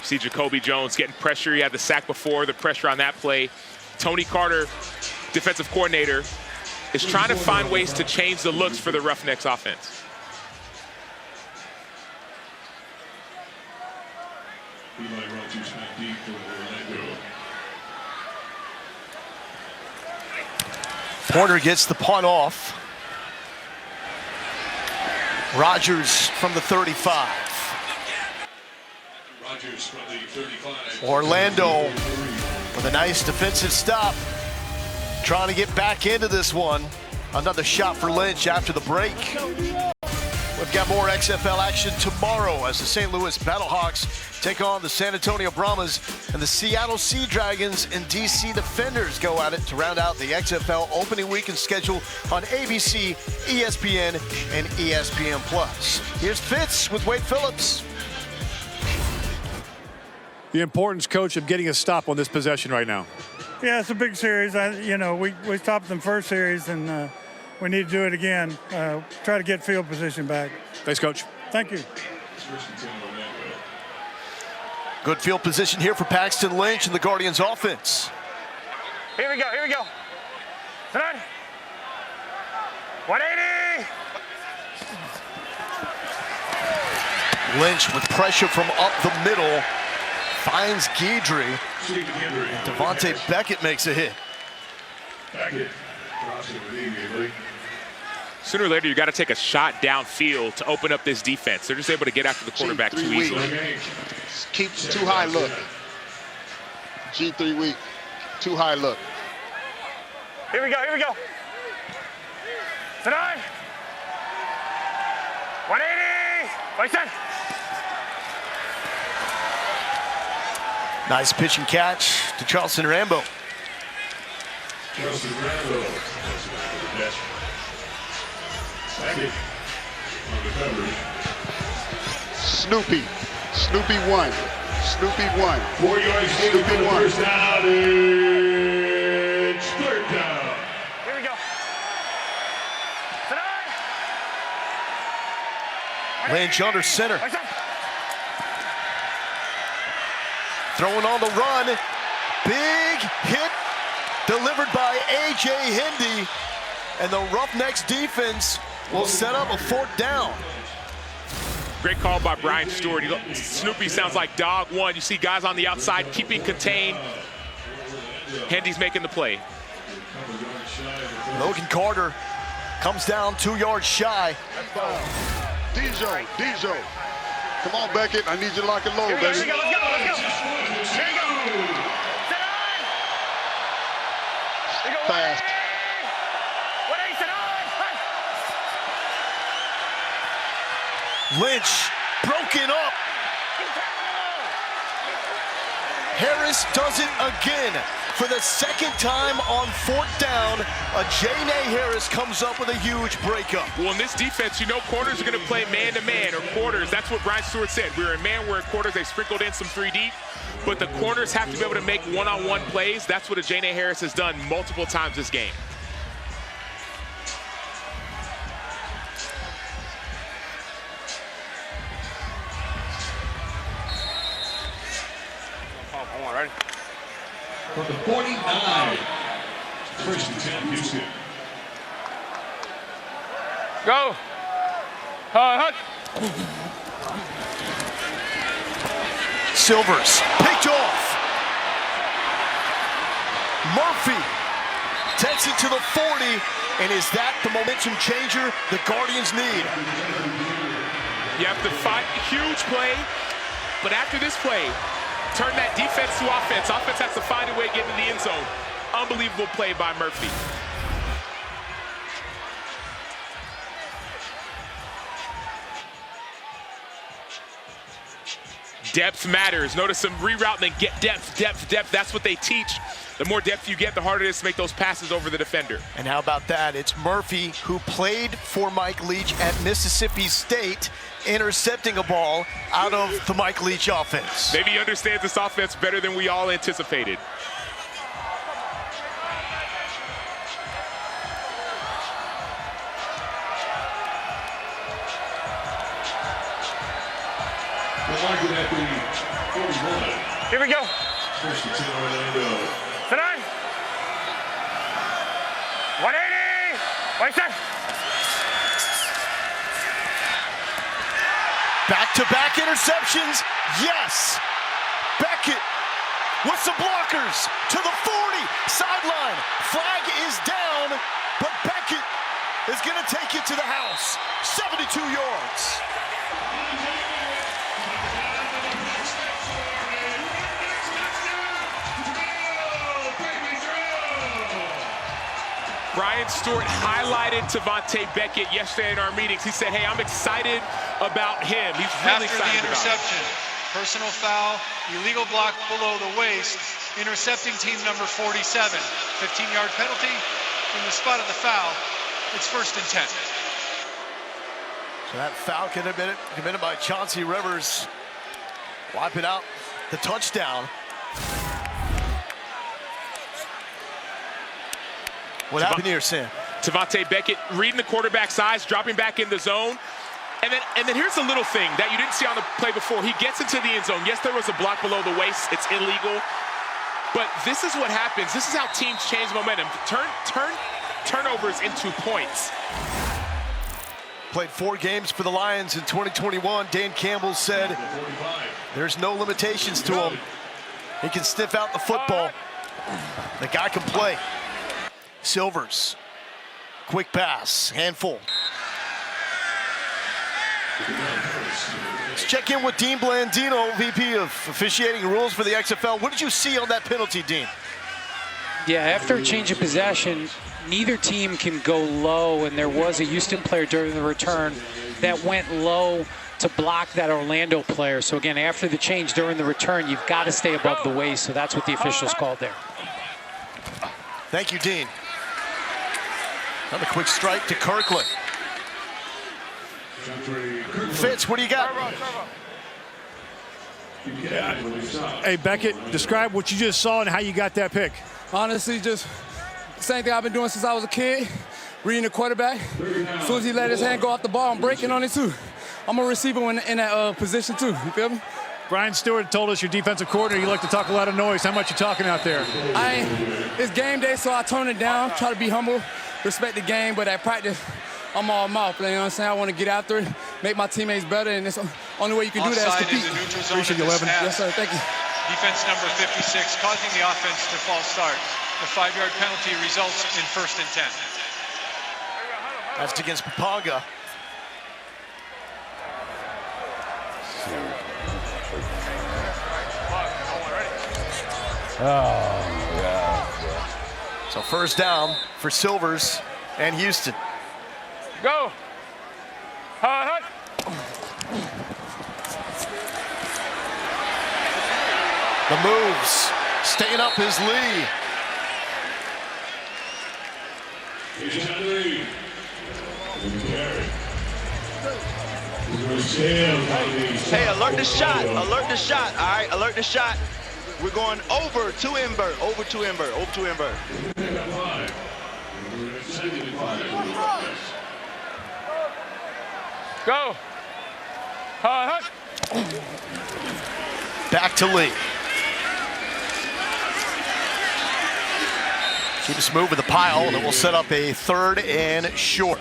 See Jacoby Jones getting pressure. He had the sack before, the pressure on that play. Tony Carter, defensive coordinator, is trying to find ways to change the looks for the Roughnecks offense. Porter gets the punt off. Rogers from the 35. Orlando with a nice defensive stop. Trying to get back into this one. Another shot for Lynch after the break. We've got more XFL action tomorrow as the St. Louis Battlehawks take on the San Antonio Brahmas, and the Seattle Sea Dragons and DC Defenders go at it to round out the XFL opening weekend schedule on ABC, ESPN, and ESPN+. Here's Fitz with Wade Phillips. The importance, Coach, of getting a stop on this possession right now. Yeah, it's a big series. We stopped them first series, and we need to do it again. Try to get field position back. Thanks, Coach. Thank you. Good field position here for Paxton Lynch and the Guardians offense. Here we go. Sit on. 180. Lynch with pressure from up the middle finds Guidry, and Devontae Beckett makes a hit. Sooner or later, you got to take a shot downfield to open up this defense. They're just able to get after the quarterback too easily. Keep too high look. G3 weak. Too high look. Here we go. Sit on. 180. Wait, set. Nice pitch and catch to Charleston Rambo. Charleston Rambo. Snoopy 1. Snoopy 1. 4 yards, Snoopy 1. First down, it's third down. Here we go. Sit on. Lynch under center. Throwing on the run. Big hit delivered by A.J. Hindi. And the Roughnecks defense will set up a 4th down. Great call by Brian Stewart. Snoopy sounds like dog one. You see guys on the outside keeping contained. Hindy's making the play. Logan Carter comes down 2 yards shy. Dijo. Come on, Beckett. I need you to lock and load, baby. Here we go. Here we go. Sit on. Fast. 180. Sit on. Lynch broken up. Harris does it again. For the 2nd time on 4th down, a J.N.A. Harris comes up with a huge breakup. Well, in this defense, corners are going to play man-to-man or quarters. That's what Brian Stewart said. We're in man, we're in quarters. They sprinkled in some 3 deep. But the corners have to be able to make one-on-one plays. That's what a J.N.A. Harris has done multiple times this game. Ready? From the 49, first and 10, Houston. Go. Hut. Silvers picked off. Murphy takes it to the 40, and is that the momentum changer the Guardians need? You have to fight a huge play, but after this play, turn that defense to offense. Offense has to find a way to get into the end zone. Unbelievable play by Murphy. Depth matters. Notice some rerouting and get depth. That's what they teach. The more depth you get, the harder it is to make those passes over the defender. And how about that? It's Murphy, who played for Mike Leach at Mississippi State, intercepting a ball out of the Mike Leach offense. Maybe he understands this offense better than we all anticipated. Here we go. First and 10, Orlando. Sit on. 180. Wait, set. Back-to-back interceptions. Yes. Beckett with some blockers to the 40. Sideline. Flag is down, but Beckett is going to take it to the house. 72 yards. Brian Stewart highlighted Devontae Beckett yesterday in our meetings. He said, hey, I'm excited about him. He's really After excited the interception, personal foul, illegal block below the waist, intercepting team number 47. 15-yard penalty from the spot of the foul. It's 1st and 10. So that foul committed by Chauncey Rivers. Wiping out the touchdown. What happened here, Sam? Tavante Beckett reading the quarterback's eyes, dropping back in the zone. And then here's a little thing that you didn't see on the play before. He gets into the end zone. Yes, there was a block below the waist. It's illegal. But this is what happens. This is how teams change momentum. Turnovers into points. Played 4 games for the Lions in 2021. Dan Campbell said there's no limitations to him. He can sniff out the football. The guy can play. Silvers. Quick pass. Handful. Let's check in with Dean Blandino, VP of Officiating Rules for the XFL. What did you see on that penalty, Dean? Yeah, after a change of possession, neither team can go low, and there was a Houston player during the return that went low to block that Orlando player. So again, after the change during the return, you've got to stay above the waist, so that's what the officials called there. Thank you, Dean. Another quick strike to Kirkland. Fitz, what do you got? Hey, Beckett, describe what you just saw and how you got that pick. Honestly, just same thing I've been doing since I was a kid, reading the quarterback. As soon as he let his hand go off the ball, I'm breaking on it too. I'm a receiver in that position too, you feel me? Brian Stewart told us you're defensive coordinator. You like to talk a lot of noise. How much you talking out there? It's game day, so I tone it down, try to be humble, respect the game, but at practice, I'm all mouth. You know what I'm saying? I want to get after it, make my teammates better, and it's the only way you can do that is compete. Appreciate you, 11. Yes, sir. Thank you. Defense number 56 causing the offense to false start. The 5-yard penalty results in 1st and 10. That's against Papaga. Oh, yeah. So first down for Silvers and Houston. Go. The moves. Staying up is Lee. Hey, alert the shot. Alert the shot. All right, alert the shot. We're going over to invert. Over to invert. Over to invert. Go. Back to Lee. Keep us moving the pile, and it will set up a 3rd and short.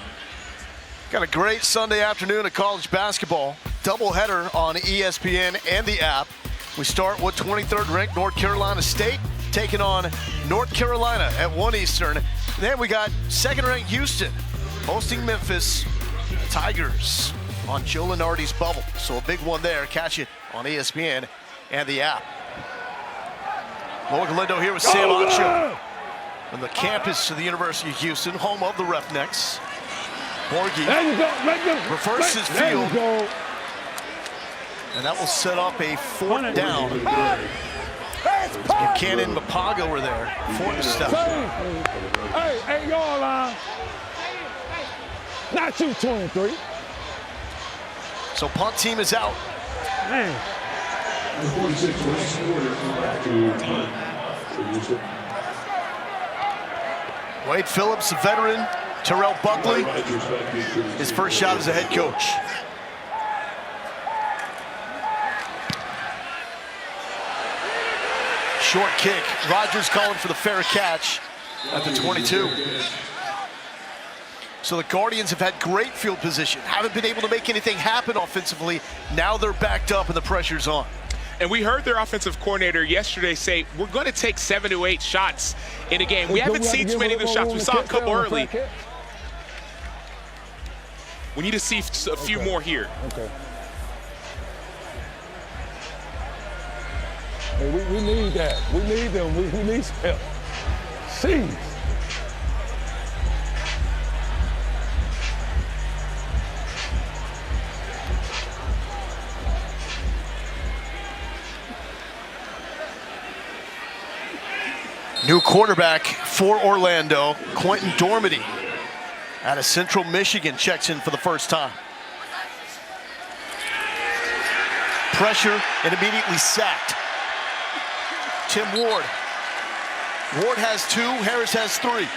Got a great Sunday afternoon of college basketball. Doubleheader on ESPN and the app. We start with 23rd ranked North Carolina State taking on North Carolina at 1 Eastern. Then we got 2nd ranked Houston hosting Memphis Tigers on Joe Lunardi's bubble. So a big one there. Catch it on ESPN and the app. Morgan Lindo here with Sam Acho on the campus of the University of Houston, home of the Roughnecks. Borgie reverses field. And that will set up a 4th down. Buchanan and Mapaga were there. 4th step. Hey, y'all, not you, 23. So punt team is out. Man. Wade Phillips, a veteran. Terrell Buckley, his first shot as a head coach. Short kick. Rogers calling for the fair catch at the 22. So the Guardians have had great field position, haven't been able to make anything happen offensively. Now they're backed up and the pressure's on. And we heard their offensive coordinator yesterday say, we're going to take 7 to 8 shots in a game. We haven't seen too many of those shots. We saw a couple early. We need to see a few more here. Okay. Hey, we need that. We need them. We need help. Jeez. New quarterback for Orlando, Quentin Dormady, out of Central Michigan, checks in for the first time. Pressure and immediately sacked. Tim Ward. Ward has 2, Harris has 3.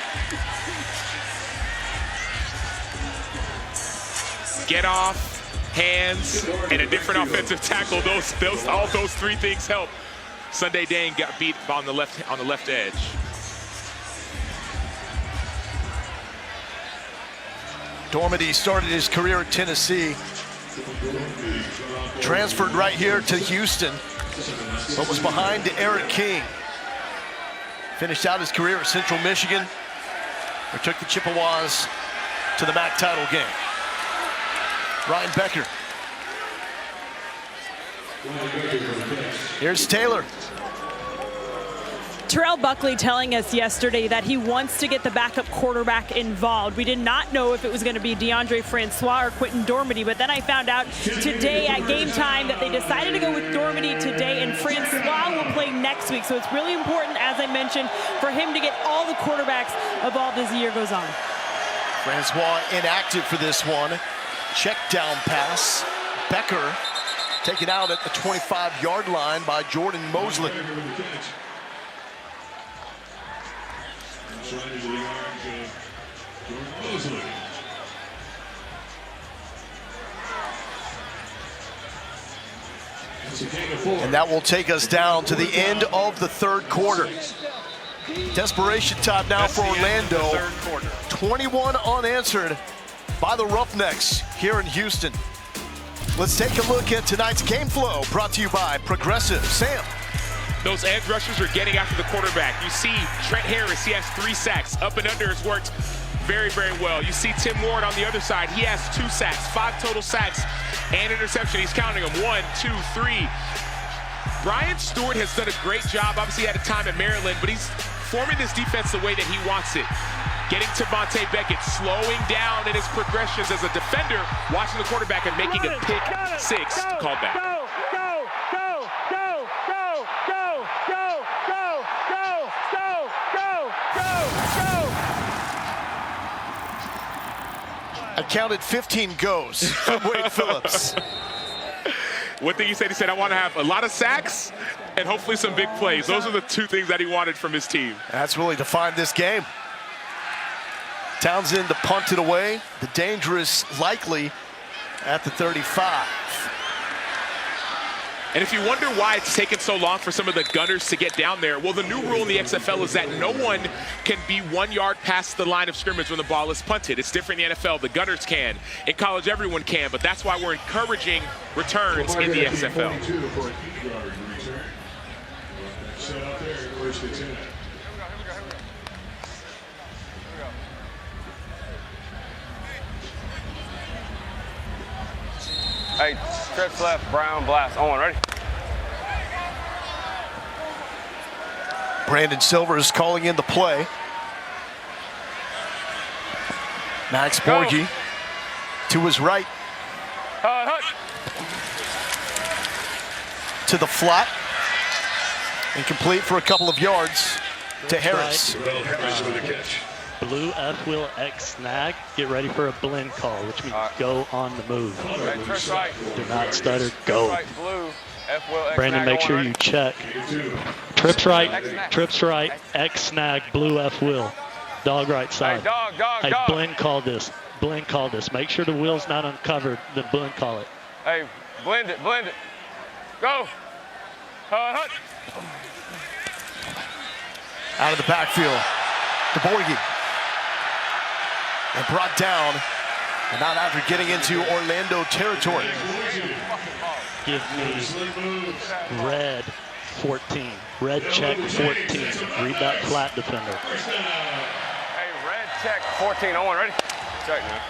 get off, hands, and a different offensive tackle. All those three things help. Sunday Dane got beat on the left edge. Dormady started his career at Tennessee, transferred right here to Houston, but was behind Eric King. Finished out his career at Central Michigan, where took the Chippewas to the MAC title game. Ryan Becker. Here's Taylor. Terrell Buckley telling us yesterday that he wants to get the backup quarterback involved. We did not know if it was going to be DeAndre Francois or Quentin Dormady, but then I found out today at game time that they decided to go with Dormady today, and Francois will play next week. So it's really important, as I mentioned, for him to get all the quarterbacks involved as the year goes on. Francois inactive for this one. Check down pass. Becker taken out at the 25-yard line by Jordan Mosley. And that will take us down to the end of the third quarter. Desperation time now for Orlando. 21 unanswered by the Roughnecks here in Houston. Let's take a look at tonight's game flow, brought to you by Progressive. Sam. Those edge rushers are getting after the quarterback. You see Trent Harris, he has 3 sacks. Up and under has worked very, very well. You see Tim Ward on the other side. He has 2 sacks, 5 total sacks and interception. He's counting them, 1, 2, 3. Brian Stewart has done a great job. Obviously, he had a time at Maryland, but he's forming this defense the way that he wants it. Getting to Vontae Beckett, slowing down in his progressions as a defender, watching the quarterback and making a pick 6 called back. I counted 15 goes from Wade Phillips. One thing he said, I want to have a lot of sacks and hopefully some big plays. Those are the 2 things that he wanted from his team. That's really defined this game. Townsend to punt it away. The dangerous likely at the 35. And if you wonder why it's taken so long for some of the gunners to get down there, well, the new rule in the XFL is that no one can be 1 yard past the line of scrimmage when the ball is punted. It's different in the NFL. The gunners can. In college, everyone can, but that's why we're encouraging returns in the XFL. Hey, trips left, Brown, blast, on, ready? Brandon Silver is calling in the play. Max Borghi to his right. To the flat. Incomplete for a couple of yards to Harris. Blue F wheel X snag. Get ready for a blend call, which means go on the move. Do not stutter. Go. Brandon, make sure you check. Trips right, X snag, blue F wheel. Dog right side. Hey, blend call this. Blend call this. Make sure the wheel's not uncovered, then blend call it. Hey, blend it. Go. Out of the backfield. To Borghi. And brought down, and not after getting into Orlando territory. Give me red 14. Red check 14. Read that flat defender. Hey, red check 14. On, ready? Check, man.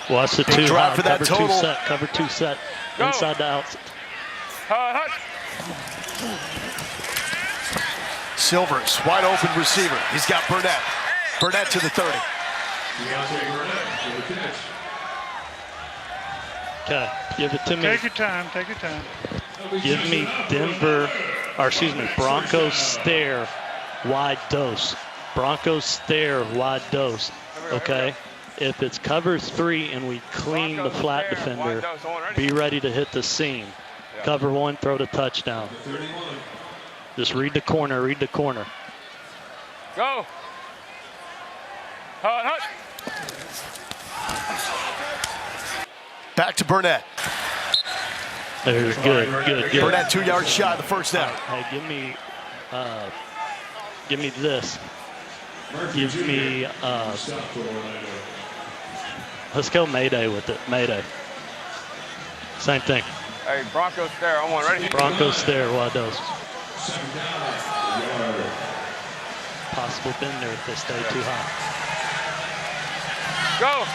Watch the 2 drive for that cover total. 2 set. Cover 2 set. Go. Inside the outside. Silvers, wide open receiver. He's got Burnett. Burnett to the 30. Okay, give it to me. Take your time. Give me Broncos stare, wide dose. Broncos stare, wide dose. Okay? If it's cover 3 and we clean the flat defender, be ready to hit the seam. Cover 1, throw the touchdown. Just read the corner, Go. Hut. Back to Burnett. There's good. Burnett 2-yard shot in the first down. Hey, give me this. Give me, let's go Mayday with it. Mayday. Same thing. Hey, Broncos stare. I'm on. Ready? Broncos stare. What those? Possible bender if they stay too high. Go.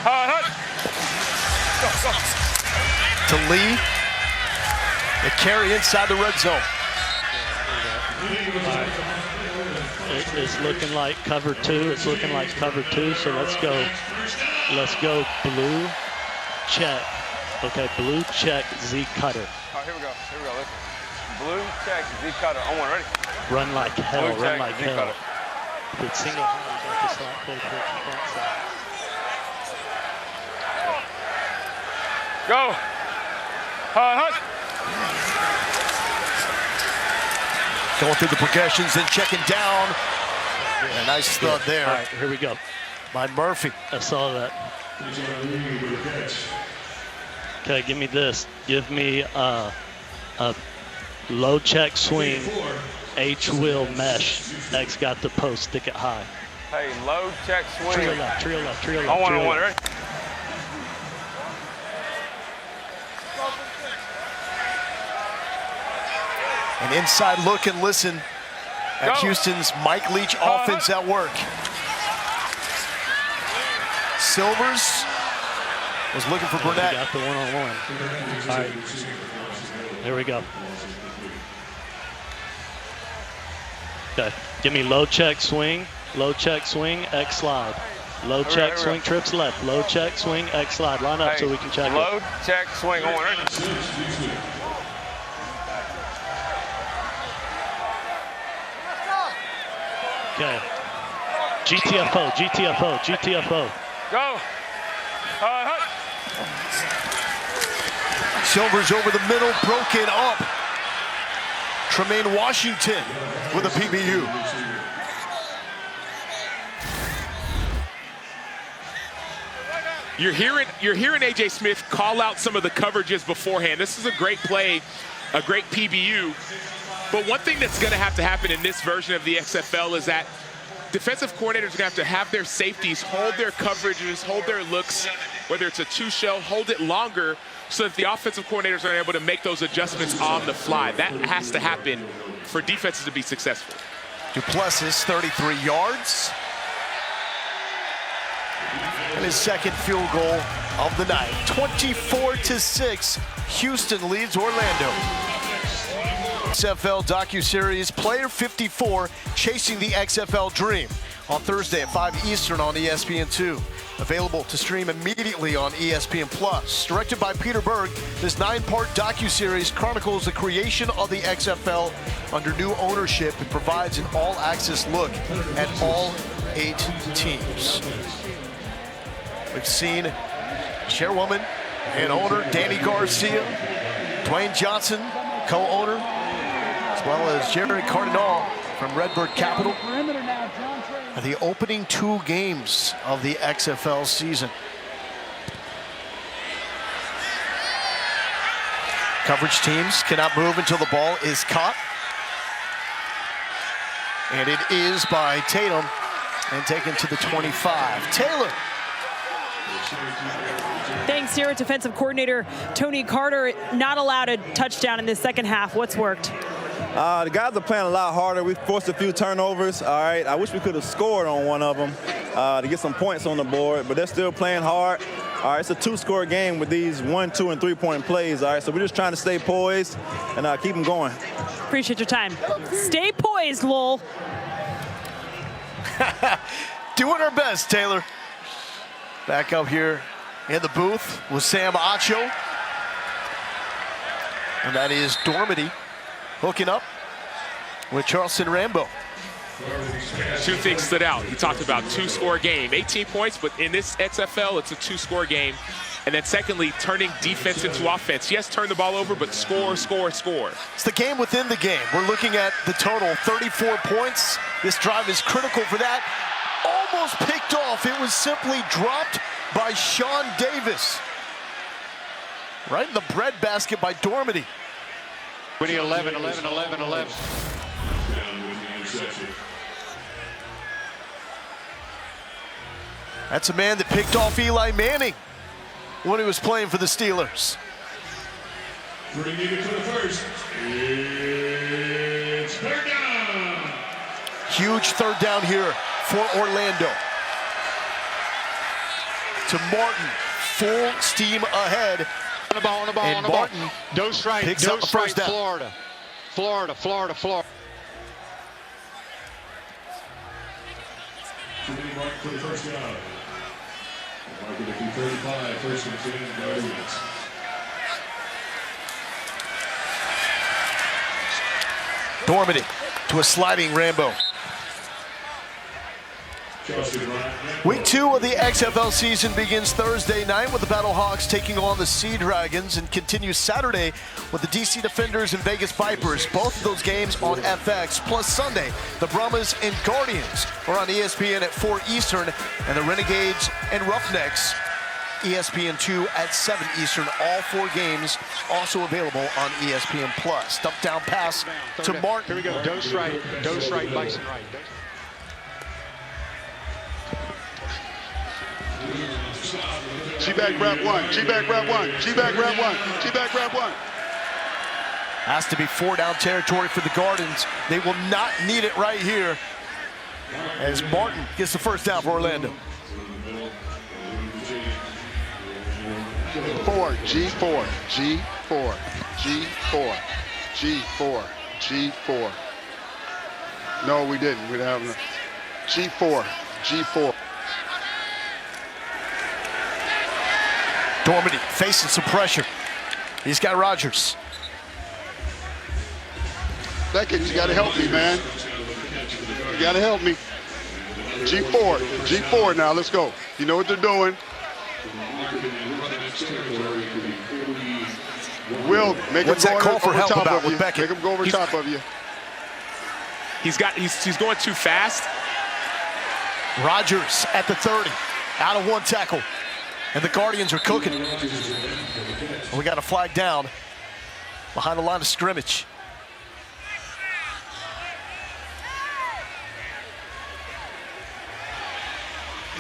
Hut. To Lee. The carry inside the red zone. It's looking like cover 2. It's looking like cover 2. So let's go blue check. Okay, blue check Z cutter. All right, here we go. Listen. Blue check Z cutter. I'm on. Ready? Run like hell. Blue Run check, like Z hell. cutter. If it's single handed, got the slot play front side. Go. Hut. Going through the progressions, then checking down. A nice stud there. All right, here we go. By Murphy. I saw that. Okay, give me this. Give me a low check swing, H wheel mesh. X got the post, stick it high. Hey, low check swing. Trio left. I want. Ready? An inside look and listen at Houston's Mike Leach offense at work. Silvers was looking for Burnett. Got the one-on-one. All right, here we go. Okay, give me low check swing, X slide. Low check swing, trips left. Low check swing, X slide. Line up so we can check it. Low check swing. I want. Ready? Okay. GTFO. Go. Silvers over the middle, broken up. Tremaine Washington with a PBU. You're hearing A.J. Smith call out some of the coverages beforehand. This is a great play, a great PBU. But one thing that's going to happen in this version of the XFL is that defensive coordinators are going to have their safeties hold their coverages, hold their looks, whether it's a two-shell, hold it longer so that the offensive coordinators are able to make those adjustments on the fly. That has to happen for defenses to be successful. Duplessis, 33 yards. And his second field goal of the night. 24-6, Houston leads Orlando. XFL docuseries Player 54 Chasing the XFL Dream on Thursday at 5 Eastern on ESPN2. Available to stream immediately on ESPN+. Directed by Peter Berg, this 9-part docuseries chronicles the creation of the XFL under new ownership and provides an all-access look at all 8 teams. We've seen chairwoman and owner Danny Garcia, Dwayne Johnson, co-owner, as well as Jerry Cardinal from Redbird Capital. The opening 2 games of the XFL season. Coverage teams cannot move until the ball is caught. And it is by Tatum and taken to the 25. Taylor. Thanks, here at defensive coordinator Tony Carter. Not allowed a touchdown in the second half. What's worked? The guys are playing a lot harder. We forced a few turnovers. All right, I wish we could have scored on one of them to get some points on the board, but they're still playing hard. All right, it's a 2-score game with these 1, 2, and 3-point plays. All right, so we're just trying to stay poised and keep them going. Appreciate your time. Stay poised, Lowell. Doing our best, Taylor. Back up here in the booth with Sam Acho. And that is Dormady hooking up with Charleston Rambo. Two things stood out. He talked about two-score game, 18 points, but in this XFL, it's a two-score game. And then secondly, turning defense into offense. Yes, turn the ball over, but score, score, score. It's the game within the game. We're looking at the total, 34 points. This drive is critical for that. Almost picked off. It was simply dropped by Sean Davis. Right in the breadbasket by Dormady. 11, 11, 11, 11. That's a man that picked off Eli Manning when he was playing for the Steelers. Bringing it for the first, it's third down. Huge third down here for Orlando. To Martin, full steam ahead. On the ball, on the ball, and on the Martin ball. Dose right, picks up the first down. Florida. Florida, Florida, Florida. Mark for the first down. Mark with the 35, first and 10, Guardians. Dormady to a sliding Rambo. Week 2 of the XFL season begins Thursday night with the Battlehawks taking on the Sea Dragons and continues Saturday with the DC Defenders and Vegas Vipers. Both of those games on FX, plus Sunday, the Brahmas and Guardians are on ESPN at 4 Eastern, and the Renegades and Roughnecks, ESPN2 at 7 Eastern. All 4 games also available on ESPN+. Dump down pass to Martin. Here we go, dose right, Bison right. G-back grab one, G-back grab one, G-back grab one, G-back grab one. Has to be 4 down territory for the Guardians. They will not need it right here as Martin gets the first down for Orlando. G4, G4, G4, G4, G4. No, we didn't. We didn't have enough. G4, G4. Dormady facing some pressure. He's got Rodgers. Beckett, you got to help me, man. You got to help me. G4, G4 now. Let's go. You know what they're doing. Will, make What's him that go call for over help top about of with you. Beckett? Make him go over top of you. He's going too fast. Rodgers at the 30, out of 1 tackle. And the Guardians are cooking. We got a flag down behind the line of scrimmage.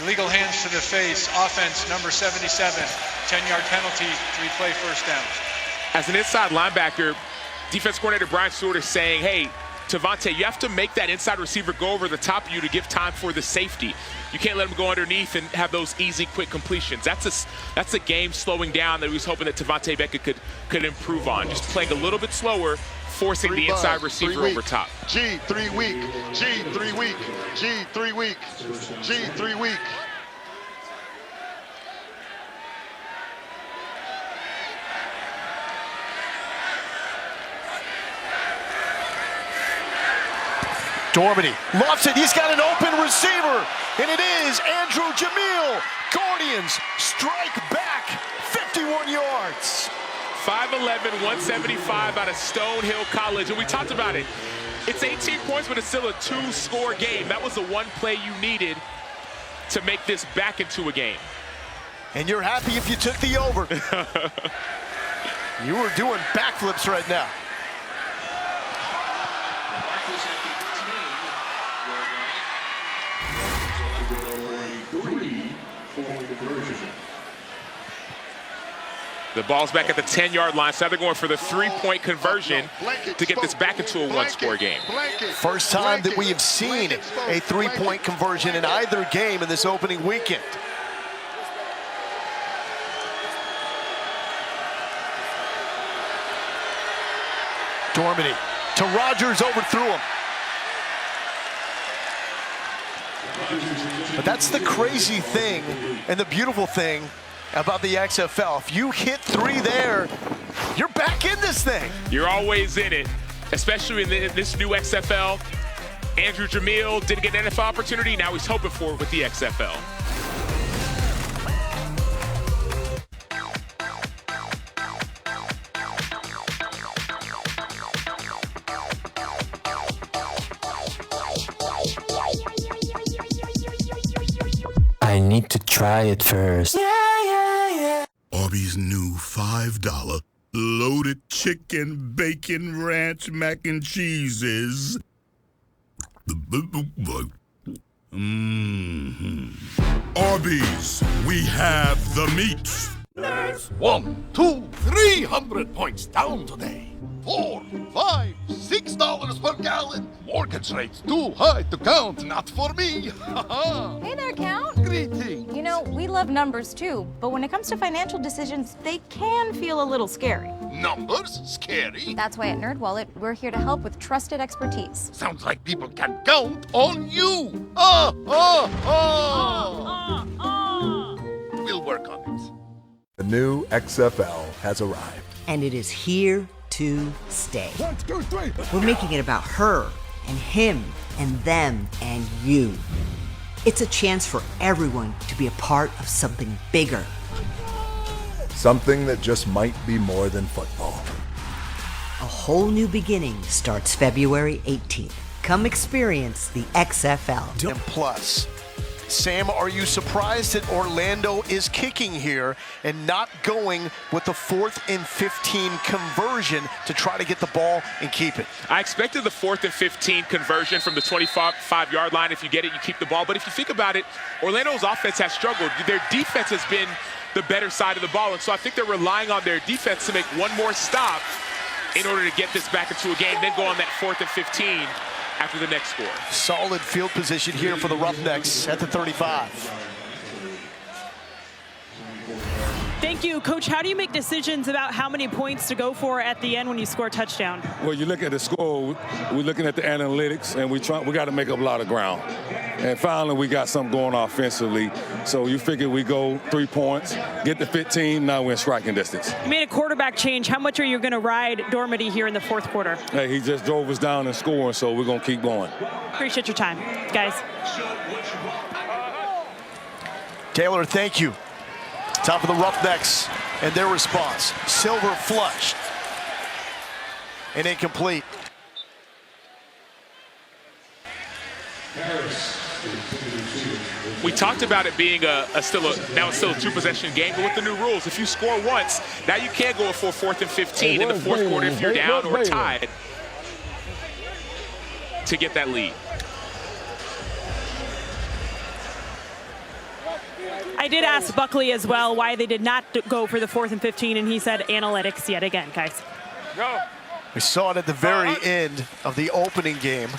Illegal hands to the face, offense number 77, 10-yard penalty, 3-play first down. As an inside linebacker, defense coordinator Brian Stewart is saying, hey, Tavante, you have to make that inside receiver go over the top of you to give time for the safety. You can't let him go underneath and have those easy, quick completions. That's a game slowing down that he was hoping that Tavante Beckett could improve on. Just playing a little bit slower, forcing the inside receiver over top. G, 3 week, G, 3 week, G, 3 week, G, 3 week. Dormady lofts it. He's got an open receiver, and it is Andrew Jamil. Guardians strike back 51 yards. 5'11", 175 out of Stonehill College, and we talked about it. It's 18 points, but it's still a 2-score game. That was the one play you needed to make this back into a game. And you're happy if you took the over. You were doing backflips right now. The ball's back at the 10-yard line, so they're going for the 3-point conversion to get this back into a 1-score game. First time that we have seen a 3-point conversion in either game in this opening weekend. Dormady to Rodgers, overthrew him. But that's the crazy thing and the beautiful thing about the XFL. If you hit 3 there, you're back in this thing. You're always in it, especially in this new XFL. Andrew Jamil didn't get an NFL opportunity. Now he's hoping for it with the XFL. I need to try it first. Arby's new $5 loaded chicken bacon ranch mac and cheese is. Arby's, we have the meats. Nerds. 1, 2, 300 points down today. 4, 5, $6 per gallon. Mortgage rates too high to count. Not for me. Hey there, Count. Greetings. You know, we love numbers too, but when it comes to financial decisions, they can feel a little scary. Numbers? Scary? That's why at NerdWallet, we're here to help with trusted expertise. Sounds like people can count on you. We'll work on it. The new XFL has arrived. And it is here to stay. 1, 2, 3. We're making it about her and him and them and you. It's a chance for everyone to be a part of something bigger. Something that just might be more than football. A whole new beginning starts February 18th. Come experience the XFL. And plus, Sam, are you surprised that Orlando is kicking here and not going with the 4th and 15 conversion to try to get the ball and keep it? I expected the 4th and 15 conversion from the 25-yard line. If you get it, you keep the ball. But if you think about it, Orlando's offense has struggled. Their defense has been the better side of the ball. And so I think they're relying on their defense to make one more stop in order to get this back into a game, then go on that 4th and 15 after the next score. Solid field position here for the Roughnecks at the 35. Thank you, Coach. How do you make decisions about how many points to go for at the end when you score a touchdown? Well, you look at the score, we're looking at the analytics, and we got to make up a lot of ground. And finally, we got something going offensively. So you figure we go 3 points, get to 15, now we're in striking distance. You made a quarterback change. How much are you going to ride Dormady here in the 4th quarter? Hey, he just drove us down and scoring, so we're going to keep going. Appreciate your time, guys. Taylor, thank you. Top of the Roughnecks and their response. Silver flushed and incomplete. We talked about it being now it's still a 2-possession game, but with the new rules, if you score once, now you can't go for 4th and 15 in the 4th quarter if you're down or tied to get that lead. I did ask Buckley as well why they did not go for the 4th and 15, and he said analytics yet again, guys. Go. We saw it at the very end of the opening game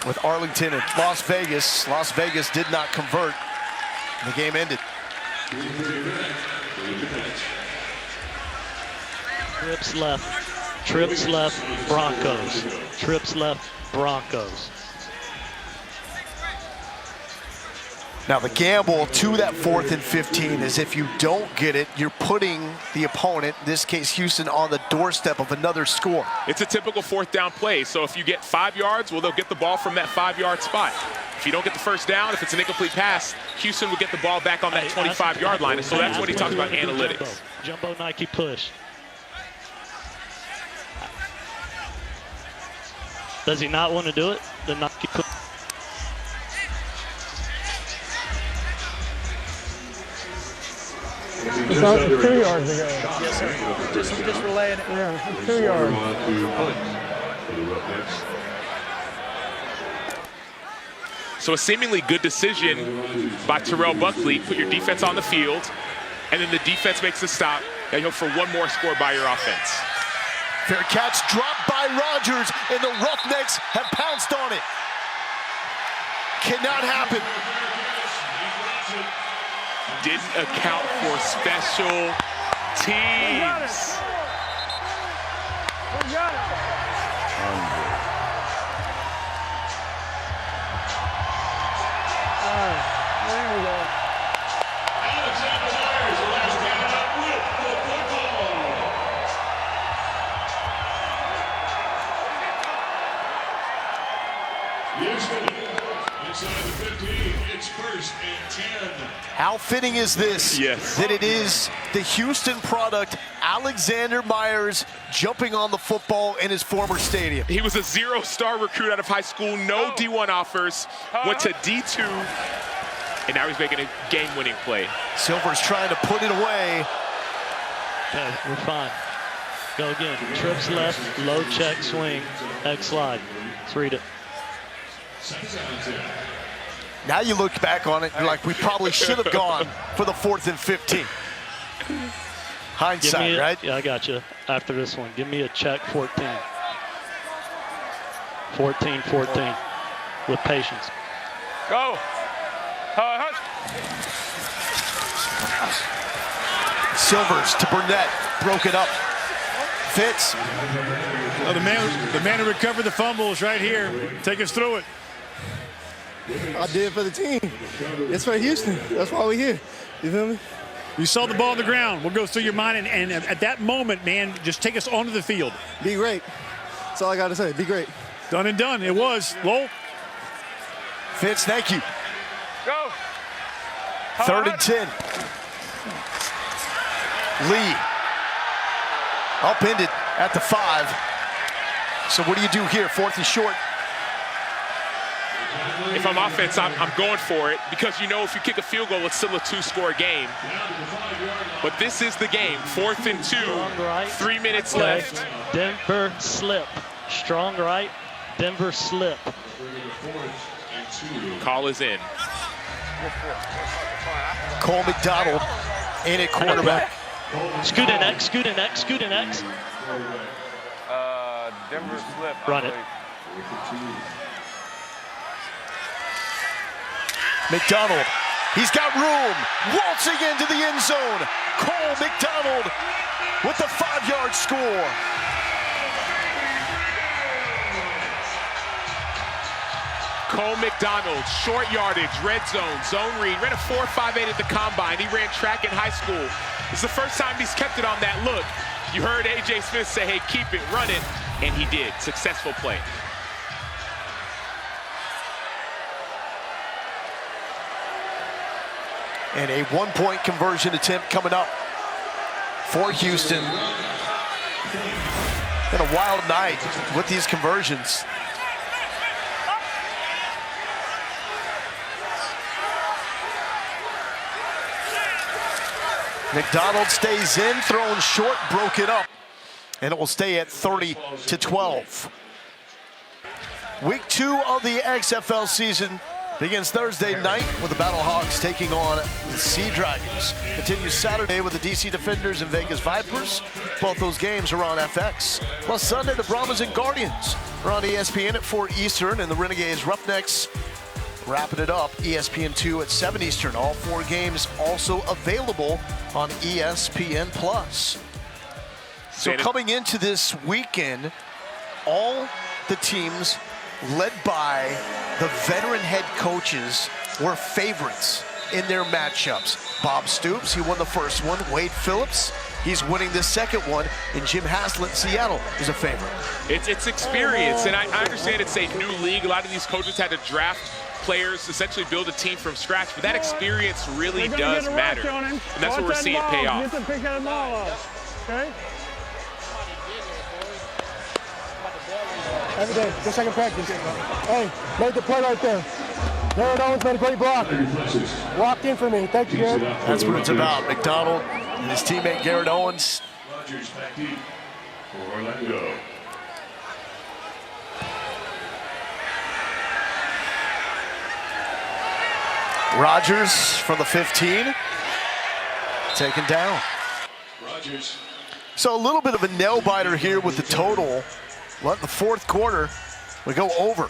with Arlington and Las Vegas. Las Vegas did not convert. The game ended. Trips left, Broncos. Trips left, Broncos. Now the gamble to that 4th and 15 is if you don't get it, you're putting the opponent, in this case Houston, on the doorstep of another score. It's a typical 4th down play. So if you get 5 yards, well, they'll get the ball from that 5-yard spot. If you don't get the first down, if it's an incomplete pass, Houston will get the ball back on that 25-yard line. And so that's what he talks about analytics. Jumbo Nike push. Does he not want to do it? The Nike push. It's not 2 yards ago. Yes, sir. Just relaying it. Yeah, 2 yards. So a seemingly good decision by Terrell Buckley. Put your defense on the field, and then the defense makes a stop. Now you hope for one more score by your offense. Fair catch dropped by Rodgers, and the Roughnecks have pounced on it. Cannot happen. Didn't account for special teams. There we go. How fitting is this? Yes. That it is the Houston product, Alexander Myers, jumping on the football in his former stadium. He was a 0-star recruit out of high school, no D1 offers, went to D2, and now he's making a game-winning play. Silver's trying to put it away. Okay, we're fine. Go again. Trips left, low check, swing, X slide. Let's read it. Now you look back on it, you're like, we probably should have gone for the 4th and 15. Hindsight, right? Yeah, I got you. After this one, give me a check 14. 14, with patience. Go. Silvers to Burnett, broken up. Fitz. Oh, the man who recovered the fumble is right here. Take us through it. I did it for the team. It's for Houston. That's why we're here. You feel me? You saw the ball on the ground. What goes through your mind? And at that moment, man, just take us onto the field. Be great. That's all I got to say. Be great. Done and done. It was. Lowell. Fitz, thank you. Go. 3rd and 10. Lee. Upended at the 5. So what do you do here? 4th and short. If I'm offense, I'm going for it because you know if you kick a field goal, it's still a 2-score game. But this is the game. 4th and 2, 3 minutes left. Denver slip. Strong right, Denver slip. Call is in. Cole McDonald in at quarterback. Scoot in X, scoot in X, scoot in X. Denver slip. Run it. McDonald, he's got room, waltzing into the end zone. Cole McDonald with the 5-yard score. Cole McDonald, short yardage, red zone, zone read, ran a 4.58 at the combine. He ran track in high school. It's the first time he's kept it on that look. You heard A.J. Smith say, hey, keep it, run it, and he did. Successful play. And a 1-point conversion attempt coming up for Houston. Been a wild night with these conversions. McDonald stays in, thrown short, broke it up, and it will stay at 30-12. Week 2 of the XFL season begins Thursday night with the Battlehawks taking on the Sea Dragons. Continues Saturday with the DC Defenders and Vegas Vipers. Both those games are on FX. Plus Sunday, the Brahmas and Guardians are on ESPN at 4 Eastern, and the Renegades Roughnecks wrapping it up, ESPN2 at 7 Eastern. All 4 games also available on ESPN+. So coming into this weekend, all the teams led by the veteran head coaches were favorites in their matchups. Bob Stoops, he won the first one. Wade Phillips, he's winning the second one. And Jim Haslett, Seattle, is a favorite. It's experience, and I understand it's a new league. A lot of these coaches had to draft players, essentially build a team from scratch, but that experience really does matter. And that's what we're seeing pay off. Get the pick that ball off, okay? Every day, just like in practice. Hey, make the play right there. Garrett Owens made a great block. Walked in for me. Thank you, Garrett. That's what it's about. McDonald and his teammate Garrett Owens. Orlando. Rodgers from the 15. Taken down. Rodgers. So a little bit of a nail biter here with the total. But in the fourth quarter, we go over.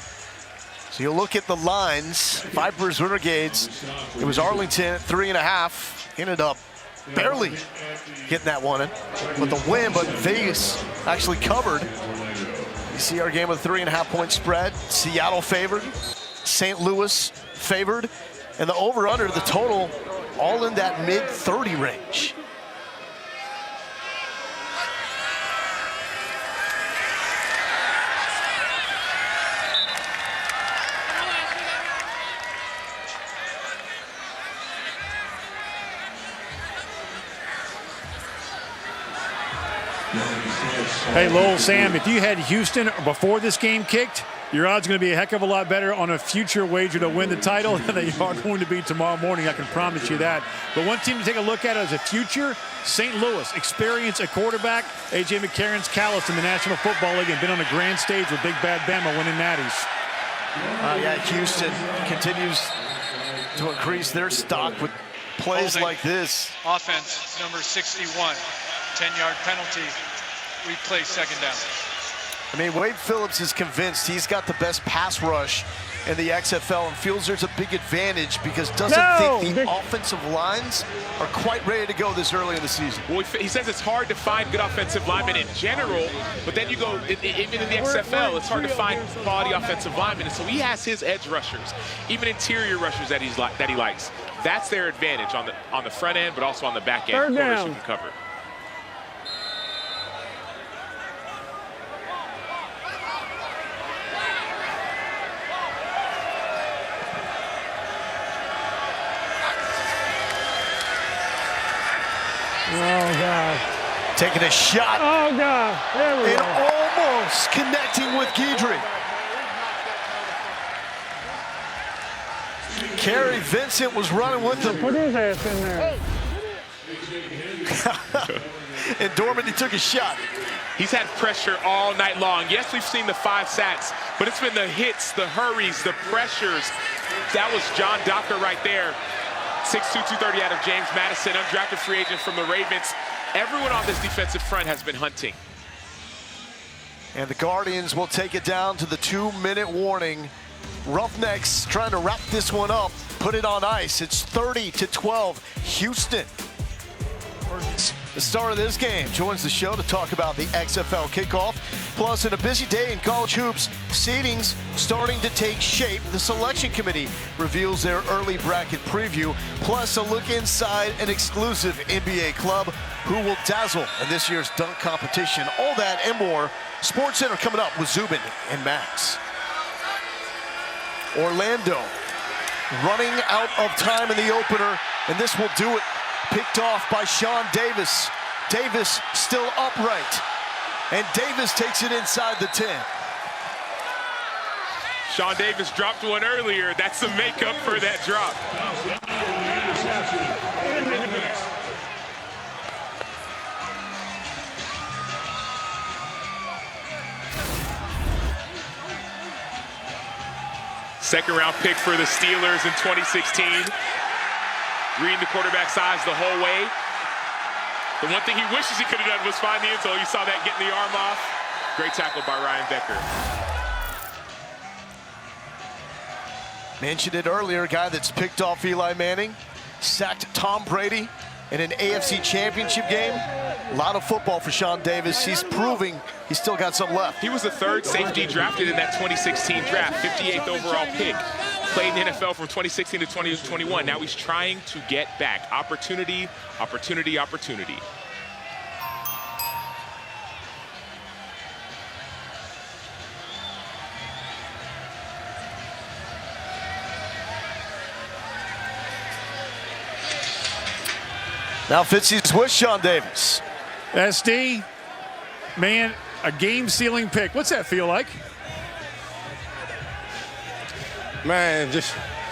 So you look at the lines, Vipers, Renegades. It was Arlington at 3.5. Ended up barely getting that one in. But the win, but Vegas actually covered. You see our game with a 3.5-point spread. Seattle favored. St. Louis favored. And the over-under, the total, all in that mid-30 range. Hey, Lowell, Sam, if you had Houston before this game kicked, your odds are going to be a heck of a lot better on a future wager to win the title than they are going to be tomorrow morning. I can promise you that. But one team to take a look at as a future, St. Louis. Experience at quarterback. A.J. McCarron's calloused in the National Football League and been on a grand stage with Big Bad Bama winning natties. Yeah, Houston continues to increase their stock with plays like this. Offense, number 61, 10-yard penalty. Replay second down. I mean, Wade Phillips is convinced he's got the best pass rush in the XFL and feels there's a big advantage because doesn't think the offensive lines are quite ready to go this early in the season. Well, he says it's hard to find good offensive linemen in general, but then you go, even in the XFL, it's hard to find quality offensive linemen. And so he has his edge rushers, even interior rushers that he likes. That's their advantage on the front end, but also on the back end. Corners who can cover. Oh, God. Taking a shot. Oh, God. There we and go. almost connecting with Guidry. Kerry Vincent was running with him. Put his ass in there. And Dorman, he took a shot. He's had pressure all night long. Yes, we've seen the 5 sacks, but it's been the hits, the hurries, the pressures. That was John Docker right there. 6'2", 230 out of James Madison, undrafted free agent from the Ravens. Everyone on this defensive front has been hunting. And the Guardians will take it down to the 2-minute warning. Roughnecks trying to wrap this one up, put it on ice. It's 30-12, Houston. The star of this game joins the show to talk about the XFL kickoff. Plus, in a busy day in college hoops, seedings starting to take shape. The selection committee reveals their early bracket preview, plus a look inside an exclusive NBA club who will dazzle in this year's dunk competition. All that and more. Sports Center coming up with Zubin and Max. Orlando running out of time in the opener, and this will do it. Picked off by Sean Davis. Davis still upright. And Davis takes it inside the 10. Sean Davis dropped one earlier. That's the makeup for that drop. Second-round pick for the Steelers in 2016. Reading the quarterback's eyes the whole way. The one thing he wishes he could have done was find the end zone. You saw that getting the arm off. Great tackle by Ryan Becker. Mentioned it earlier, a guy that's picked off Eli Manning, sacked Tom Brady in an AFC championship game. A lot of football for Sean Davis. He's proving he's still got some left. He was the 3rd safety drafted in that 2016 draft, 58th overall pick. Played in the NFL from 2016 to 2021. Now he's trying to get back. Opportunity, opportunity, opportunity. Now Fitzy's with Sean Davis. SD, man, a game-sealing pick. What's that feel like? Man,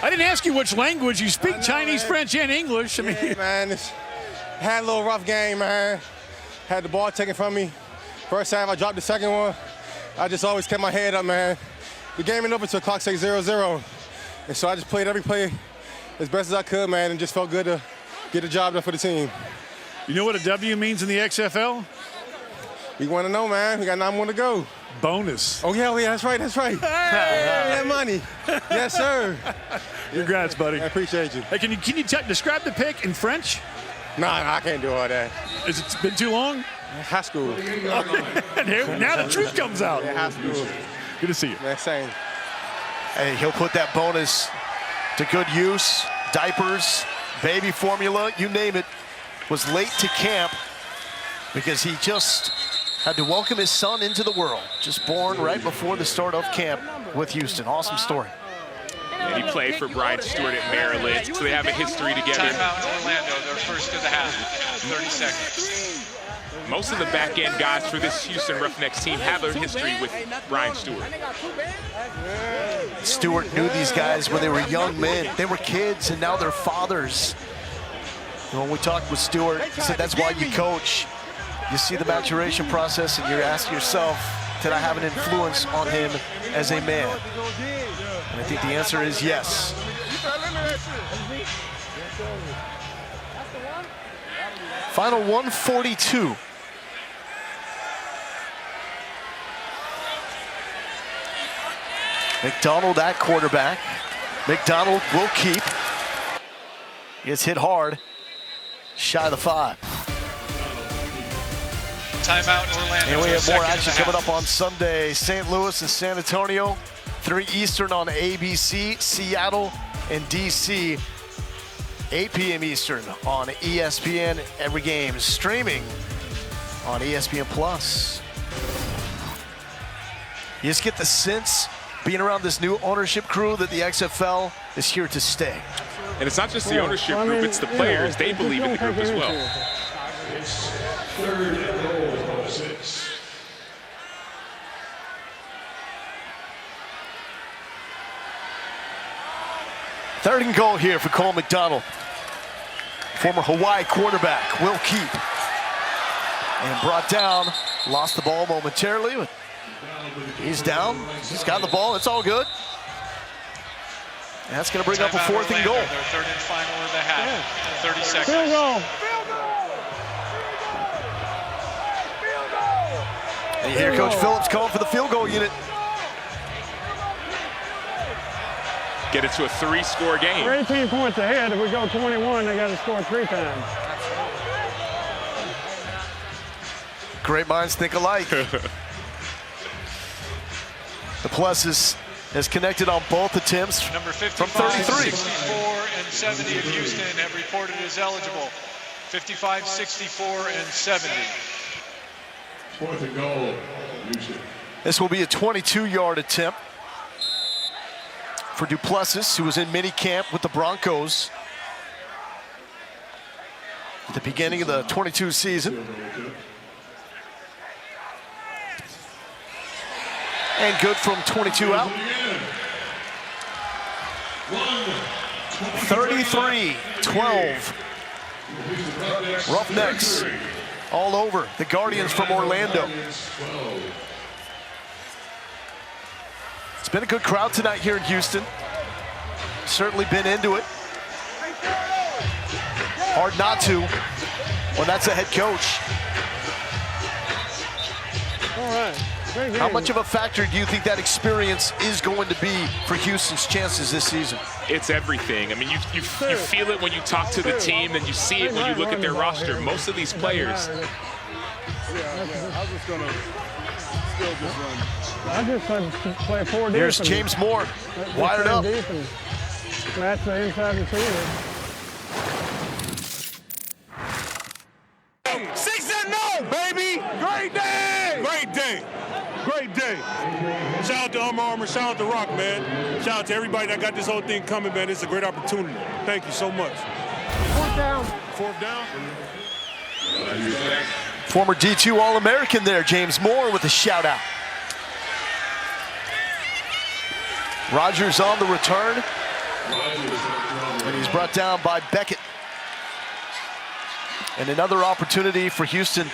I didn't ask you which language you speak. Chinese, French, and English. I mean, yeah, man, had a little rough game, man. Had the ball taken from me. First half, I dropped the second one. I just always kept my head up, man. The game went over until the clock said 0-0. And so I just played every play as best as I could, man, and just felt good to get the job done for the team. You know what a W means in the XFL? We want to know, man. We got 9 more to go. Bonus. Oh, yeah, that's right. Hey, that money. Yes, sir. Congrats, buddy. I appreciate you. Hey, can you describe the pick in French? Nah, I can't do all that. Has it been too long? High school. Now the truth comes out. Yeah, high school. Good to see you. Man, same. Hey, he'll put that bonus to good use. Diapers, baby formula, you name it. Was late to camp because he just had to welcome his son into the world. Just born right before the start of camp with Houston. Awesome story. And he played for Brian Stewart at Maryland, so they have a history together. Timeout in Orlando, their first of the half. 30 seconds. Most of the back-end guys for this Houston Roughnecks team have a history with Brian Stewart. Stewart knew these guys when they were young men. They were kids, and now they're fathers. And when we talked with Stewart, he said that's why you coach. You see the maturation process, and you're asking yourself, did I have an influence on him as a man? And I think the answer is yes. Final 142. McDonald at quarterback. McDonald will keep. Gets hit hard. Shy of the 5. Timeout, Orlando. And we have more action coming up on Sunday. St. Louis and San Antonio. 3 Eastern on ABC. Seattle and DC. 8 p.m. Eastern on ESPN. Every game streaming on ESPN Plus. You just get the sense, being around this new ownership crew, that the XFL is here to stay. And it's not just the ownership group, it's the players. They believe in the group as well. It's 3rd and goal, 6. Third and goal here for Cole McDonald. Former Hawaii quarterback will keep. And brought down, lost the ball momentarily, but he's down. He's got the ball, it's all good. And that's gonna bring up a 4th and goal. Their 3rd and final of the half. 30 seconds. Field goal. And you hear Coach Phillips calling for the field goal unit. Get it to a 3-score game. We're 18 points ahead. If we go 21, they got to score 3 times. Great minds think alike. The Pluses has connected on both attempts. Number from 55, 33. 64, and 70 of Houston have reported as eligible. 55, 64, and 70. 4th and goal, Houston. This will be a 22-yard attempt for Duplessis, who was in mini-camp with the Broncos at the beginning of the 22 season. And good from 22 out. 33-12. Roughnecks all over the Guardians from Orlando. It's been a good crowd tonight here in Houston. Certainly been into it. Hard not to when that's a head coach. All right. How much of a factor do you think that experience is going to be for Houston's chances this season? It's everything. I mean, you feel it when you talk to the team, and you see it when you look at their roster. Most of these players. I just want to play 4 deep. Here's James Moore, wired up. Match the inside receiver. 6-0, baby! Great day! Great day! Great day. Shout out to Under Armour, shout out to Rock, man. Shout out to everybody that got this whole thing coming, man. It's a great opportunity. Thank you so much. 4th down. 4th down. Former D2 All-American there, James Moore, with a shout out. Rogers on the return. And he's brought down by Beckett. And another opportunity for Houston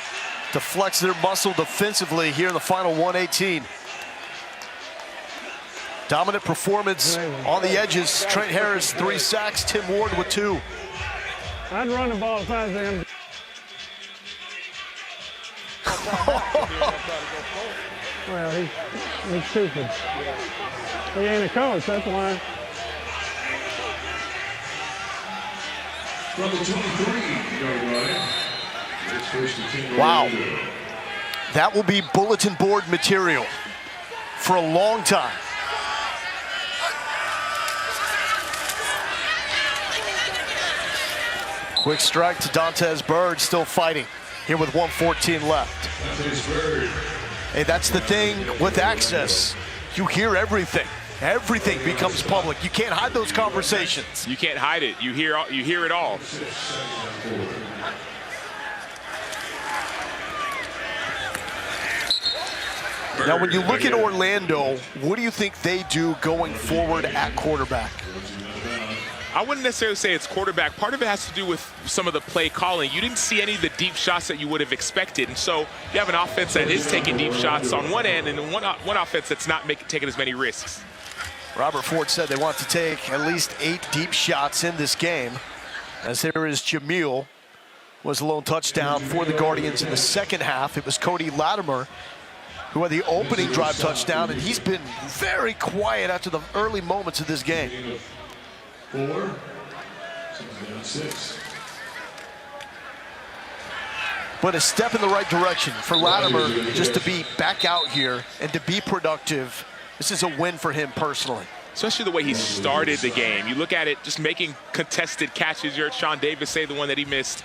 to flex their muscle defensively here in the final 118. Dominant performance on the edges. Trent Harris, 3 sacks. Tim Ward with 2. I'd run the ball as fast as him. Well, he's stupid. He ain't a coach, that's why. From the 23-yard line. Wow. That will be bulletin board material for a long time. Quick strike to Dantes Bird, still fighting here with 1:14 left. Hey, that's the thing with access. You hear everything. Everything becomes public. You can't hide those conversations. You can't hide it. You hear it all. Now, when you look at Orlando, what do you think they do going forward at quarterback? I wouldn't necessarily say it's quarterback. Part of it has to do with some of the play calling. You didn't see any of the deep shots that you would have expected. And so you have an offense that is taking deep shots on one end and one offense that's not taking as many risks. Robert Ford said they want to take at least 8 deep shots in this game. As there is Jamil, was a lone touchdown for the Guardians in the second half. It was Cody Latimer who had the opening drive touchdown, and he's been very quiet after the early moments of this game. 4, 6. But a step in the right direction for Latimer just to be back out here and to be productive. This is a win for him personally. Especially the way he started the game. You look at it, just making contested catches. You heard Sean Davis say the one that he missed.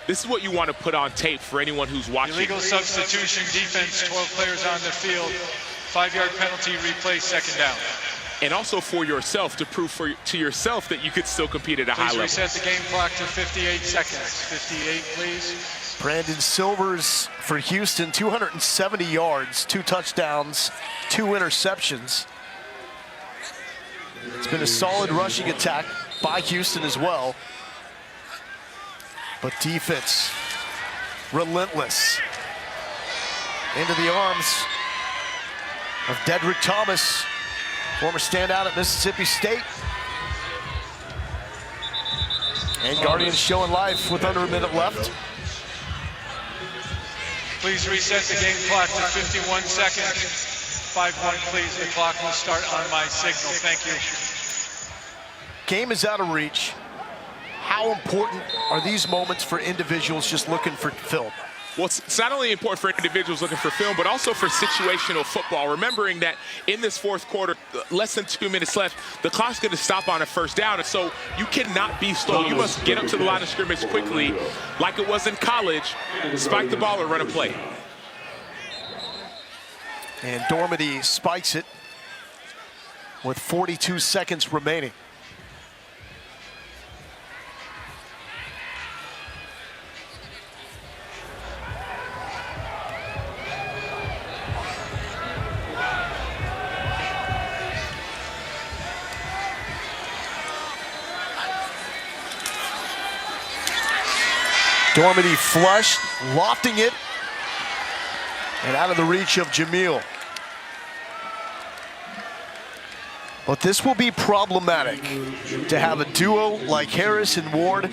This is what you want to put on tape for anyone who's watching. Illegal substitution, defense, 12 players on the field, 5-yard penalty, replay, second down. And also for yourself, to prove to yourself that you could still compete at a high level. Please reset the game clock to 58 seconds. 58, please. Brandon Silvers for Houston, 270 yards, 2 touchdowns, 2 interceptions. It's been a solid rushing attack by Houston as well. But defense, relentless. Into the arms of Dedrick Thomas, former standout at Mississippi State. And Guardians showing life with under a minute left. Please reset the game clock to 51 seconds. 5-1, please. The clock will start on my signal. Thank you. Game is out of reach. How important are these moments for individuals just looking for film? Well, it's not only important for individuals looking for film, but also for situational football. Remembering that in this fourth quarter, less than 2 minutes left, the clock's going to stop on a first down. And so you cannot be slow. You must get up to the line of scrimmage quickly, like it was in college, spike the ball or run a play. And Dormady spikes it with 42 seconds remaining. Dormady flushed, lofting it, and out of the reach of Jamil. But this will be problematic to have a duo like Harris and Ward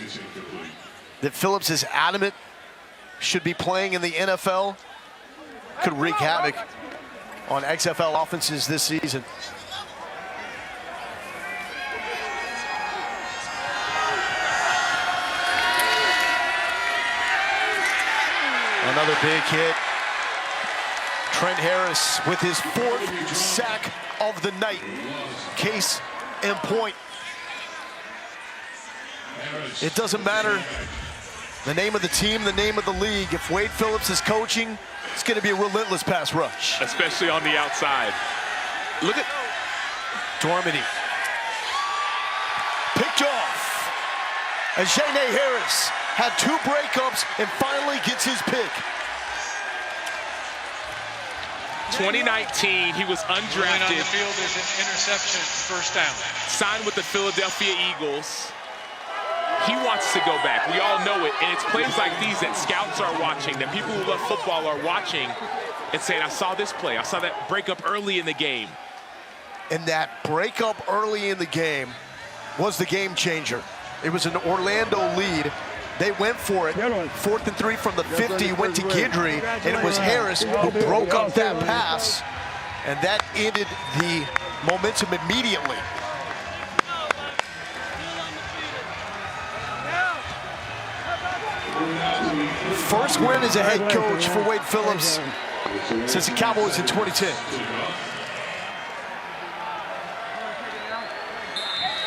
that Phillips is adamant should be playing in the NFL. Could wreak havoc on XFL offenses this season. Another big hit. Trent Harris with his 4th sack of the night. Case in point. It doesn't matter the name of the team, the name of the league. If Wade Phillips is coaching, it's going to be a relentless pass rush. Especially on the outside. Look at Dormady. Picked off. As Janae Harris had 2 breakups and finally gets his pick. 2019, he was undrafted. On the field is an interception, first down. Signed with the Philadelphia Eagles. He wants to go back. We all know it. And it's plays like these that scouts are watching, that people who love football are watching and saying, I saw this play. I saw that breakup early in the game. And that breakup early in the game was the game changer. It was an Orlando lead. They went for it. 4th and 3 from the 50, went to Guidry, and it was Harris who broke up that pass, and that ended the momentum immediately. First win as a head coach for Wade Phillips since the Cowboys in 2010.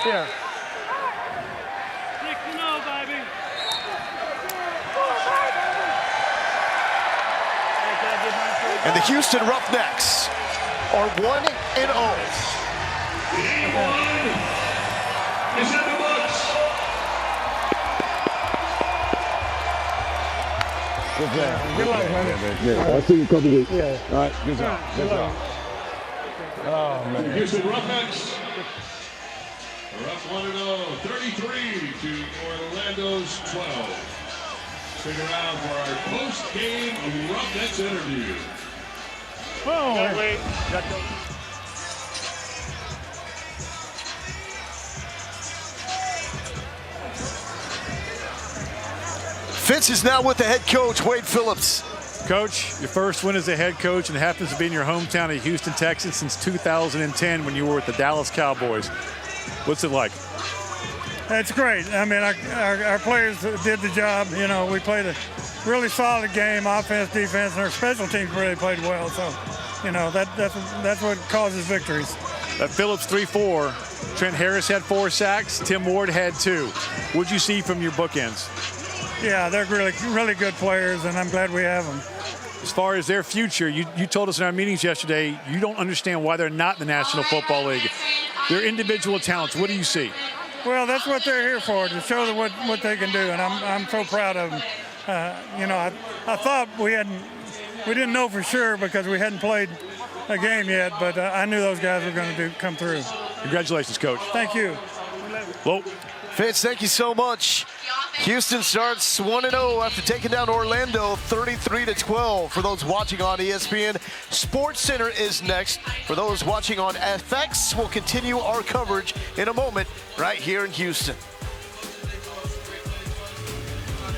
Yeah. And the Houston Roughnecks are 1-0. Good luck, brother. Yeah, I'll see you in a couple weeks. Yeah. All right, good job. Good job. Oh, man. Houston Roughnecks are up 1-0, 33 to Orlando's 12. Stick around for our post-game Roughnecks interview. Oh, wait. Fitz is now with the head coach, Wade Phillips. Coach, your first win as a head coach, and happens to be in your hometown of Houston, Texas since 2010 when you were with the Dallas Cowboys. What's it like? It's great. I mean, our players did the job. You know, we played a really solid game, offense, defense, and our special teams really played well. So, you know, that's what causes victories. Phillips 3-4. Trent Harris had 4 sacks. Tim Ward had 2. What'd you see from your bookends? Yeah, they're really good players, and I'm glad we have them. As far as their future, you told us in our meetings yesterday you don't understand why they're not in the National Football League. Their individual talents, what do you see? Well, that's what they're here for, to show them what they can do, and I'm so proud of them. You know, I thought we didn't know for sure because we hadn't played a game yet, but I knew those guys were going to come through. Congratulations, Coach. Thank you. Well, Fitz, thank you so much. Houston starts 1-0 after taking down Orlando 33-12. For those watching on ESPN, Sports Center is next. For those watching on FX, we'll continue our coverage in a moment right here in Houston.